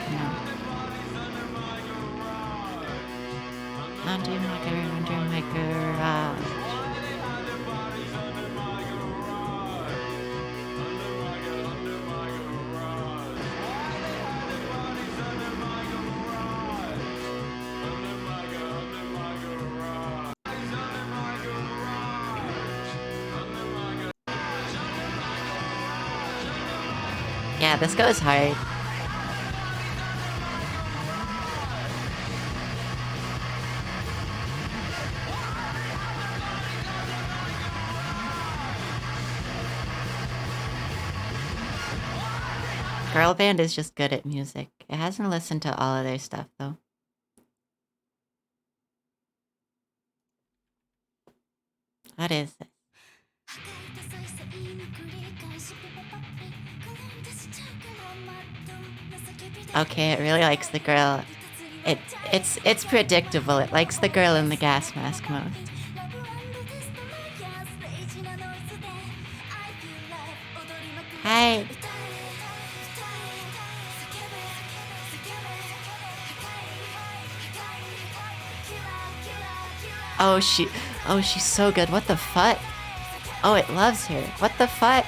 Speaker 2: Under my garage. Yeah, this goes hard. Girl band is just good at music. It hasn't listened to all of their stuff though. What is it? Okay, it really likes the girl. It's predictable. It likes the girl in the gas mask most. Hi. Oh, she's so good. What the fuck? Oh, it loves her. What the fuck?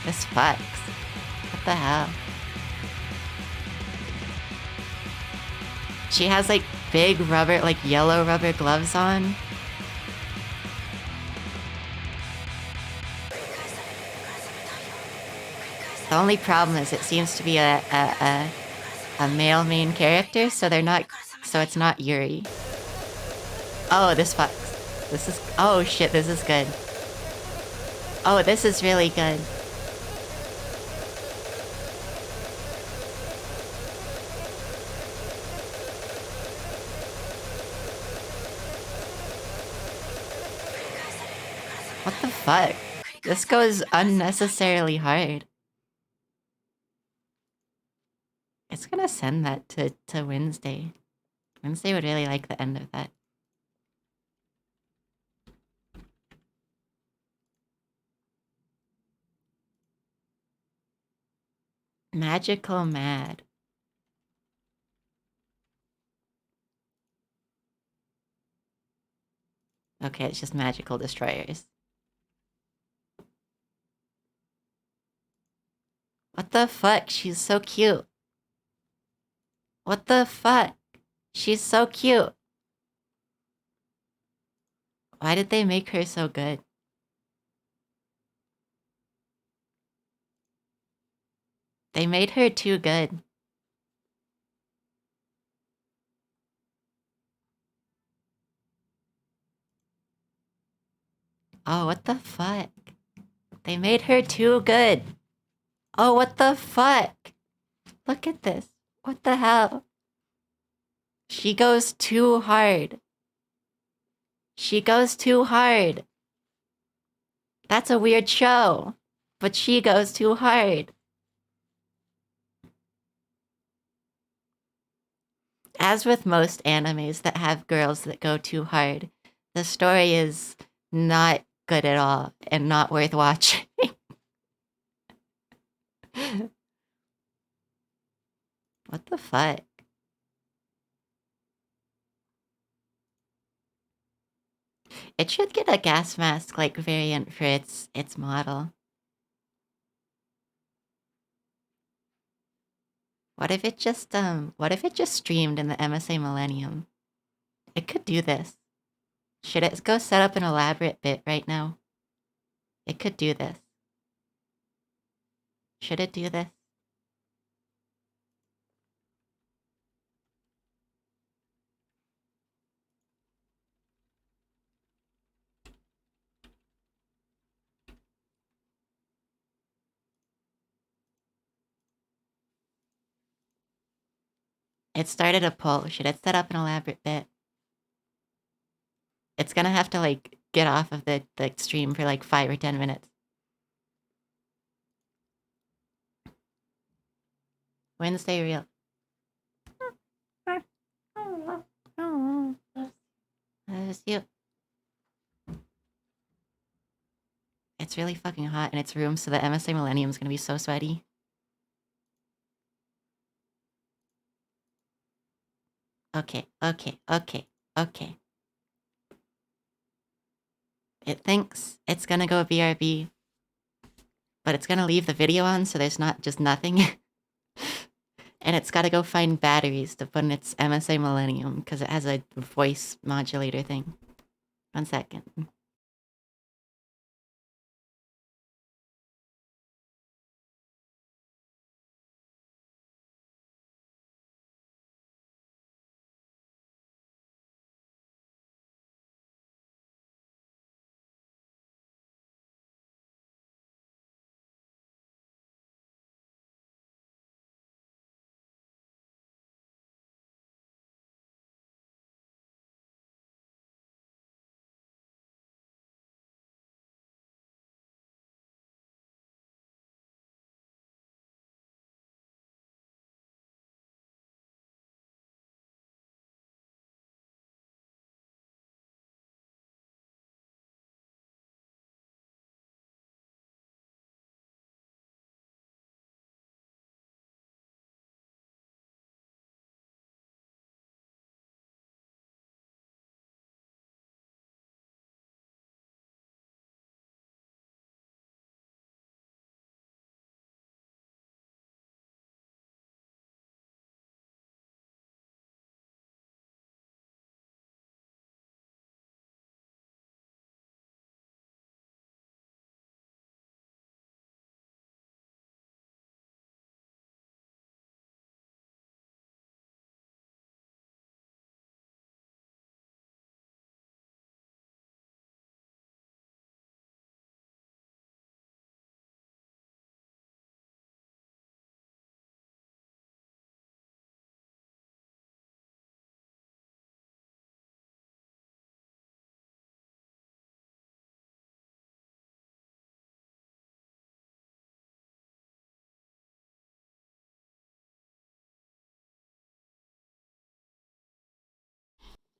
Speaker 2: This fucks. What the hell? She has like big rubber, like yellow rubber gloves on. The only problem is it seems to be a male main character, so it's not Yuri. Oh, this fucks. This is, oh shit, this is good. Oh, this is really good. What the fuck? This goes unnecessarily hard. It's gonna send that to Wednesday. Wednesday would really like the end of that. Magical Mad. Okay, it's just magical destroyers. What the fuck? She's so cute. What the fuck? She's so cute. Why did they make her so good? They made her too good. Oh, what the fuck? They made her too good. Oh, what the fuck? Look at this. What the hell? She goes too hard. She goes too hard. That's a weird show. But she goes too hard. As with most animes that have girls that go too hard, the story is not good at all and not worth watching. What the fuck? It should get a gas mask like variant for its model. What if it just streamed in the MSA Millennium? It could do this. Should it go set up an elaborate bit right now? It could do this. Should it do this? It started a poll. Should it set up an elaborate bit? It's gonna have to, like, get off of the stream for, like, 5 or 10 minutes. Wednesday real. That's you. It's really fucking hot in its room, so the MSA Millennium is gonna be so sweaty. Okay. It thinks it's gonna go BRB, but it's gonna leave the video on, so there's not just nothing. And it's gotta go find batteries to put in its MSA Millennium, because it has a voice modulator thing. 1 second.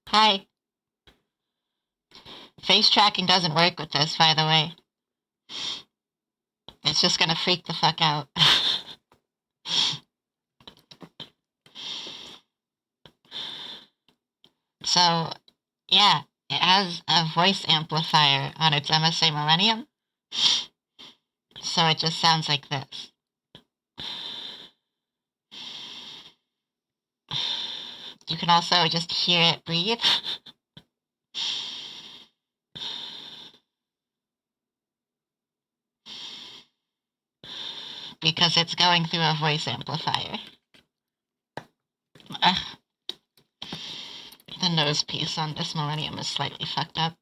Speaker 2: Hi. Face tracking doesn't work with this, by the way. It's just gonna freak the fuck out. So, yeah, it has a voice amplifier on its MSA Millennium. So it just sounds like this. You can also just hear it breathe. Because it's going through a voice amplifier. The nose piece on this Millennium is slightly fucked up.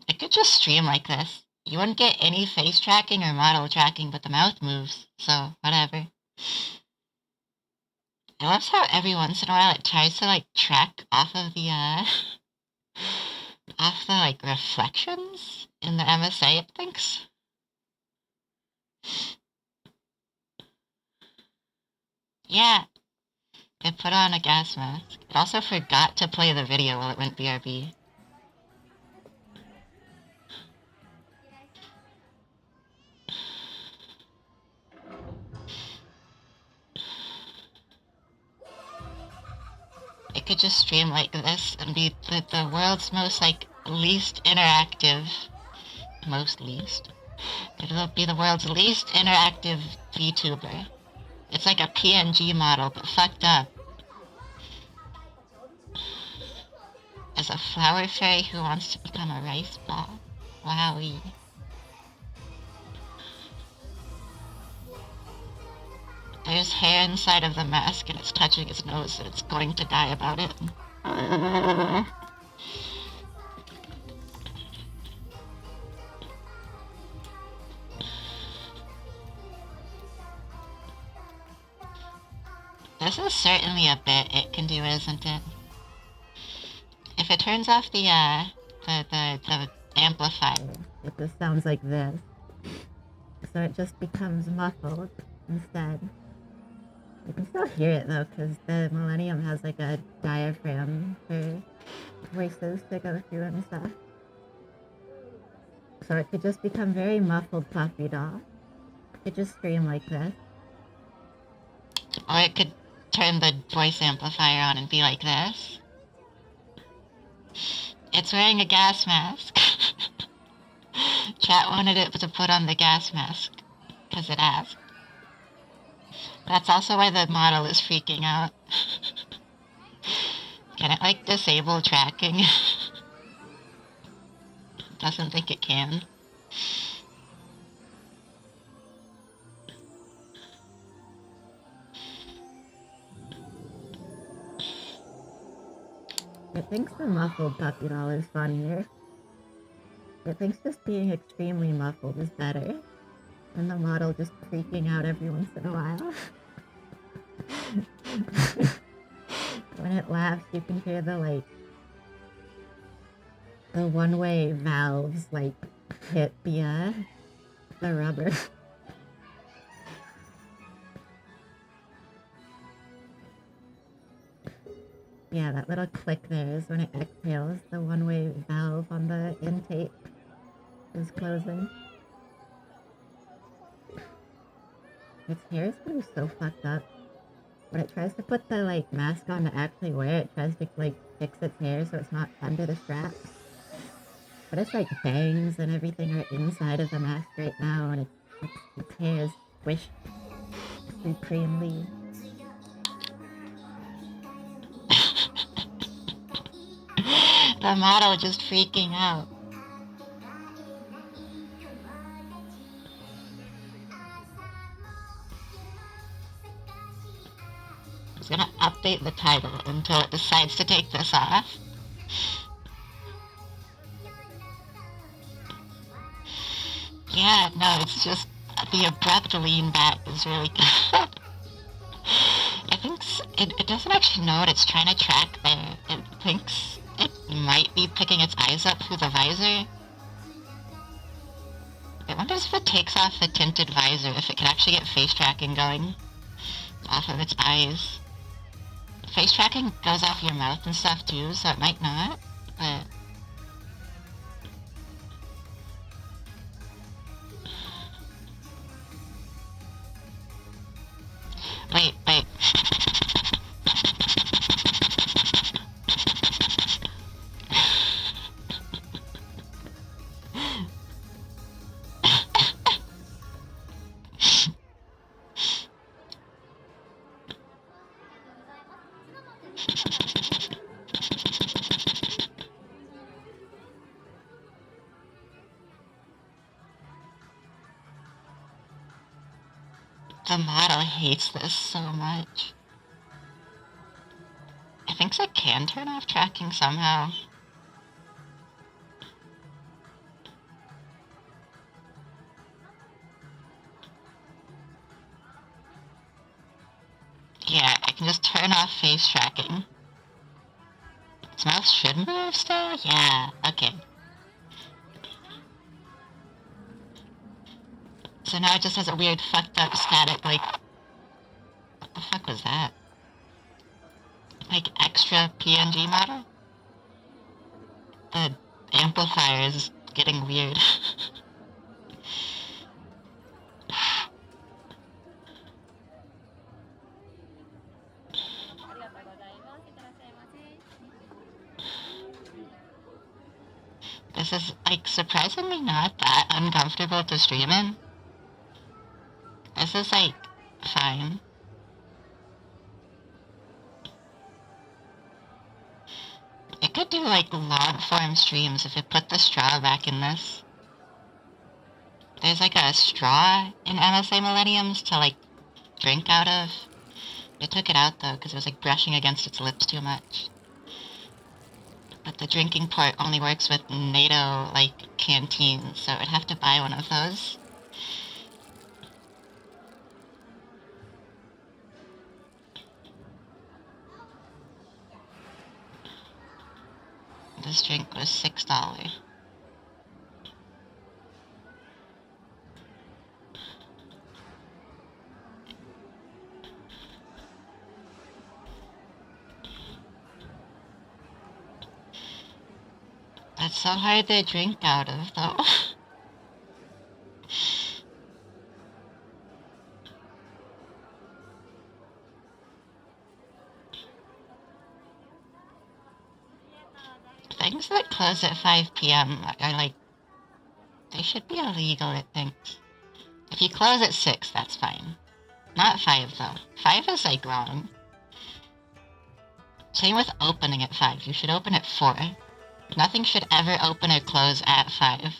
Speaker 2: It could just stream like this. You wouldn't get any face tracking or model tracking, but the mouth moves, so whatever. I love how every once in a while it tries to like track off of the like reflections in the MSA, it thinks. Yeah, it put on a gas mask. It also forgot to play the video while it went BRB. It could just stream like this and be the world's most, like, least interactive, it'll be the world's least interactive VTuber. It's like a PNG model, but fucked up. As a flower fairy who wants to become a rice ball. Wowie. There's hair inside of the mask and it's touching his nose and it's going to die about it. This is certainly a bit it can do, isn't it? If it turns off the amplifier, it just sounds like this. So it just becomes muffled instead. You can still hear it though, because the Millennium has like a diaphragm for voices to go through and stuff. So it could just become very muffled puppy doll. It could just scream like this. Or it could turn the voice amplifier on and be like this. It's wearing a gas mask. Chat wanted it to put on the gas mask, because it asked. That's also why the model is freaking out. Can it, like, disable tracking? Doesn't think it can. It thinks the muffled puppy doll is funnier. It thinks just being extremely muffled is better. And the model just freaking out every once in a while. When it laughs, you can hear the, like, the one-way valves, like, hit the rubber. Yeah, that little click there is when it exhales. The one-way valve on the intake is closing. Its hair is getting so fucked up. When it tries to put the, like, mask on to actually wear it, tries to, like, fix its hair so it's not under the straps. But its, like, bangs and everything are inside of the mask right now, and its hair is squished supremely. The model just freaking out. I was gonna update the title until it decides to take this off. Yeah, no, it's just the abrupt lean back is really good. I think it doesn't actually know what it's trying to track there. It thinks it might be picking its eyes up through the visor. I wonder if it takes off the tinted visor, if it can actually get face tracking going off of its eyes. Face tracking goes off your mouth and stuff too, so it might not, but... Wait. The model hates this so much. I think it can turn off tracking somehow. Yeah, I can just turn off face tracking. His mouth should move still? Yeah, okay. So now it just has a weird fucked up static, like... What the fuck was that? Like, extra PNG model? The amplifier is getting weird. This is, like, surprisingly not that uncomfortable to stream in. This is, like, fine. It could do, like, long-form streams if it put the straw back in this. There's, like, a straw in MSA Millenniums to, like, drink out of. They took it out, though, because it was, like, brushing against its lips too much. But the drinking port only works with NATO, like, canteens, so I'd have to buy one of those. This drink was $6. That's so hard to drink out of, though. Things that close at 5 p.m. are like... They should be illegal, I think. If you close at 6, that's fine. Not 5, though. 5 is, like, wrong. Same with opening at 5. You should open at 4. Nothing should ever open or close at 5.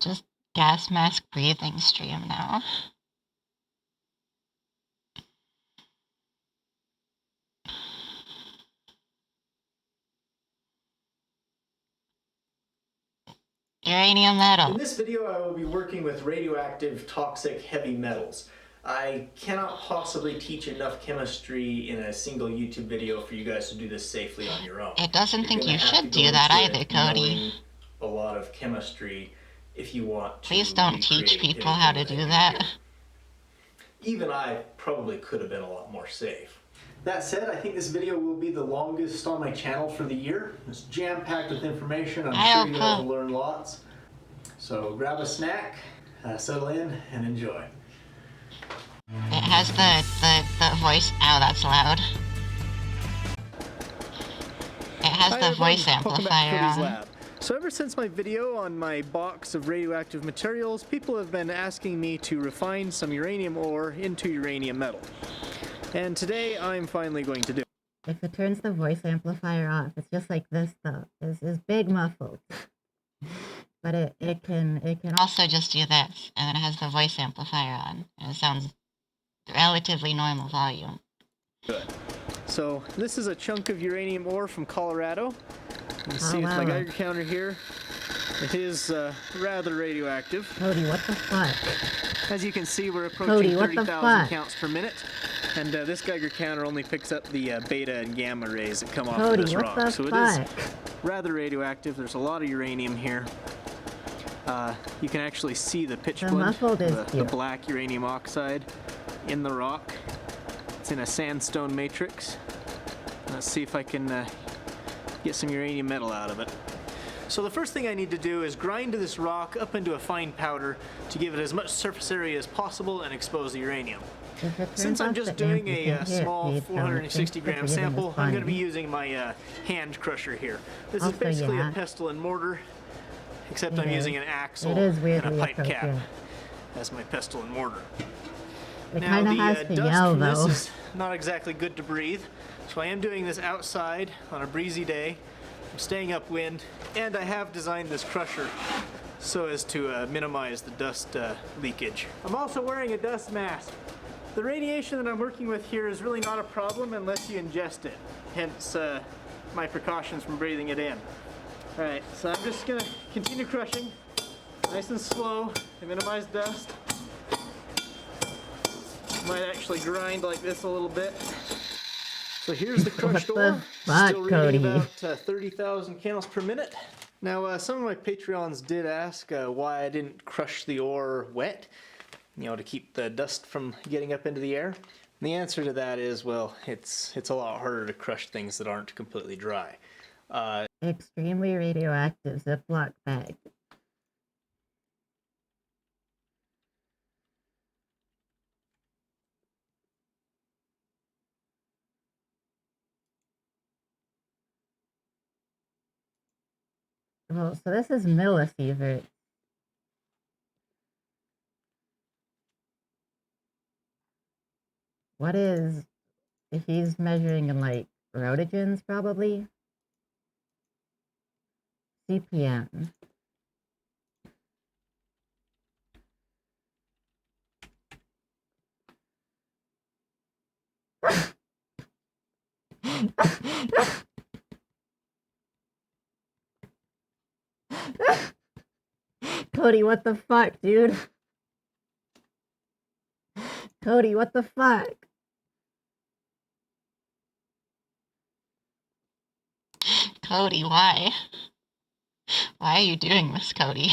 Speaker 2: Just gas mask breathing stream now. Uranium metal.
Speaker 4: In this video, I will be working with radioactive, toxic, heavy metals. I cannot possibly teach enough chemistry in a single YouTube video for you guys to do this safely on your own.
Speaker 2: It doesn't think
Speaker 4: You're
Speaker 2: you
Speaker 4: gonna have
Speaker 2: should
Speaker 4: to go
Speaker 2: do that
Speaker 4: into
Speaker 2: either,
Speaker 4: it
Speaker 2: Cody.
Speaker 4: knowing a lot of chemistry if you want to.
Speaker 2: Please don't teach
Speaker 4: recreate
Speaker 2: people how to
Speaker 4: anything
Speaker 2: do
Speaker 4: you
Speaker 2: that.
Speaker 4: do. Even I probably could have been a lot more safe. That said, I think this video will be the longest on my channel for the year. It's jam-packed with information. I'm sure you guys will learn lots. So grab a snack, settle in, and enjoy.
Speaker 2: It has the voice... Ow, that's loud. It has the voice amplifier on.
Speaker 4: Lab. So ever since my video on my box of radioactive materials, people have been asking me to refine some uranium ore into uranium metal. And today I'm finally going to do it.
Speaker 2: If it turns the voice amplifier off, it's just like this though. It's big muffled. But it can also just do this, and then it has the voice amplifier on, and it sounds relatively normal volume.
Speaker 4: Good. So this is a chunk of uranium ore from Colorado. You can see with my Geiger counter here. It is rather radioactive.
Speaker 2: Cody, what the fuck?
Speaker 4: As you can see, we're approaching 30,000 counts per minute. And this Geiger counter only picks up the beta and gamma rays that come off of this rock. So it is rather radioactive. There's a lot of uranium here. You can actually see the pitchblende, the black uranium oxide in the rock. It's in a sandstone matrix. Let's see if I can get some uranium metal out of it.
Speaker 6: So the first thing I need to do is grind this rock up into a fine powder to give it as much surface area as possible and expose the uranium. Since I'm just doing a small 460 gram sample, I'm going to be using my hand crusher here. This is basically a pestle and mortar, except I'm using an axle and a pipe cap as my pestle and mortar. Now the dust from this is not exactly good to breathe, so I am doing this outside on a breezy day. I'm staying upwind, and I have designed this crusher so as to minimize the dust leakage. I'm also wearing a dust mask. The radiation that I'm working with here is really not a problem unless you ingest it, hence my precautions from breathing it in. Alright, so I'm just going to continue crushing, nice and slow, to minimize dust. Might actually grind like this a little bit. So here's the crushed ore, still reading about 30,000 candles per minute. Now some of my Patreons did ask why I didn't crush the ore wet, you know, to keep the dust from getting up into the air. And the answer to that is, well, it's a lot harder to crush things that aren't completely dry.
Speaker 2: Extremely radioactive Ziploc bag. Well, so this is millisieverts. What is, if he's measuring in like rotogens probably? CPM. Cody, what the fuck, dude? Cody, what the fuck?
Speaker 7: Cody, why? Why are you doing this, Cody?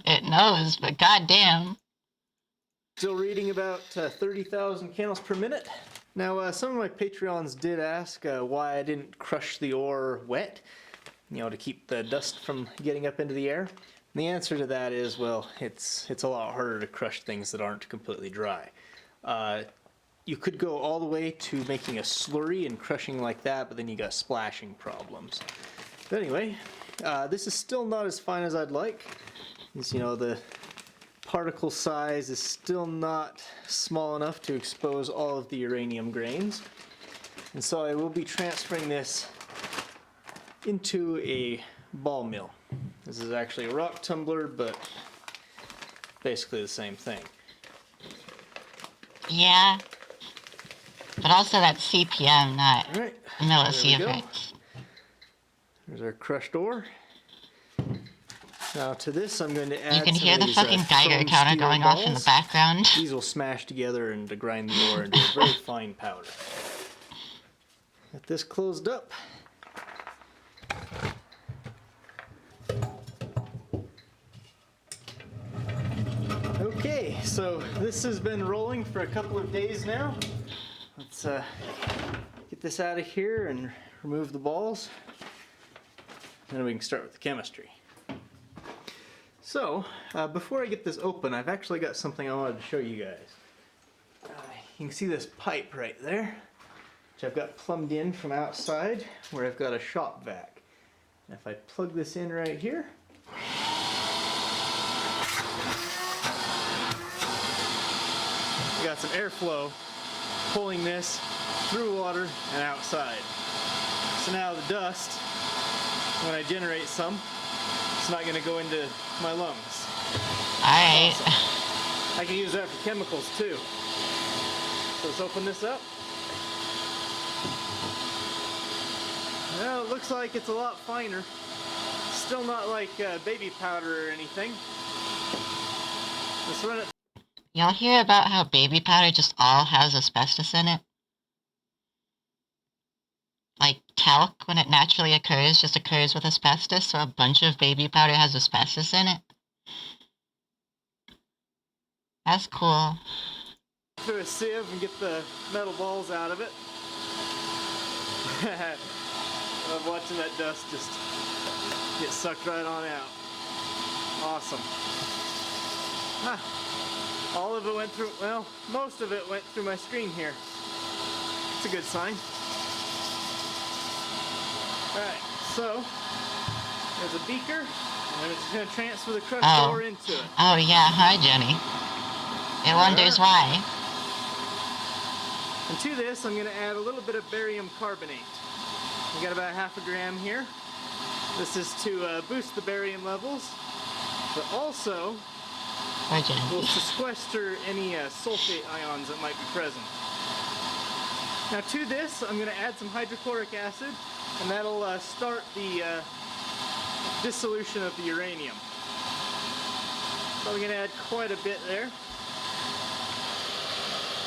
Speaker 7: It knows, but goddamn.
Speaker 6: Still reading about 30,000 candles per minute. Now some of my Patreons did ask why I didn't crush the ore wet, you know, to keep the dust from getting up into the air. And the answer to that is, well, it's a lot harder to crush things that aren't completely dry. You could go all the way to making a slurry and crushing like that, but then you got splashing problems. But anyway, this is still not as fine as I'd like. As you know, the particle size is still not small enough to expose all of the uranium grains. And so I will be transferring this into a ball mill. This is actually a rock tumbler, but basically the same thing.
Speaker 7: Yeah. But also that's CPM, not
Speaker 6: All right,
Speaker 7: millisieverts.
Speaker 6: There's our crushed ore. Now to this I'm going to add
Speaker 7: You can
Speaker 6: some
Speaker 7: hear
Speaker 6: of
Speaker 7: the
Speaker 6: these,
Speaker 7: fucking Geiger
Speaker 6: foam
Speaker 7: counter
Speaker 6: steel
Speaker 7: going off in the
Speaker 6: balls.
Speaker 7: background.
Speaker 6: These will smash together and to grind the ore into a very fine powder. Get this closed up. Okay, so this has been rolling for a couple of days now. Let's get this out of here and remove the balls. Then we can start with the chemistry. So, before I get this open, I've actually got something I wanted to show you guys. You can see this pipe right there, which I've got plumbed in from outside, where I've got a shop vac. And if I plug this in right here, I got some airflow pulling this through water and outside. So now the dust, when I generate some, it's not going to go into my lungs.
Speaker 7: Alright.
Speaker 6: Awesome. I can use that for chemicals too. So let's open this up. Well, it looks like it's a lot finer. Still not like baby powder or anything. Let's run it.
Speaker 7: Y'all hear about how baby powder just all has asbestos in it? Like talc, when it naturally occurs, just occurs with asbestos, so a bunch of baby powder has asbestos in it. That's cool.
Speaker 6: through a sieve and get the metal balls out of it. I love watching that dust just get sucked right on out. Awesome. All of it went through, well, most of it went through my screen here. It's a good sign. Alright, so there's a beaker, and I'm just going to transfer the crushed ore into it.
Speaker 7: Oh yeah, hi Jenny. It wonders why.
Speaker 6: And to this, I'm going to add a little bit of barium carbonate. We got about ½ gram here. This is to boost the barium levels, but also will sequester any sulfate ions that might be present. Now to this, I'm going to add some hydrochloric acid, and that'll start the dissolution of the uranium. So I'm going to add quite a bit there.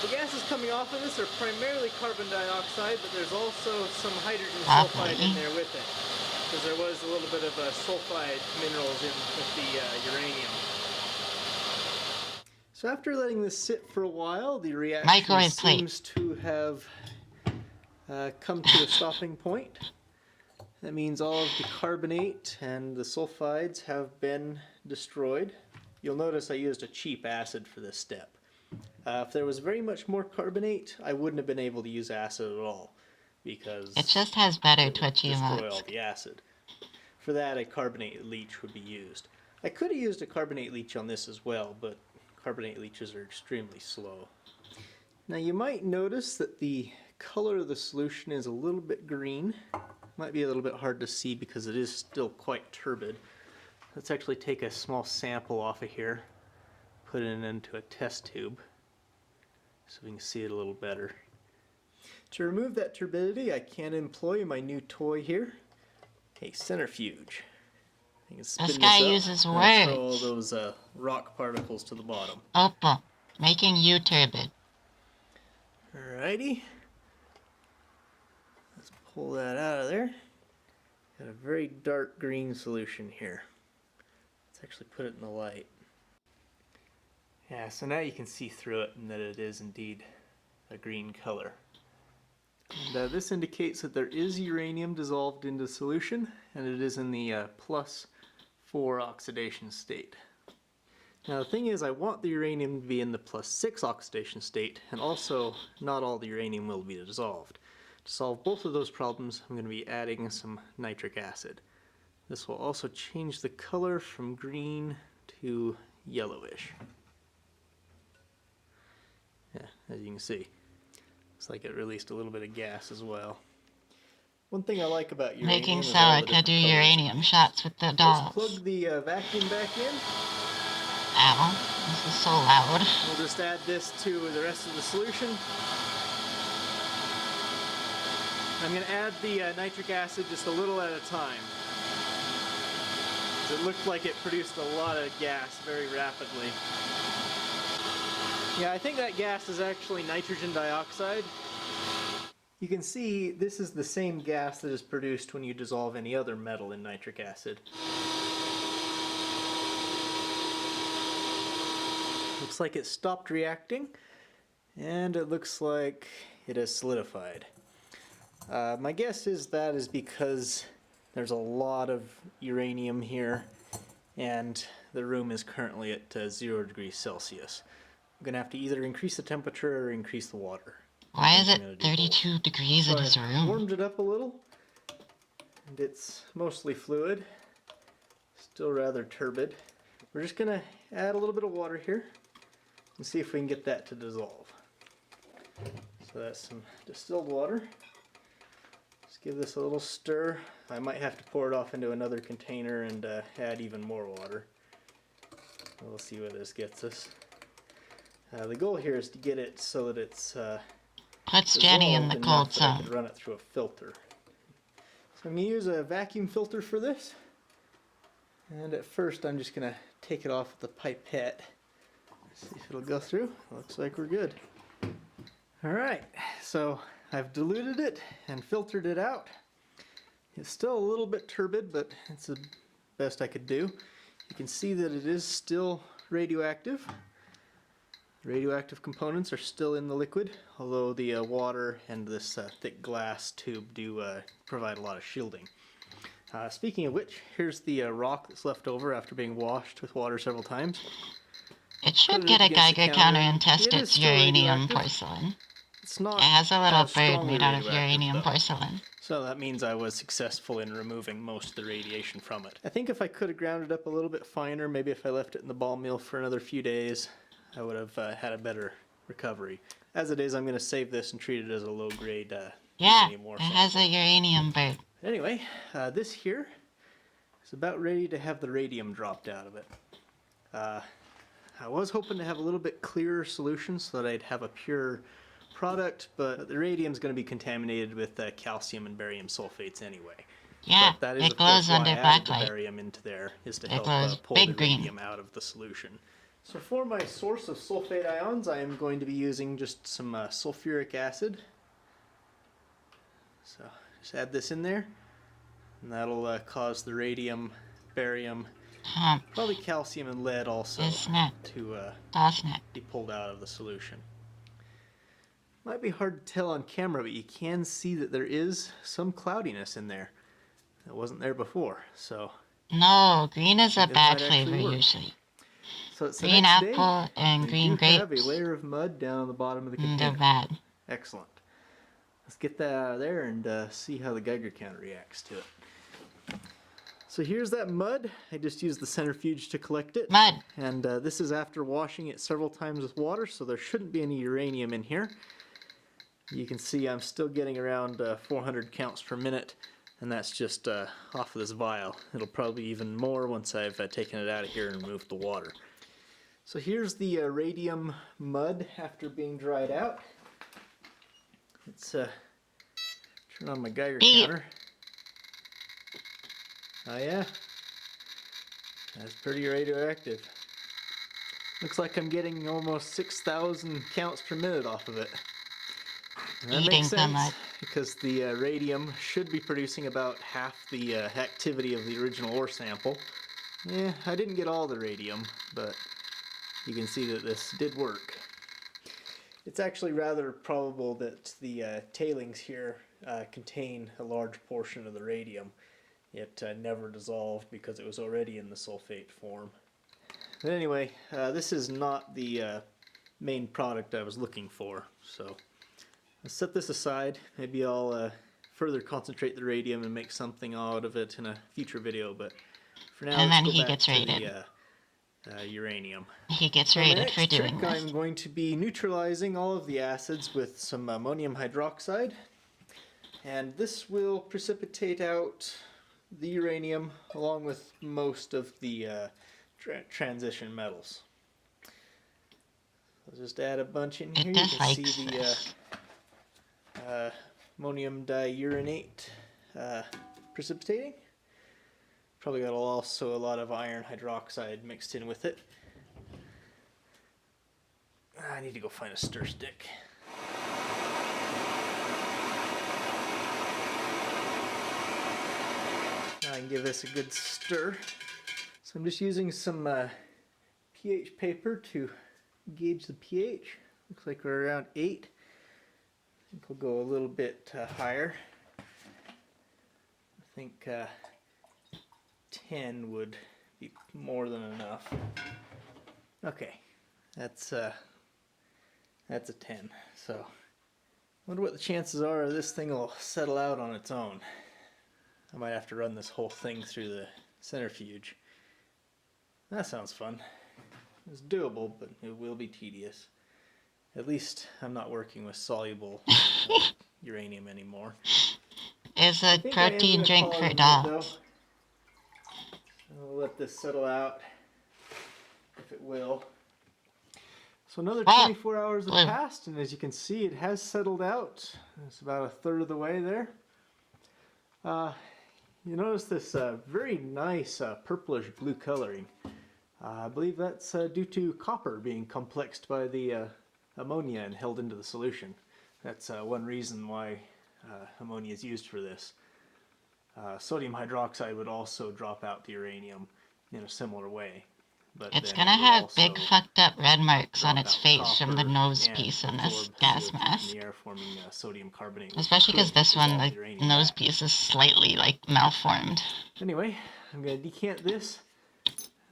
Speaker 6: The gases coming off of this are primarily carbon dioxide, but there's also some hydrogen sulfide in there with it, because there was a little bit of sulfide minerals in with the uranium. So after letting this sit for a while, the reaction seems to have come to a stopping point. That means all of the carbonate and the sulfides have been destroyed. You'll notice I used a cheap acid for this step. If there was very much more carbonate, I wouldn't have been able to use acid at all, because
Speaker 7: it just has better twitchy
Speaker 6: destroy
Speaker 7: emotes.
Speaker 6: all the acid. For that, a carbonate leach would be used. I could have used a carbonate leach on this as well, but carbonate leaches are extremely slow. Now you might notice that the color of the solution is a little bit green. Might be a little bit hard to see because it is still quite turbid. Let's actually take a small sample off of here, put it into a test tube so we can see it a little better. To remove that turbidity, I can employ my new toy here, a centrifuge. You can spin
Speaker 7: This guy
Speaker 6: up
Speaker 7: uses
Speaker 6: and
Speaker 7: words.
Speaker 6: throw all those rock particles to the bottom.
Speaker 7: Opal, making you turbid.
Speaker 6: Alrighty. Let's pull that out of there. Got a very dark green solution here. Let's actually put it in the light. Yeah, so now you can see through it and that it is indeed a green color. And this indicates that there is uranium dissolved into solution, and it is in the +4 oxidation state. Now the thing is, I want the uranium to be in the +6 oxidation state, and also not all the uranium will be dissolved. To solve both of those problems, I'm going to be adding some nitric acid. This will also change the color from green to yellowish. Yeah, as you can see. Looks like it released a little bit of gas as well. One thing I like about uranium
Speaker 7: Making
Speaker 6: is all the
Speaker 7: Celica
Speaker 6: different
Speaker 7: do
Speaker 6: colors.
Speaker 7: uranium shots with the
Speaker 6: Let's
Speaker 7: dolls.
Speaker 6: plug the vacuum back in.
Speaker 7: Ow, this is so loud.
Speaker 6: We'll just add this to the rest of the solution. I'm going to add the nitric acid just a little at a time. It looked like it produced a lot of gas very rapidly. Yeah, I think that gas is actually nitrogen dioxide. You can see this is the same gas that is produced when you dissolve any other metal in nitric acid. Looks like it stopped reacting, and it looks like it has solidified. My guess is that is because there's a lot of uranium here, and the room is currently at 0 degrees Celsius. I'm going to have to either increase the temperature or increase the water.
Speaker 7: Why is it 32 degrees in his
Speaker 6: I
Speaker 7: room?
Speaker 6: warmed it up a little, and it's mostly fluid, still rather turbid. We're just going to add a little bit of water here and see if we can get that to dissolve. So that's some distilled water. Just give this a little stir. I might have to pour it off into another container and add even more water. We'll see where this gets us. The goal here is to get it so that it's
Speaker 7: Puts Jenny in the cold
Speaker 6: so I
Speaker 7: zone.
Speaker 6: could run it through a filter. So I'm going to use a vacuum filter for this. And at first I'm just going to take it off with the pipette. See if it'll go through. Looks like we're good. Alright, so I've diluted it and filtered it out. It's still a little bit turbid, but it's the best I could do. You can see that it is still radioactive. The radioactive components are still in the liquid, although the water and this thick glass tube do provide a lot of shielding. Speaking of which, here's the rock that's left over after being washed with water several times.
Speaker 7: It should
Speaker 6: Put it
Speaker 7: get
Speaker 6: up
Speaker 7: a
Speaker 6: against the
Speaker 7: Geiger
Speaker 6: counter.
Speaker 7: counter and test
Speaker 6: It is
Speaker 7: its
Speaker 6: still
Speaker 7: uranium
Speaker 6: radioactive.
Speaker 7: porcelain.
Speaker 6: It's not
Speaker 7: It has a little
Speaker 6: as
Speaker 7: bird
Speaker 6: strongly
Speaker 7: made out of
Speaker 6: radioactive,
Speaker 7: uranium
Speaker 6: though.
Speaker 7: porcelain.
Speaker 6: So that means I was successful in removing most of the radiation from it. I think if I could have ground it up a little bit finer, maybe if I left it in the ball mill for another few days, I would have had a better recovery. As it is, I'm going to save this and treat it as a low-grade
Speaker 7: Yeah,
Speaker 6: uranium ore
Speaker 7: it has
Speaker 6: sample.
Speaker 7: a uranium bird.
Speaker 6: Anyway, this here is about ready to have the radium dropped out of it. I was hoping to have a little bit clearer solution so that I'd have a pure product, but the radium's going to be contaminated with calcium and barium sulfates anyway.
Speaker 7: Yeah,
Speaker 6: But that is,
Speaker 7: it
Speaker 6: of course,
Speaker 7: glows
Speaker 6: why
Speaker 7: under
Speaker 6: I added the
Speaker 7: backlight.
Speaker 6: barium into there, is to
Speaker 7: It
Speaker 6: help
Speaker 7: glows
Speaker 6: pull
Speaker 7: big
Speaker 6: the
Speaker 7: green.
Speaker 6: radium out of the solution. So for my source of sulfate ions, I am going to be using just some sulfuric acid. So just add this in there, and that'll cause the radium, barium, probably calcium and lead also
Speaker 7: Isn't it?
Speaker 6: to
Speaker 7: Doesn't it?
Speaker 6: be pulled out of the solution. Might be hard to tell on camera, but you can see that there is some cloudiness in there that wasn't there before. So
Speaker 7: No, green is a
Speaker 6: It
Speaker 7: bad
Speaker 6: might actually
Speaker 7: flavor
Speaker 6: work.
Speaker 7: usually.
Speaker 6: it's the
Speaker 7: Green
Speaker 6: next day.
Speaker 7: apple and
Speaker 6: We
Speaker 7: green
Speaker 6: do have a
Speaker 7: grapes,
Speaker 6: layer of mud down on the bottom of the
Speaker 7: they're
Speaker 6: container.
Speaker 7: bad.
Speaker 6: Excellent. Let's get that out of there and see how the Geiger counter reacts to it. So here's that mud. I just used the centrifuge to collect it.
Speaker 7: Mud.
Speaker 6: And this is after washing it several times with water, so there shouldn't be any uranium in here. You can see I'm still getting around 400 counts per minute, and that's just off of this vial. It'll probably be even more once I've taken it out of here and removed the water. So here's the radium mud after being dried out. Let's turn on my Geiger
Speaker 7: Beep.
Speaker 6: counter. Oh yeah, that's pretty radioactive. Looks like I'm getting almost 6,000 counts per minute off of it. And that
Speaker 7: Eating
Speaker 6: makes
Speaker 7: the
Speaker 6: sense
Speaker 7: mud.
Speaker 6: because the radium should be producing about half the activity of the original ore sample. Yeah, I didn't get all the radium, but you can see that this did work. It's actually rather probable that the tailings here contain a large portion of the radium. It never dissolved because it was already in the sulfate form. But anyway, this is not the main product I was looking for, so I'll set this aside. Maybe I'll further concentrate the radium and make something out of it in a future video, but for now
Speaker 7: And
Speaker 6: let's
Speaker 7: then
Speaker 6: go
Speaker 7: he
Speaker 6: back
Speaker 7: gets
Speaker 6: to
Speaker 7: rated.
Speaker 6: the uranium.
Speaker 7: He gets
Speaker 6: For the
Speaker 7: rated
Speaker 6: next
Speaker 7: for doing
Speaker 6: trick,
Speaker 7: this.
Speaker 6: I'm going to be neutralizing all of the acids with some ammonium hydroxide, and this will precipitate out the uranium along with most of the transition metals. I'll just add a bunch in
Speaker 7: It
Speaker 6: here. You can see
Speaker 7: dislikes
Speaker 6: the
Speaker 7: this.
Speaker 6: ammonium diuranate precipitating. Probably got also a lot of iron hydroxide mixed in with it. I need to go find a stir stick. Now I can give this a good stir. So I'm just using some pH paper to gauge the pH. Looks like we're around 8. I think we'll go a little bit higher. I think 10 would be more than enough. Okay, that's a 10. So, wonder what the chances are this thing will settle out on its own. I might have to run this whole thing through the centrifuge. That sounds fun. It's doable, but it will be tedious. At least I'm not working with soluble uranium anymore.
Speaker 7: It's
Speaker 6: I
Speaker 7: a
Speaker 6: think I am
Speaker 7: protein
Speaker 6: gonna
Speaker 7: drink
Speaker 6: call
Speaker 7: for
Speaker 6: it a night, though.
Speaker 7: dogs.
Speaker 6: I'll let this settle out, if it will. So another
Speaker 7: Ah,
Speaker 6: 24 hours have
Speaker 7: blue.
Speaker 6: passed, and as you can see, it has settled out. It's about a third of the way there. You notice this very nice purplish blue coloring. I believe that's due to copper being complexed by the ammonia and held into the solution. That's one reason why ammonia is used for this. Sodium hydroxide would also drop out the uranium in a similar way, but
Speaker 7: It's
Speaker 6: then
Speaker 7: gonna
Speaker 6: it will
Speaker 7: have
Speaker 6: also
Speaker 7: big fucked up red marks on
Speaker 6: drop
Speaker 7: its
Speaker 6: out
Speaker 7: face from the
Speaker 6: copper
Speaker 7: nose
Speaker 6: and
Speaker 7: piece in this
Speaker 6: absorb
Speaker 7: gas
Speaker 6: CO2 from
Speaker 7: mask.
Speaker 6: the air, forming sodium carbonate, which
Speaker 7: Especially because
Speaker 6: could
Speaker 7: this one,
Speaker 6: dissolve
Speaker 7: the
Speaker 6: uranium
Speaker 7: nose
Speaker 6: back.
Speaker 7: piece is slightly, like, malformed.
Speaker 6: Anyway, I'm gonna decant this,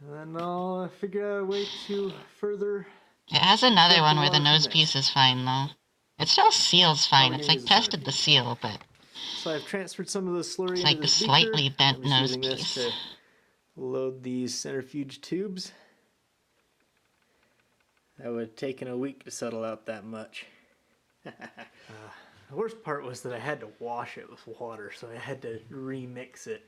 Speaker 6: and then I'll figure out a way to further.
Speaker 7: It has another
Speaker 6: extract
Speaker 7: one
Speaker 6: the
Speaker 7: where the
Speaker 6: water from
Speaker 7: nose
Speaker 6: this.
Speaker 7: piece is fine, though. It still seals fine.
Speaker 6: Probably
Speaker 7: It's
Speaker 6: gonna
Speaker 7: like
Speaker 6: use a
Speaker 7: tested the
Speaker 6: centrifuge.
Speaker 7: seal, but
Speaker 6: So I've transferred some of the slurry
Speaker 7: it's
Speaker 6: into
Speaker 7: like a
Speaker 6: this
Speaker 7: slightly
Speaker 6: beaker.
Speaker 7: bent
Speaker 6: I'm just
Speaker 7: nose
Speaker 6: using this
Speaker 7: piece.
Speaker 6: to load these centrifuge tubes. That would have taken a week to settle out that much. The worst part was that I had to wash it with water, so I had to remix it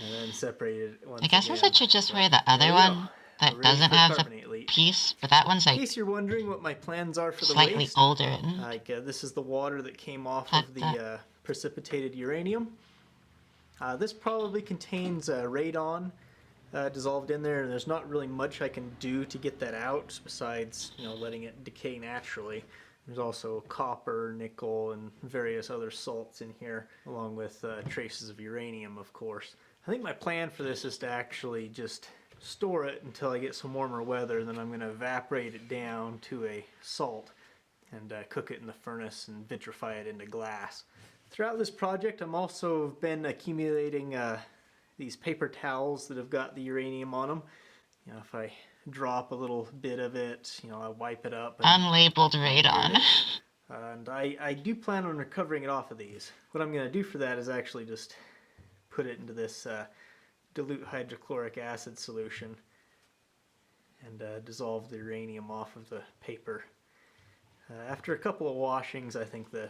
Speaker 6: and then separate it once
Speaker 7: I guess I
Speaker 6: again.
Speaker 7: should just
Speaker 6: But
Speaker 7: wear the other
Speaker 6: there we go.
Speaker 7: one that
Speaker 6: We're ready
Speaker 7: doesn't
Speaker 6: for
Speaker 7: have the
Speaker 6: carbonate leach.
Speaker 7: piece, but that one's
Speaker 6: In
Speaker 7: like
Speaker 6: case you're wondering what my plans are for the
Speaker 7: slightly
Speaker 6: waste,
Speaker 7: older. And
Speaker 6: like this is the water that came off
Speaker 7: Fuck
Speaker 6: of the precipitated uranium. This probably contains radon dissolved in there, and there's not really much I can do to get that out besides, you know, letting it decay naturally. There's also copper, nickel, and various other salts in here, along with traces of uranium, of course. I think my plan for this is to actually just store it until I get some warmer weather, then I'm going to evaporate it down to a salt and cook it in the furnace and vitrify it into glass. Throughout this project, I'm also been accumulating these paper towels that have got the uranium on them. You know, if I drop a little bit of it, you know, I wipe it up. And
Speaker 7: unlabeled radon.
Speaker 6: And I do plan on recovering it off of these. What I'm going to do for that is actually just put it into this dilute hydrochloric acid solution and dissolve the uranium off of the paper. After a couple of washings, I think the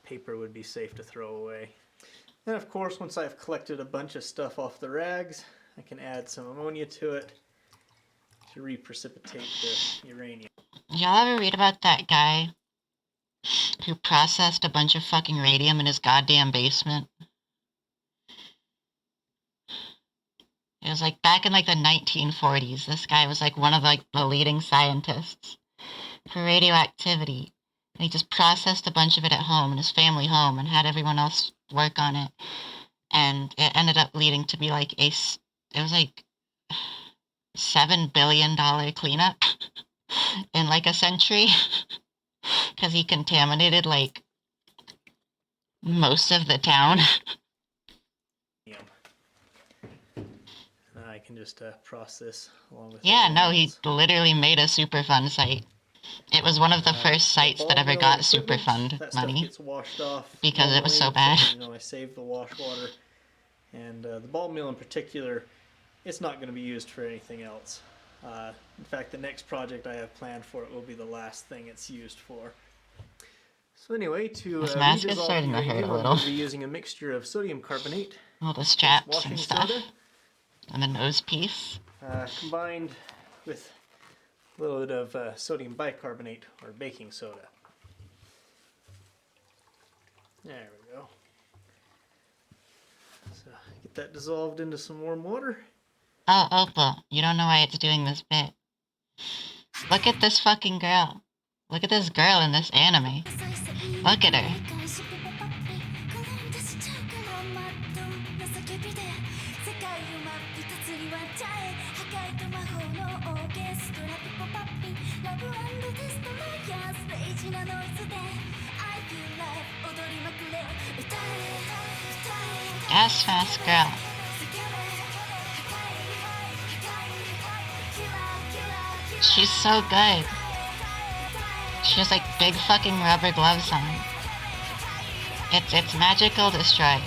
Speaker 6: paper would be safe to throw away. And of course, once I've collected a bunch of stuff off the rags, I can add some ammonia to it to reprecipitate the uranium.
Speaker 7: Y'all ever read about that guy who processed a bunch of fucking radium in his goddamn basement? It was like back in like the 1940s. This guy was like one of like the leading scientists for radioactivity. And he just processed a bunch of it at home, in his family home, and had everyone else work on it. And it ended up leading to be like it was like $7 billion cleanup in like a century. Because he contaminated like most of the town.
Speaker 6: I can just process along with
Speaker 7: Yeah, no,
Speaker 6: everything
Speaker 7: he
Speaker 6: else.
Speaker 7: literally made a Superfund site. It was one of the first sites that ever got Superfund
Speaker 6: that stuff
Speaker 7: money.
Speaker 6: gets washed off
Speaker 7: because it was so
Speaker 6: normally,
Speaker 7: bad.
Speaker 6: You know, I saved the wash water, and the ball mill in particular, it's not going to be used for anything else. In fact, the next project I have planned for it will be the last thing it's used for. So anyway, to
Speaker 7: This mask is
Speaker 6: redissolve
Speaker 7: starting to hurt a
Speaker 6: uranium, I'm
Speaker 7: little.
Speaker 6: going to be using a mixture of sodium carbonate,
Speaker 7: All the straps
Speaker 6: washing
Speaker 7: and stuff.
Speaker 6: soda,
Speaker 7: And the nose piece.
Speaker 6: combined with a little bit of sodium bicarbonate or baking soda. There we go. So get that dissolved into some warm water.
Speaker 7: Oh, Opal, you don't know why it's doing this bit. Look at this fucking girl. Look at this girl in this anime. Look at her. Gas mask girl. She's so good. She has like big fucking rubber gloves on. It's magical destroyer.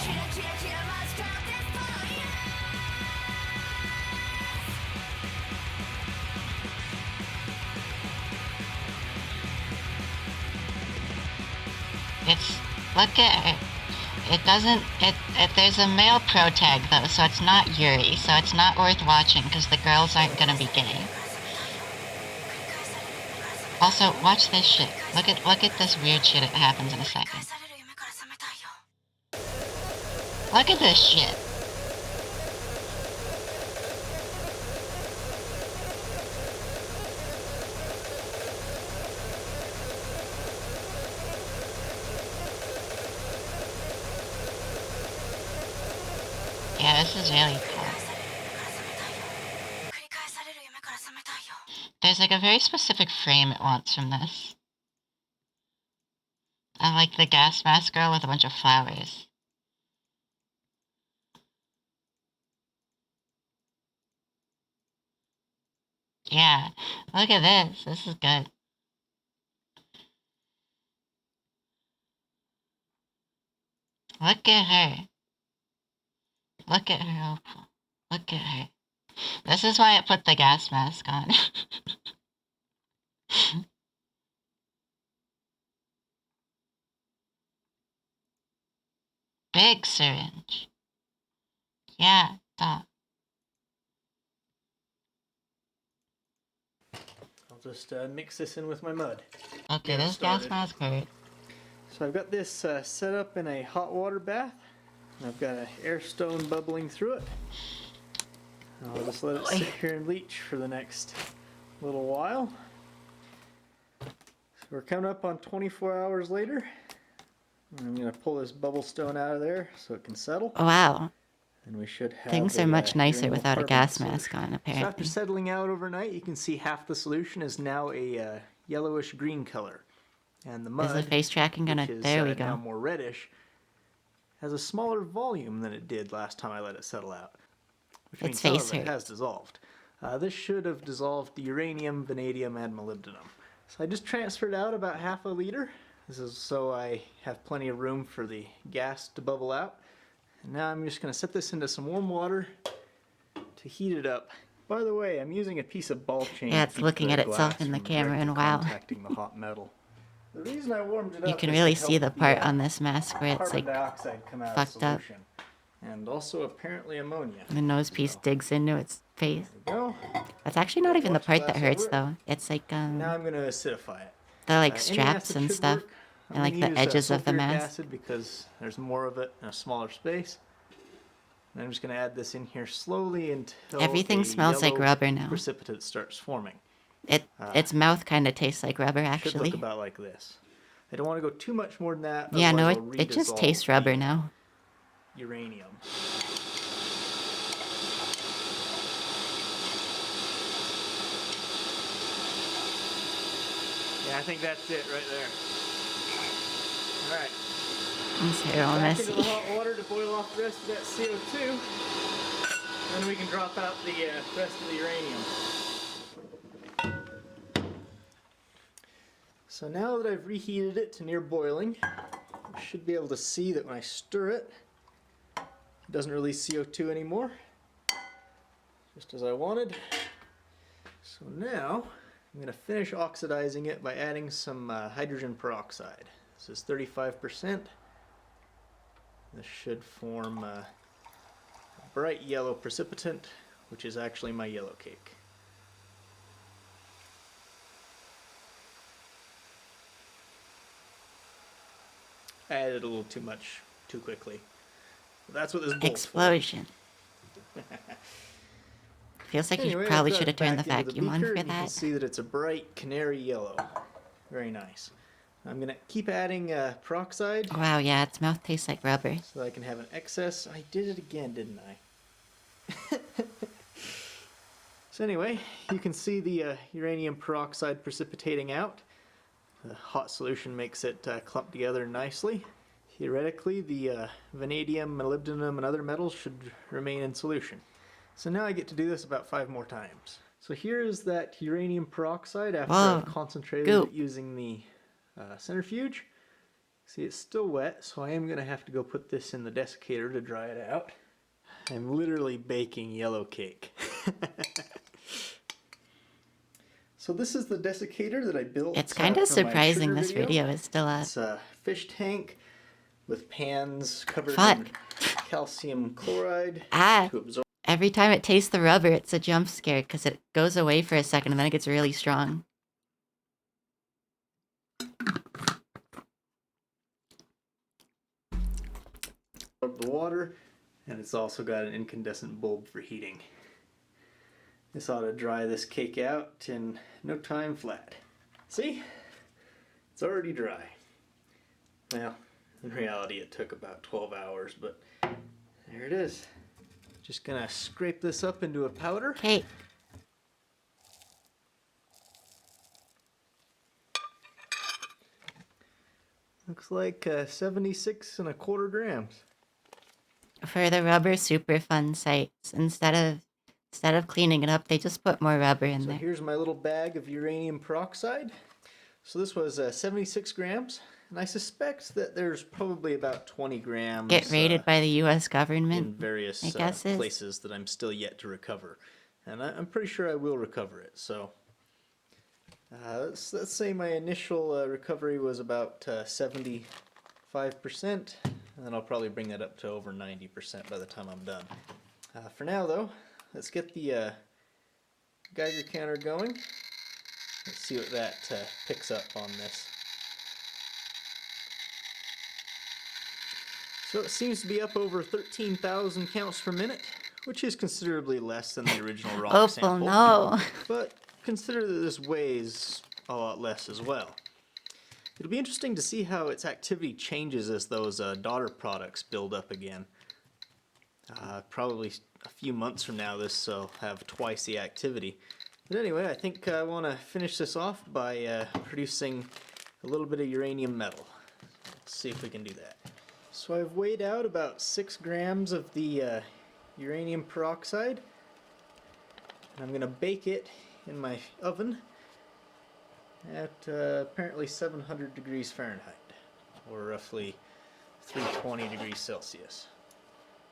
Speaker 7: It's look at her. It doesn't there's a male pro tag though, so it's not Yuri, so it's not worth watching because the girls aren't gonna be gay. Also, watch this shit. Look at this weird shit that happens in a second. Look at this shit. Yeah, this is really cool. There's like a very specific frame it wants from this. I like the gas mask girl with a bunch of flowers. Yeah, look at this. This is good. Look at her. Look at her, Opal. Look at her. This is why I put the gas mask on. Big syringe. Yeah, stop.
Speaker 6: I'll just mix this in with my mud.
Speaker 7: Okay,
Speaker 6: Get it
Speaker 7: this gas
Speaker 6: started.
Speaker 7: mask hurt.
Speaker 6: So I've got this set up in a hot water bath. And I've got an air stone bubbling through it. I'll just let it sit here and leach for the next little while. So we're coming up on 24 hours later. I'm going to pull this bubble stone out of there so it can settle.
Speaker 2: Oh, wow.
Speaker 6: And we should have
Speaker 2: Things are much nicer without a gas mask on,
Speaker 6: So after
Speaker 2: apparently.
Speaker 6: settling out overnight, you can see half the solution is now a yellowish green color. And the mud,
Speaker 2: Is the face tracking gonna...
Speaker 6: which is
Speaker 2: There we
Speaker 6: now
Speaker 2: go.
Speaker 6: more reddish, has a smaller volume than it did last time I let it settle out. Which means
Speaker 2: Its
Speaker 6: some
Speaker 2: face
Speaker 6: of it
Speaker 2: hurt.
Speaker 6: has dissolved. This should have dissolved the uranium, vanadium, and molybdenum. So I just transferred out about half a liter. This is so I have plenty of room for the gas to bubble out. And now I'm just going to set this into some warm water to heat it up. By the way, I'm using a piece of ball chain.
Speaker 2: Yeah,
Speaker 6: to
Speaker 2: it's
Speaker 6: keep
Speaker 2: looking
Speaker 6: the
Speaker 2: at itself
Speaker 6: glass
Speaker 2: in the
Speaker 6: from
Speaker 2: camera,
Speaker 6: directly
Speaker 2: and wow.
Speaker 6: contacting the hot metal. The reason I warmed it up
Speaker 2: You can
Speaker 6: is
Speaker 2: really
Speaker 6: to
Speaker 2: see the
Speaker 6: help
Speaker 2: part on this mask where it's
Speaker 6: carbon
Speaker 2: like
Speaker 6: dioxide come out of
Speaker 2: fucked up.
Speaker 6: solution. And also apparently ammonia.
Speaker 2: The nose piece digs into its face.
Speaker 6: There we go.
Speaker 2: That's actually not even the
Speaker 6: Watch
Speaker 2: part that
Speaker 6: glass
Speaker 2: hurts,
Speaker 6: over it.
Speaker 2: though. It's like
Speaker 6: Now I'm going to acidify it.
Speaker 2: the like
Speaker 6: Any
Speaker 2: straps
Speaker 6: acid
Speaker 2: and
Speaker 6: should
Speaker 2: stuff,
Speaker 6: work. I'm
Speaker 2: and like
Speaker 6: gonna
Speaker 2: the
Speaker 6: use,
Speaker 2: edges of the
Speaker 6: sulfuric
Speaker 2: mask.
Speaker 6: acid because there's more of it in a smaller space. And I'm just going to add this in here slowly until
Speaker 2: Everything
Speaker 6: a
Speaker 2: smells like
Speaker 6: yellow
Speaker 2: rubber now.
Speaker 6: precipitate starts forming.
Speaker 2: Its mouth kind of tastes like rubber,
Speaker 6: Should
Speaker 2: actually.
Speaker 6: look about like this. I don't want to go too much more than that.
Speaker 2: Yeah, no,
Speaker 6: otherwise I'll
Speaker 2: it just
Speaker 6: redissolve
Speaker 2: tastes
Speaker 6: the
Speaker 2: rubber now.
Speaker 6: uranium. Yeah, I think that's it right there. All right.
Speaker 2: It's real
Speaker 6: Back into the
Speaker 2: messy.
Speaker 6: hot water to boil off the rest of that CO2. Then we can drop out the rest of the uranium. So now that I've reheated it to near boiling, I should be able to see that when I stir it, it doesn't release CO2 anymore, just as I wanted. So now I'm going to finish oxidizing it by adding some hydrogen peroxide. This is 35%. This should form a bright yellow precipitant, which is actually my yellow cake. I added a little too much too quickly. But that's what this bowl's
Speaker 2: Explosion. Feels like
Speaker 6: Anyway,
Speaker 2: you
Speaker 6: I've
Speaker 2: probably
Speaker 6: got
Speaker 2: should have
Speaker 6: it
Speaker 2: turned the
Speaker 6: back into
Speaker 2: vacuum on
Speaker 6: beaker,
Speaker 2: for
Speaker 6: and You can
Speaker 2: that.
Speaker 6: see that it's a bright canary yellow. Very nice. I'm going to keep adding peroxide
Speaker 2: Wow, yeah, its mouth tastes like rubber.
Speaker 6: so that I can have an excess. I did it again, didn't I? So anyway, you can see the uranium peroxide precipitating out. The hot solution makes it clump together nicely. Theoretically, the vanadium, molybdenum, and other metals should remain in solution. So now I get to do this about 5 more times. So here is that uranium peroxide after
Speaker 2: Whoa.
Speaker 6: I've concentrated
Speaker 2: Goop.
Speaker 6: it using the centrifuge. See, it's still wet, so I am going to have to go put this in the desiccator to dry it out. I'm literally baking yellow cake. So this is the desiccator that I built.
Speaker 2: It's kind of
Speaker 6: for my
Speaker 2: surprising
Speaker 6: sugar
Speaker 2: this video is still up.
Speaker 6: It's a fish tank with pans covered
Speaker 2: Fuck.
Speaker 6: in calcium chloride
Speaker 2: Ah,
Speaker 6: to absorb.
Speaker 2: every time it tastes the rubber, it's a jump scare because it goes away for a second and then it gets really strong.
Speaker 6: The water, and it's also got an incandescent bulb for heating. This ought to dry this cake out in no time flat. See? It's already dry. Well, in reality it took about 12 hours, but there it is. Just gonna scrape this up into a powder.
Speaker 2: Okay,
Speaker 6: Looks like 76.25 grams.
Speaker 2: For the rubber Superfund sites, instead of cleaning it up, they just put more rubber in
Speaker 6: So
Speaker 2: there.
Speaker 6: here's my little bag of uranium peroxide. So this was 76 grams, and I suspect that there's probably about 20 grams
Speaker 2: Get rated by the U.S.
Speaker 6: in
Speaker 2: government.
Speaker 6: various
Speaker 2: I guess is.
Speaker 6: places that I'm still yet to recover. And I'm pretty sure I will recover it. So let's say my initial recovery was about 75%, and then I'll probably bring that up to over 90% by the time I'm done. For now though, let's get the Geiger counter going. Let's see what that picks up on this. So it seems to be up over 13,000 counts per minute, which is considerably less than the original rock
Speaker 2: Oh,
Speaker 6: sample.
Speaker 2: no.
Speaker 6: But consider that this weighs a lot less as well. It'll be interesting to see how its activity changes as those daughter products build up again. Probably a few months from now this will have twice the activity. But anyway, I think I want to finish this off by producing a little bit of uranium metal. Let's see if we can do that. So I've weighed out about 6 grams of the uranium peroxide. And I'm going to bake it in my oven at apparently 700 degrees Fahrenheit, or roughly 320 degrees Celsius.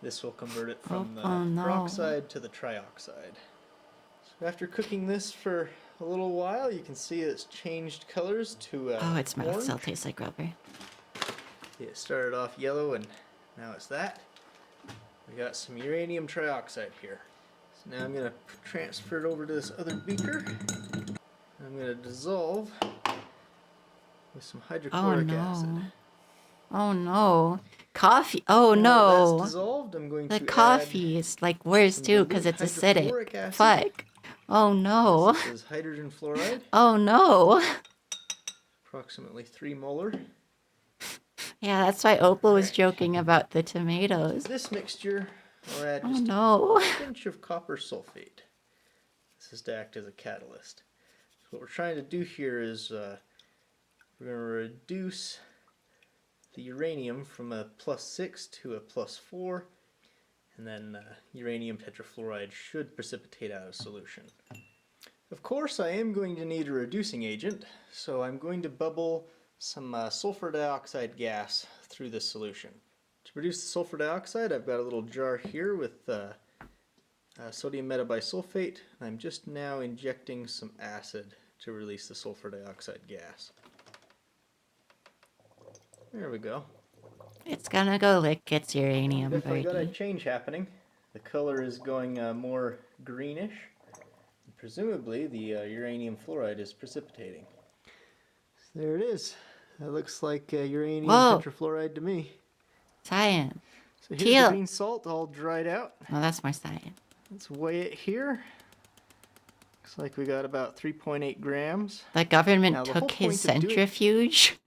Speaker 6: This will convert it from the peroxide to the trioxide. So after cooking this for a little while, you can see it's changed colors to
Speaker 2: Oh, its mouth
Speaker 6: orange.
Speaker 2: still tastes like rubber.
Speaker 6: It started off yellow and now it's that. We got some uranium trioxide here. So now I'm going to transfer it over to this other beaker. I'm going to dissolve with some hydrochloric acid.
Speaker 2: Oh no. Coffee. Oh
Speaker 6: Now that
Speaker 2: no.
Speaker 6: that's dissolved, I'm going
Speaker 2: The
Speaker 6: to
Speaker 2: coffee is like worse
Speaker 6: some
Speaker 2: too because
Speaker 6: dilute
Speaker 2: it's
Speaker 6: hydrochloric
Speaker 2: acidic.
Speaker 6: acid.
Speaker 2: Fuck. Oh no.
Speaker 6: This is hydrogen fluoride,
Speaker 2: Oh no.
Speaker 6: approximately 3 molar.
Speaker 2: Yeah, that's why Opal was joking about the tomatoes.
Speaker 6: This mixture, I'll add
Speaker 2: Oh
Speaker 6: just
Speaker 2: no.
Speaker 6: a pinch of copper sulfate. This is to act as a catalyst. So what we're trying to do here is we're going to reduce the uranium from a +6 to a +4, and then uranium tetrafluoride should precipitate out a solution. Of course, I am going to need a reducing agent, so I'm going to bubble some sulfur dioxide gas through this solution. To produce the sulfur dioxide, I've got a little jar here with sodium metabisulfate, and I'm just now injecting some acid to release the sulfur dioxide gas. There we go.
Speaker 2: It's gonna go lick its uranium,
Speaker 6: Definitely got a
Speaker 2: birdie.
Speaker 6: change happening. The color is going more greenish. Presumably the uranium fluoride is precipitating. So there it is. That looks like uranium
Speaker 2: Whoa.
Speaker 6: tetrafluoride to me.
Speaker 2: Cyan.
Speaker 6: So here's
Speaker 2: Teal.
Speaker 6: the green salt all dried out.
Speaker 2: Oh, that's more cyan.
Speaker 6: Let's weigh it here. Looks like we got about 3.8 grams.
Speaker 2: The government
Speaker 6: Now, the whole
Speaker 2: took his
Speaker 6: point of doing-
Speaker 2: centrifuge.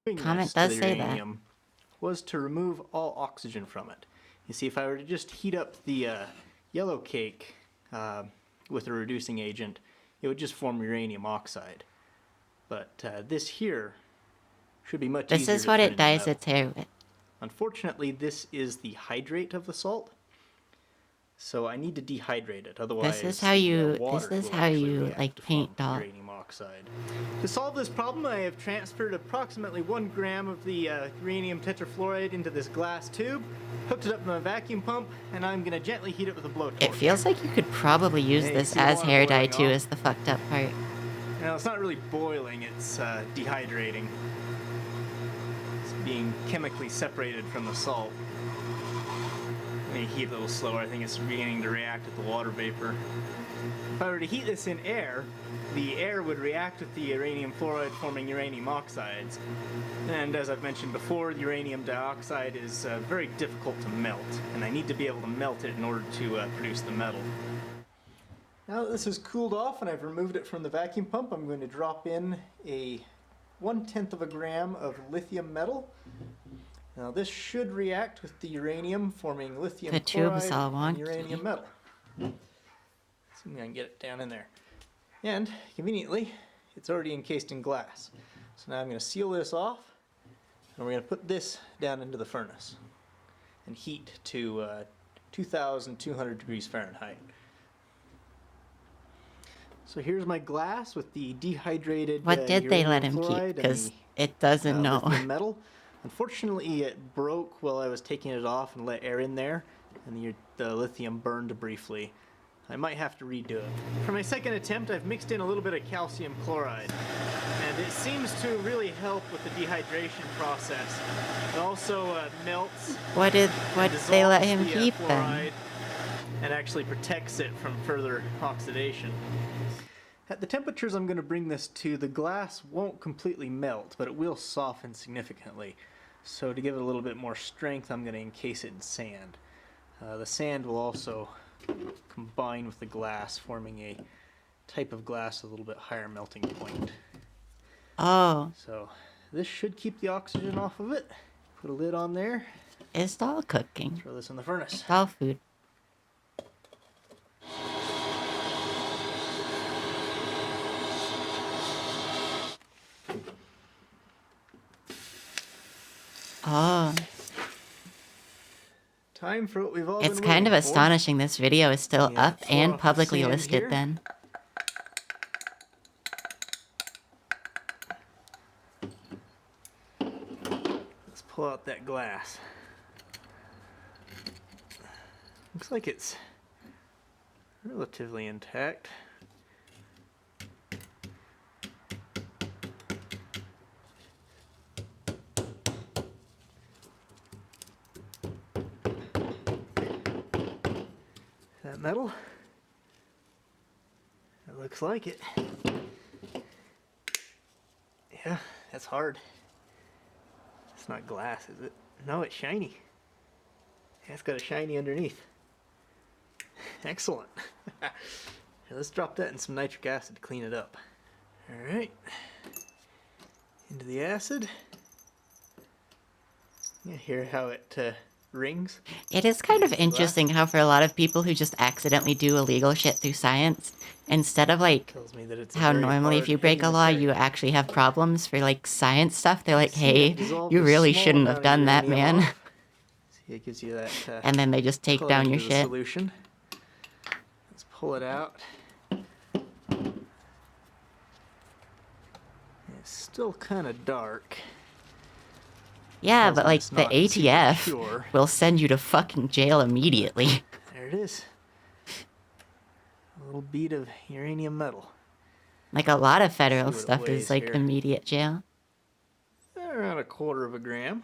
Speaker 6: Doing
Speaker 2: Comment
Speaker 6: this to
Speaker 2: does
Speaker 6: the
Speaker 2: say that.
Speaker 6: uranium was to remove all oxygen from it. You see, if I were to just heat up the yellow cake with a reducing agent, it would just form uranium oxide. But this here should be much
Speaker 2: This
Speaker 6: easier
Speaker 2: is
Speaker 6: to
Speaker 2: what
Speaker 6: turn
Speaker 2: it
Speaker 6: into
Speaker 2: dyes
Speaker 6: metal.
Speaker 2: its hair with.
Speaker 6: Unfortunately, this is the hydrate of the salt, so I need to dehydrate it. Otherwise,
Speaker 2: This is how
Speaker 6: the,
Speaker 2: you-
Speaker 6: water
Speaker 2: this is
Speaker 6: will
Speaker 2: how
Speaker 6: actually
Speaker 2: you,
Speaker 6: react
Speaker 2: like,
Speaker 6: to
Speaker 2: paint
Speaker 6: form
Speaker 2: doll.
Speaker 6: uranium oxide. To solve this problem, I have transferred approximately 1 gram of the uranium tetrafluoride into this glass tube, hooked it up to my vacuum pump, and I'm going to gently heat it with a blowtorch.
Speaker 2: It feels like you could probably use
Speaker 6: Hey,
Speaker 2: this
Speaker 6: see the
Speaker 2: as
Speaker 6: water
Speaker 2: hair dye
Speaker 6: boiling
Speaker 2: too,
Speaker 6: off?
Speaker 2: as the fucked up part.
Speaker 6: Now, it's not really boiling, it's dehydrating. It's being chemically separated from the salt. May heat a little slower. I think it's beginning to react with the water vapor. If I were to heat this in air, the air would react with the uranium fluoride, forming uranium oxides. And as I've mentioned before, the uranium dioxide is very difficult to melt, and I need to be able to melt it in order to produce the metal. Now that this is cooled off and I've removed it from the vacuum pump, I'm going to drop in a 1/10 of a gram of lithium metal. Now this should react with the uranium, forming lithium
Speaker 2: The tube's
Speaker 6: chloride
Speaker 2: all
Speaker 6: and
Speaker 2: wonky.
Speaker 6: uranium metal. Let's see if I can get it down in there. And conveniently, it's already encased in glass. So now I'm going to seal this off, and we're going to put this down into the furnace and heat to 2,200 degrees Fahrenheit. So here's my glass with the dehydrated
Speaker 2: What did they let him
Speaker 6: uranium
Speaker 2: keep?
Speaker 6: fluoride and
Speaker 2: Because
Speaker 6: the,
Speaker 2: it doesn't know.
Speaker 6: lithium metal. Unfortunately, it broke while I was taking it off and let air in there, and the lithium burned briefly. I might have to redo it. For my second attempt, I've mixed in a little bit of calcium chloride, and it seems to really help with the dehydration process. It also melts.
Speaker 2: What did they let him
Speaker 6: dissolves the,
Speaker 2: keep then?
Speaker 6: fluoride and actually protects it from further oxidation. At the temperatures I'm going to bring this to, the glass won't completely melt, but it will soften significantly. So to give it a little bit more strength, I'm going to encase it in sand. The sand will also combine with the glass, forming a type of glass with a little bit higher melting point.
Speaker 2: Oh,
Speaker 6: So this should keep the oxygen off of it. Put a lid on there.
Speaker 2: it's doll cooking.
Speaker 6: Throw this in the furnace.
Speaker 2: Doll food. Oh,
Speaker 6: Time for what we've all
Speaker 2: it's
Speaker 6: been
Speaker 2: kind of
Speaker 6: waiting for.
Speaker 2: astonishing this video is still
Speaker 6: Yeah,
Speaker 2: up
Speaker 6: pour
Speaker 2: and
Speaker 6: off the
Speaker 2: publicly
Speaker 6: sand
Speaker 2: listed
Speaker 6: here.
Speaker 2: then.
Speaker 6: Let's pull out that glass. Looks like it's relatively intact. That metal? It looks like it. Yeah, that's hard. It's not glass, is it? No, it's shiny. Yeah, it's got a shiny underneath. Excellent. Here, let's drop that in some nitric acid to clean it up. Alright. Into the acid. Yeah, hear how it rings?
Speaker 2: It is kind of
Speaker 6: Glass.
Speaker 2: interesting how for a lot of people who just accidentally do illegal shit through science, instead of like
Speaker 6: Tells me that it's a
Speaker 2: how
Speaker 6: very
Speaker 2: normally if
Speaker 6: hard,
Speaker 2: you break a
Speaker 6: heavy
Speaker 2: law
Speaker 6: material.
Speaker 2: you actually have problems for like science stuff, they're like,
Speaker 6: See,
Speaker 2: hey,
Speaker 6: it dissolved
Speaker 2: you
Speaker 6: a
Speaker 2: really
Speaker 6: small
Speaker 2: shouldn't
Speaker 6: amount
Speaker 2: have
Speaker 6: of
Speaker 2: done that,
Speaker 6: uranium
Speaker 2: man.
Speaker 6: off. See, it gives you that
Speaker 2: And then they just take
Speaker 6: color
Speaker 2: down your
Speaker 6: into the
Speaker 2: shit.
Speaker 6: solution. Let's pull it out. It's still kind of dark.
Speaker 2: Yeah,
Speaker 6: Tells
Speaker 2: but
Speaker 6: me
Speaker 2: like
Speaker 6: it's
Speaker 2: the
Speaker 6: not super
Speaker 2: ATF
Speaker 6: pure.
Speaker 2: will send you to fucking jail immediately.
Speaker 6: There it is. A little bead of uranium metal.
Speaker 2: Like a lot of federal
Speaker 6: See what it
Speaker 2: stuff
Speaker 6: weighs
Speaker 2: is like
Speaker 6: here.
Speaker 2: immediate jail.
Speaker 6: Around 1/4 of a gram.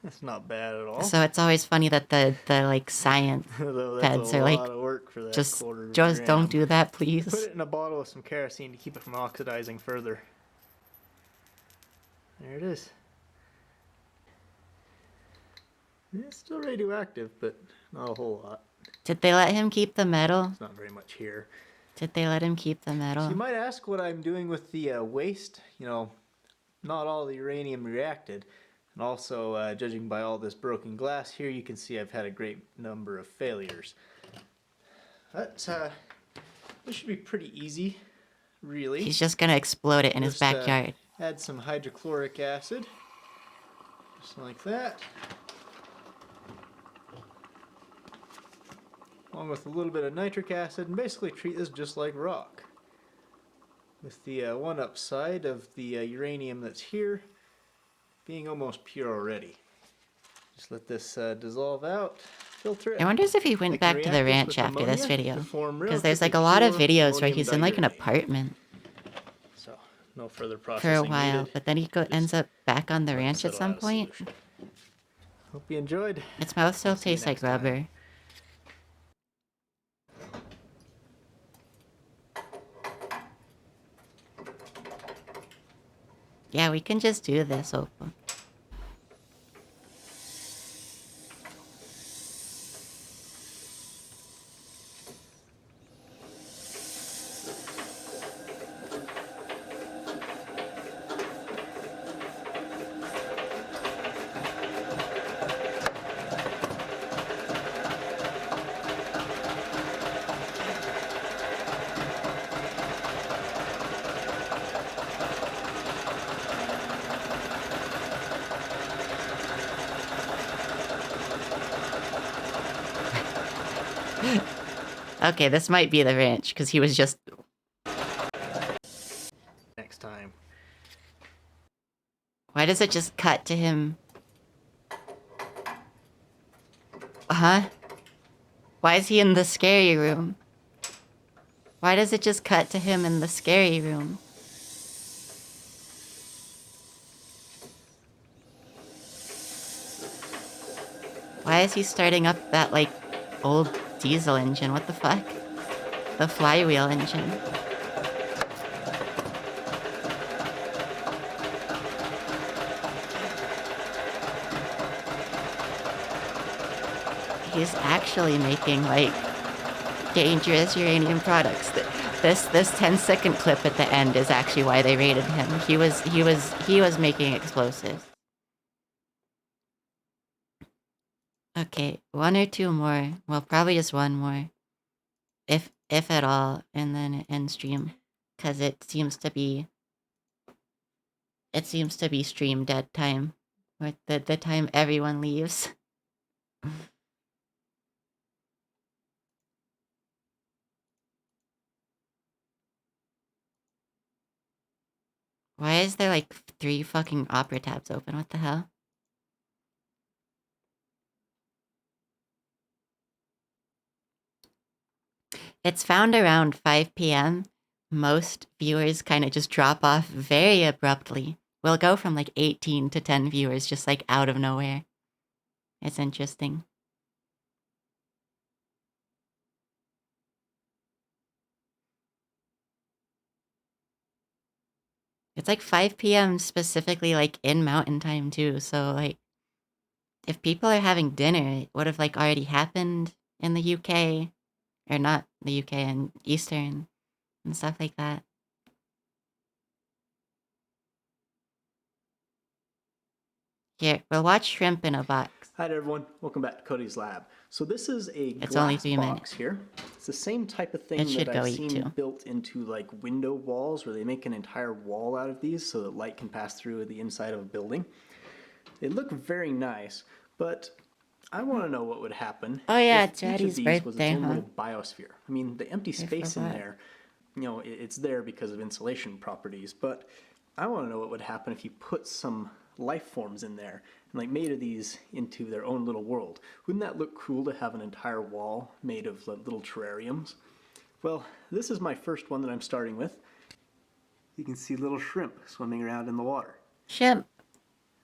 Speaker 6: That's not bad at all.
Speaker 2: So it's always funny that the like science
Speaker 6: Although
Speaker 2: feds
Speaker 6: that's a
Speaker 2: are
Speaker 6: lot
Speaker 2: like,
Speaker 6: of work for that
Speaker 2: just
Speaker 6: 1/4 of a
Speaker 2: just
Speaker 6: gram.
Speaker 2: don't do that,
Speaker 6: Put
Speaker 2: please.
Speaker 6: it in a bottle with some kerosene to keep it from oxidizing further. There it is. It's still radioactive, but not a whole lot.
Speaker 2: Did they let him keep the metal?
Speaker 6: There's not very much here.
Speaker 2: Did they let him keep the
Speaker 6: So
Speaker 2: metal?
Speaker 6: you might ask what I'm doing with the waste. You know, not all the uranium reacted. And also, judging by all this broken glass here, you can see I've had a great number of failures. But this should be pretty easy, really.
Speaker 2: He's just gonna explode it in his
Speaker 6: Just,
Speaker 2: backyard.
Speaker 6: Add some hydrochloric acid, just like that. Along with a little bit of nitric acid, and basically treat this just like rock. With the one upside of the uranium that's here being almost pure already. Just let this dissolve out, filter it.
Speaker 2: I wonder if he went
Speaker 6: I can
Speaker 2: back to the
Speaker 6: react this
Speaker 2: ranch
Speaker 6: with
Speaker 2: after this
Speaker 6: ammonia
Speaker 2: video.
Speaker 6: to form
Speaker 2: Because there's like a
Speaker 6: relatively
Speaker 2: lot of
Speaker 6: pure
Speaker 2: videos where
Speaker 6: ammonium
Speaker 2: he's in like an
Speaker 6: diuranate.
Speaker 2: apartment
Speaker 6: So, no further
Speaker 2: for a
Speaker 6: processing
Speaker 2: while,
Speaker 6: needed.
Speaker 2: but then he ends up back on the
Speaker 6: Let
Speaker 2: ranch
Speaker 6: this
Speaker 2: at
Speaker 6: settle
Speaker 2: some
Speaker 6: out of
Speaker 2: point.
Speaker 6: solution. Hope you enjoyed.
Speaker 2: Its mouth still
Speaker 6: See you
Speaker 2: tastes like
Speaker 6: next time.
Speaker 2: rubber. Yeah, we can just do this, Opal. Okay, this might be the ranch, because he was just...
Speaker 6: Next time.
Speaker 2: Why does it just cut to him? Huh? Why is he in the scary room? Why does it just cut to him in the scary room? Why is he starting up that, like, old diesel engine? What the fuck? The flywheel engine. He's actually making, like, dangerous uranium products. This 10-second clip at the end is actually why they raided him. He was making explosives. Okay, one or two more. Well, probably just one more. If at all, and then end stream. Cause it seems to be stream dead time. Or the time everyone leaves. Why is there like 3 fucking opera tabs open? What the hell? It's found around 5 p.m. Most viewers kind of just drop off very abruptly. We'll go from like 18 to 10 viewers just like out of nowhere. It's interesting. It's like 5 p.m. specifically like in mountain time too. So like if people are having dinner, it would have like already happened in the UK. Or not the UK, and Eastern and stuff like that. Here, we'll watch shrimp in a box.
Speaker 6: Hi there, everyone. Welcome back to Cody's Lab. So this is a
Speaker 2: It's
Speaker 6: glass
Speaker 2: only 3
Speaker 6: box
Speaker 2: minutes.
Speaker 6: here. It's the same type of thing
Speaker 2: It should
Speaker 6: that
Speaker 2: go
Speaker 6: I've
Speaker 2: eat
Speaker 6: seen
Speaker 2: too.
Speaker 6: built into like window walls where they make an entire wall out of these so that light can pass through the inside of a building. They look very nice, but I want to know what would happen
Speaker 2: Oh yeah,
Speaker 6: if
Speaker 2: it's
Speaker 6: each of
Speaker 2: Daddy's
Speaker 6: these was
Speaker 2: birthday,
Speaker 6: its own
Speaker 2: huh?
Speaker 6: little biosphere. I mean, the empty space in
Speaker 2: forgot.
Speaker 6: there, you know, it's there because of insulation properties, but I want to know what would happen if you put some life forms in there and like made of these into their own little world. Wouldn't that look cool to have an entire wall made of little terrariums? Well, this is my first one that I'm starting with. You can see little shrimp swimming around in the water.
Speaker 2: Shrimp.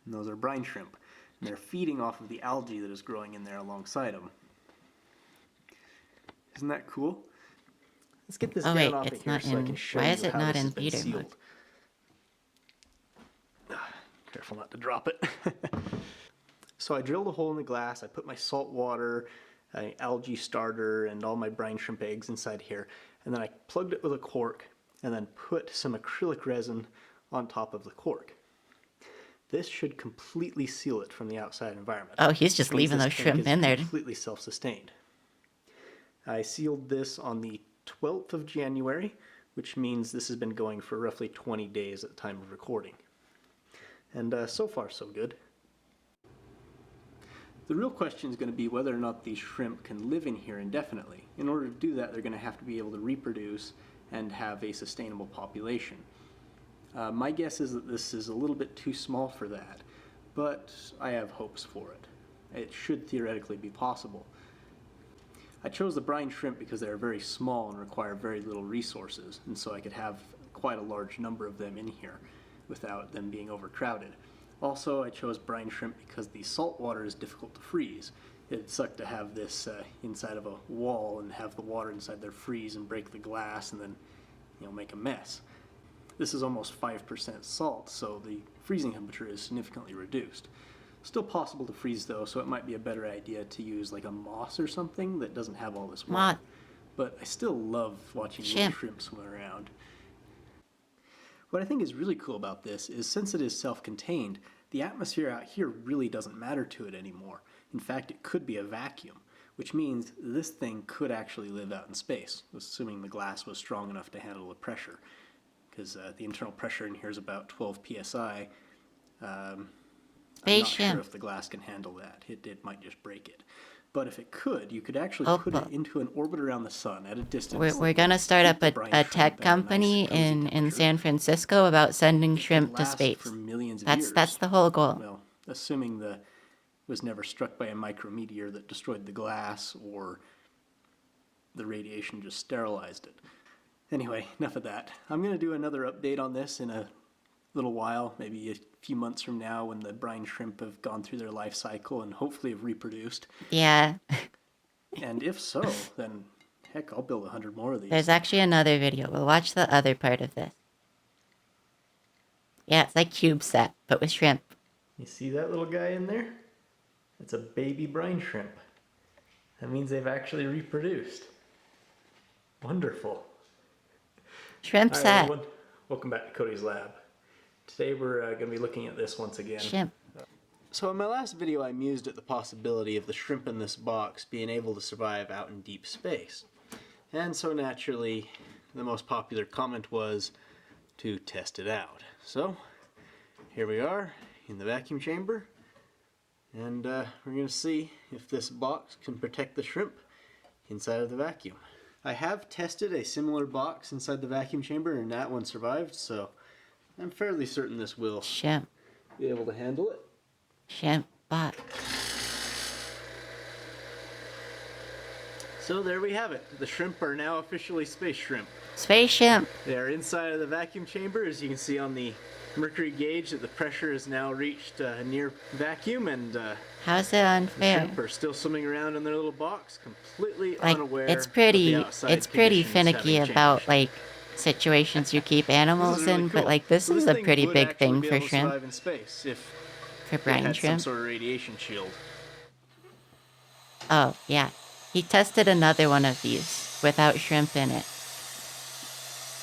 Speaker 6: And those are brine shrimp. And they're feeding off of the algae that is growing in there alongside them. Isn't that cool? Let's get this
Speaker 2: Oh
Speaker 6: down
Speaker 2: wait,
Speaker 6: off
Speaker 2: it's
Speaker 6: of here
Speaker 2: not
Speaker 6: so I
Speaker 2: in.
Speaker 6: can show
Speaker 2: Why
Speaker 6: you
Speaker 2: is it
Speaker 6: how
Speaker 2: not
Speaker 6: this
Speaker 2: in
Speaker 6: has been
Speaker 2: theater mode?
Speaker 6: sealed. Careful not to drop it. So I drilled a hole in the glass, I put my salt water, algae starter, and all my brine shrimp eggs inside here, and then I plugged it with a cork, and then put some acrylic resin on top of the cork. This should completely seal it from the outside environment.
Speaker 2: Oh, he's just
Speaker 6: Which means
Speaker 2: leaving
Speaker 6: this
Speaker 2: those
Speaker 6: tank
Speaker 2: shrimp
Speaker 6: is
Speaker 2: in there.
Speaker 6: completely self-sustained. I sealed this on the 12th of January, which means this has been going for roughly 20 days at the time of recording. And so far, so good. The real question is going to be whether or not these shrimp can live in here indefinitely. In order to do that, they're going to have to be able to reproduce and have a sustainable population. My guess is that this is a little bit too small for that, but I have hopes for it. It should theoretically be possible. I chose the brine shrimp because they are very small and require very little resources, and so I could have quite a large number of them in here without them being overcrowded. Also, I chose brine shrimp because the salt water is difficult to freeze. It'd suck to have this inside of a wall and have the water inside there freeze and break the glass and then, make a mess. This is almost 5% salt, so the freezing temperature is significantly reduced. Still possible to freeze though, so it might be a better idea to use like a moss or something that doesn't have all this water. But I still love watching little shrimp swim around. What I think is really cool about this is since it is self-contained, the atmosphere out here really doesn't matter to it anymore. In fact, it could be a vacuum, which means this thing could actually live out in space, assuming the glass was strong enough to handle the pressure. Because the internal pressure in here is about 12 psi. I'm not sure if the glass can handle that. It might just break it. But if it could, you could actually put it into an orbit around the sun at a distance.
Speaker 2: We're going to start up a tech company in San Francisco about sending shrimp to space.
Speaker 6: For millions of
Speaker 2: That's the whole goal.
Speaker 6: Well, assuming it was never struck by a micrometeor that destroyed the glass or the radiation just sterilized it. Anyway, enough of that. I'm going to do another update on this in a little while, maybe a few months from now when the brine shrimp have gone through their life cycle and hopefully have reproduced.
Speaker 2: Yeah.
Speaker 6: And if so, then heck, I'll build 100 more of these.
Speaker 2: There's actually another video. We'll watch the other part of this. Yeah, it's like CubeSat, but with shrimp.
Speaker 6: You see that little guy in there? It's a baby brine shrimp. That means they've actually reproduced. Wonderful.
Speaker 2: Shrimp
Speaker 6: Hi,
Speaker 2: set.
Speaker 6: everyone. Welcome back to Cody's Lab. Today we're going to be looking at this once again.
Speaker 2: Shrimp.
Speaker 6: So in my last video I mused at the possibility of the shrimp in this box being able to survive out in deep space. And so naturally the most popular comment was to test it out. So here we are in the vacuum chamber and we're going to see if this box can protect the shrimp inside of the vacuum. I have tested a similar box inside the vacuum chamber and that one survived, so I'm fairly certain this will be able to handle it.
Speaker 2: Shrimp box.
Speaker 6: So there we have it. The shrimp are now officially space shrimp.
Speaker 2: Space shrimp.
Speaker 6: They are inside of the vacuum chamber. As you can see on the mercury gauge that the pressure has now reached near vacuum, and
Speaker 2: how's it unfair?
Speaker 6: The shrimp are still swimming around in their little box, completely unaware.
Speaker 2: It's pretty finicky about
Speaker 6: changed.
Speaker 2: situations you keep animals
Speaker 6: This is really
Speaker 2: in,
Speaker 6: cool.
Speaker 2: but this
Speaker 6: So
Speaker 2: is a
Speaker 6: thing
Speaker 2: pretty
Speaker 6: would
Speaker 2: big
Speaker 6: actually
Speaker 2: thing
Speaker 6: be
Speaker 2: for
Speaker 6: able to
Speaker 2: shrimp.
Speaker 6: survive in space if
Speaker 2: For
Speaker 6: it
Speaker 2: brine
Speaker 6: had
Speaker 2: shrimp.
Speaker 6: some sort of radiation shield.
Speaker 2: Oh, yeah. He tested another one of these without shrimp in it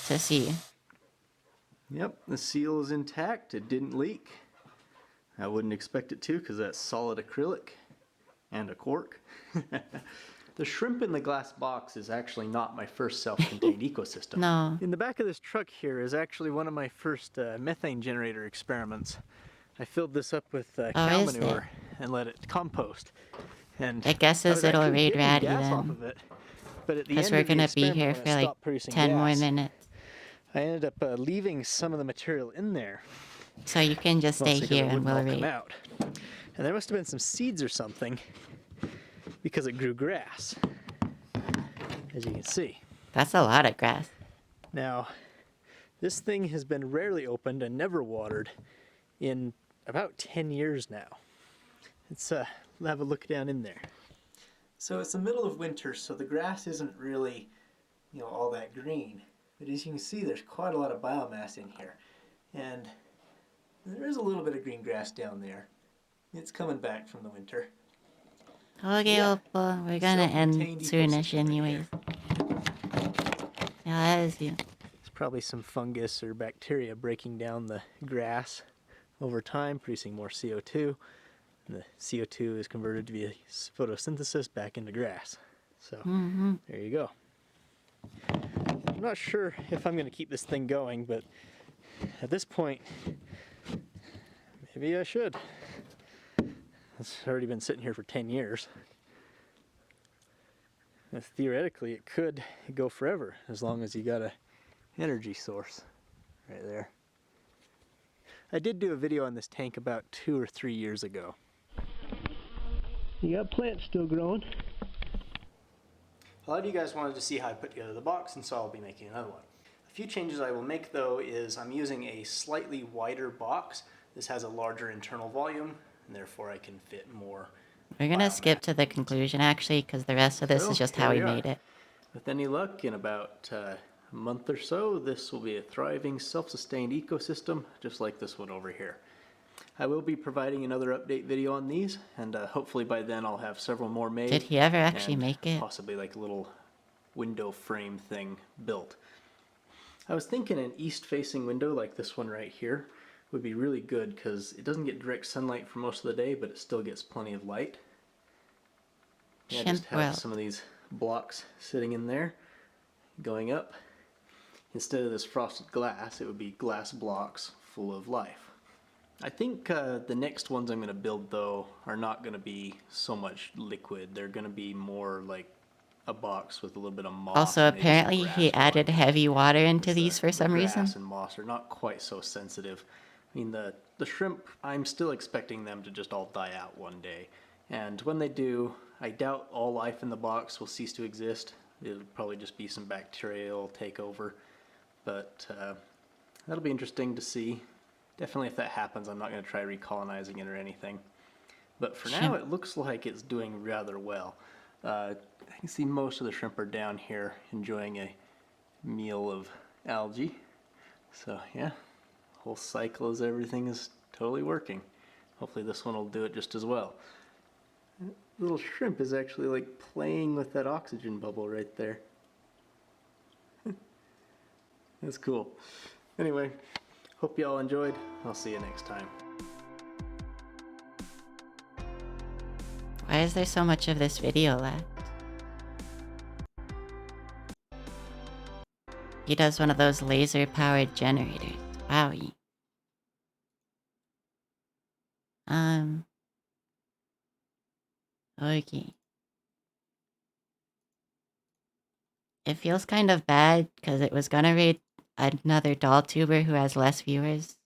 Speaker 2: to see.
Speaker 6: Yep, the seal is intact. It didn't leak. I wouldn't expect it to because that's solid acrylic and a cork. The shrimp in the glass box is actually not my first self-contained ecosystem.
Speaker 2: No.
Speaker 6: In the back of this truck here is actually one of my first methane generator experiments. I filled this up with cow
Speaker 2: is
Speaker 6: manure and let it compost. And
Speaker 2: It guesses
Speaker 6: I was
Speaker 2: it'll
Speaker 6: actually
Speaker 2: read
Speaker 6: getting
Speaker 2: ratty
Speaker 6: gas off
Speaker 2: then.
Speaker 6: of it. But at the
Speaker 2: Because
Speaker 6: end
Speaker 2: we're
Speaker 6: of the
Speaker 2: going to be
Speaker 6: experiment,
Speaker 2: here
Speaker 6: when
Speaker 2: for
Speaker 6: I
Speaker 2: like
Speaker 6: stopped producing
Speaker 2: 10 more
Speaker 6: gas,
Speaker 2: minutes.
Speaker 6: I ended up leaving some of the material in there.
Speaker 2: So you can just stay
Speaker 6: Mostly 'cause
Speaker 2: here
Speaker 6: it
Speaker 2: and
Speaker 6: wouldn't
Speaker 2: we'll
Speaker 6: all come
Speaker 2: read.
Speaker 6: out. And there must have been some seeds or something because it grew grass, as you can see.
Speaker 2: That's a lot of grass.
Speaker 6: Now, this thing has been rarely opened and never watered in about 10 years now. Let's have a look down in there. So it's the middle of winter, so the grass isn't really, all that green. But as you can see, there's quite a lot of biomass in here. And there is a little bit of green grass down there. It's coming back from the winter.
Speaker 2: Okay,
Speaker 6: Yeah.
Speaker 2: Opal. We're gonna end
Speaker 6: Self-contained
Speaker 2: soonish
Speaker 6: ecosystem right
Speaker 2: anyways. Yeah, that is you.
Speaker 6: It's probably some fungus or bacteria breaking down the grass over time, producing more CO2. And the CO2 is converted to be photosynthesis back into grass. So there you go. I'm not sure if I'm going to keep this thing going, but at this point, maybe I should. It's already been sitting here for 10 years. And theoretically, it could go forever as long as you got a energy source right there. I did do a video on this tank about 2 or 3 years ago. You got plants still growing. A lot of you guys wanted to see how I put together the box, and so I'll be making another one. A few changes I will make though is I'm using a slightly wider box This has a larger internal volume, and therefore I can fit more.
Speaker 2: We're gonna skip to the conclusion, actually, because the rest of this
Speaker 6: So,
Speaker 2: is just
Speaker 6: here
Speaker 2: how
Speaker 6: we
Speaker 2: he
Speaker 6: are.
Speaker 2: made it.
Speaker 6: With any luck, in about a month or so, this will be a thriving, self-sustained ecosystem, just like this one over here. I will be providing another update video on these, and hopefully by then I'll have several more made.
Speaker 2: Did he ever actually
Speaker 6: and
Speaker 2: make it?
Speaker 6: Possibly like a little window frame thing built. I was thinking an east-facing window like this one right here would be really good because it doesn't get direct sunlight for most of the day, but it still gets plenty of light. Yeah, just have some of these blocks sitting in there, going up. Instead of this frosted glass, it would be glass blocks full of life. I think the next ones I'm going to build, though, are not going to be so much liquid. They're going to be more like a box with a little bit of moss.
Speaker 2: Also, apparently he added heavy water into these for some reason.
Speaker 6: Grass and moss are not quite so sensitive. I mean, the shrimp, I'm still expecting them to just all die out one day. And when they do, I doubt all life in the box will cease to exist. It'll probably just be some bacterial takeover. But that'll be interesting to see. Definitely if that happens, I'm not going to try recolonizing it or anything. But for now, it looks like it's doing rather well. I can see most of the shrimp are down here enjoying a meal of algae. So yeah, whole cycle as everything is totally working. Hopefully this one will do it just as well. Little shrimp is actually like playing with that oxygen bubble right there. That's cool. Anyway, hope you all enjoyed. I'll see you next time.
Speaker 2: Why is there so much of this video left? He does one of those laser-powered generators. Wowie. Okay. It feels kind of bad because it was gonna raid another doll tuber who has less viewers.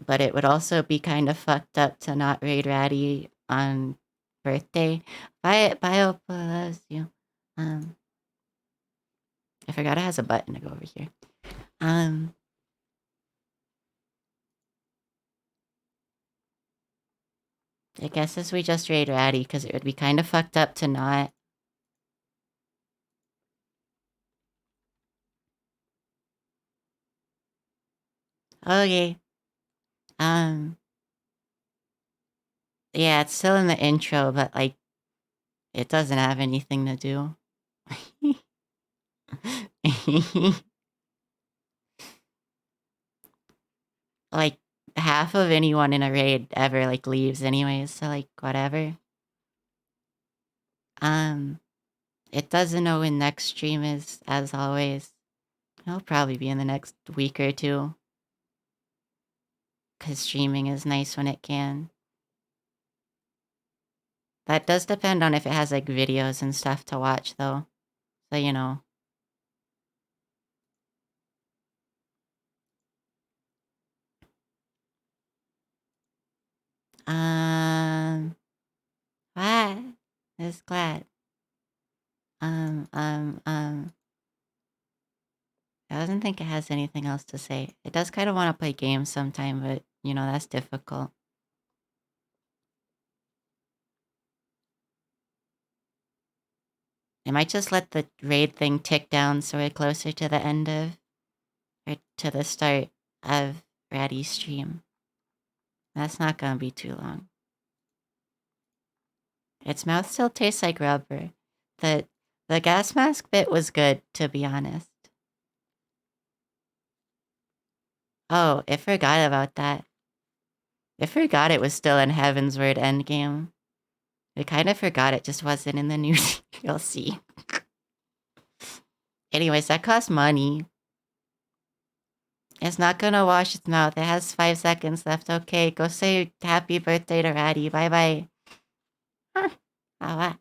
Speaker 2: But it would also be kind of fucked up to not raid Ratty on birthday. Bio plus you. I forgot it has a button to go over here. I guess as we just raid Ratty because it would be kind of fucked up to not. Okay. Yeah, it's still in the intro, but like, it doesn't have anything to do. Like, half of anyone in a raid ever like leaves anyways, so like whatever. It doesn't know when next stream is, as always. It'll probably be in the next week or two. Cause streaming is nice when it can. That does depend on if it has like videos and stuff to watch though. So you know. What? It's glad. I doesn't think it has anything else to say. It does kind of want to play games sometime, but you know, that's difficult. I might just let the raid thing tick down so we're closer to the end of, or to the start of Ratty's stream. That's not gonna be too long. Its mouth still tastes like rubber. The gas mask bit was good, to be honest. Oh, it forgot about that. It forgot it was still in Heavensward Endgame. It kind of forgot it just wasn't in the new DLC. Anyways, that costs money. It's not gonna wash its mouth. It has 5 seconds left. Okay, go say happy birthday to Ratty. Bye-bye. Huh.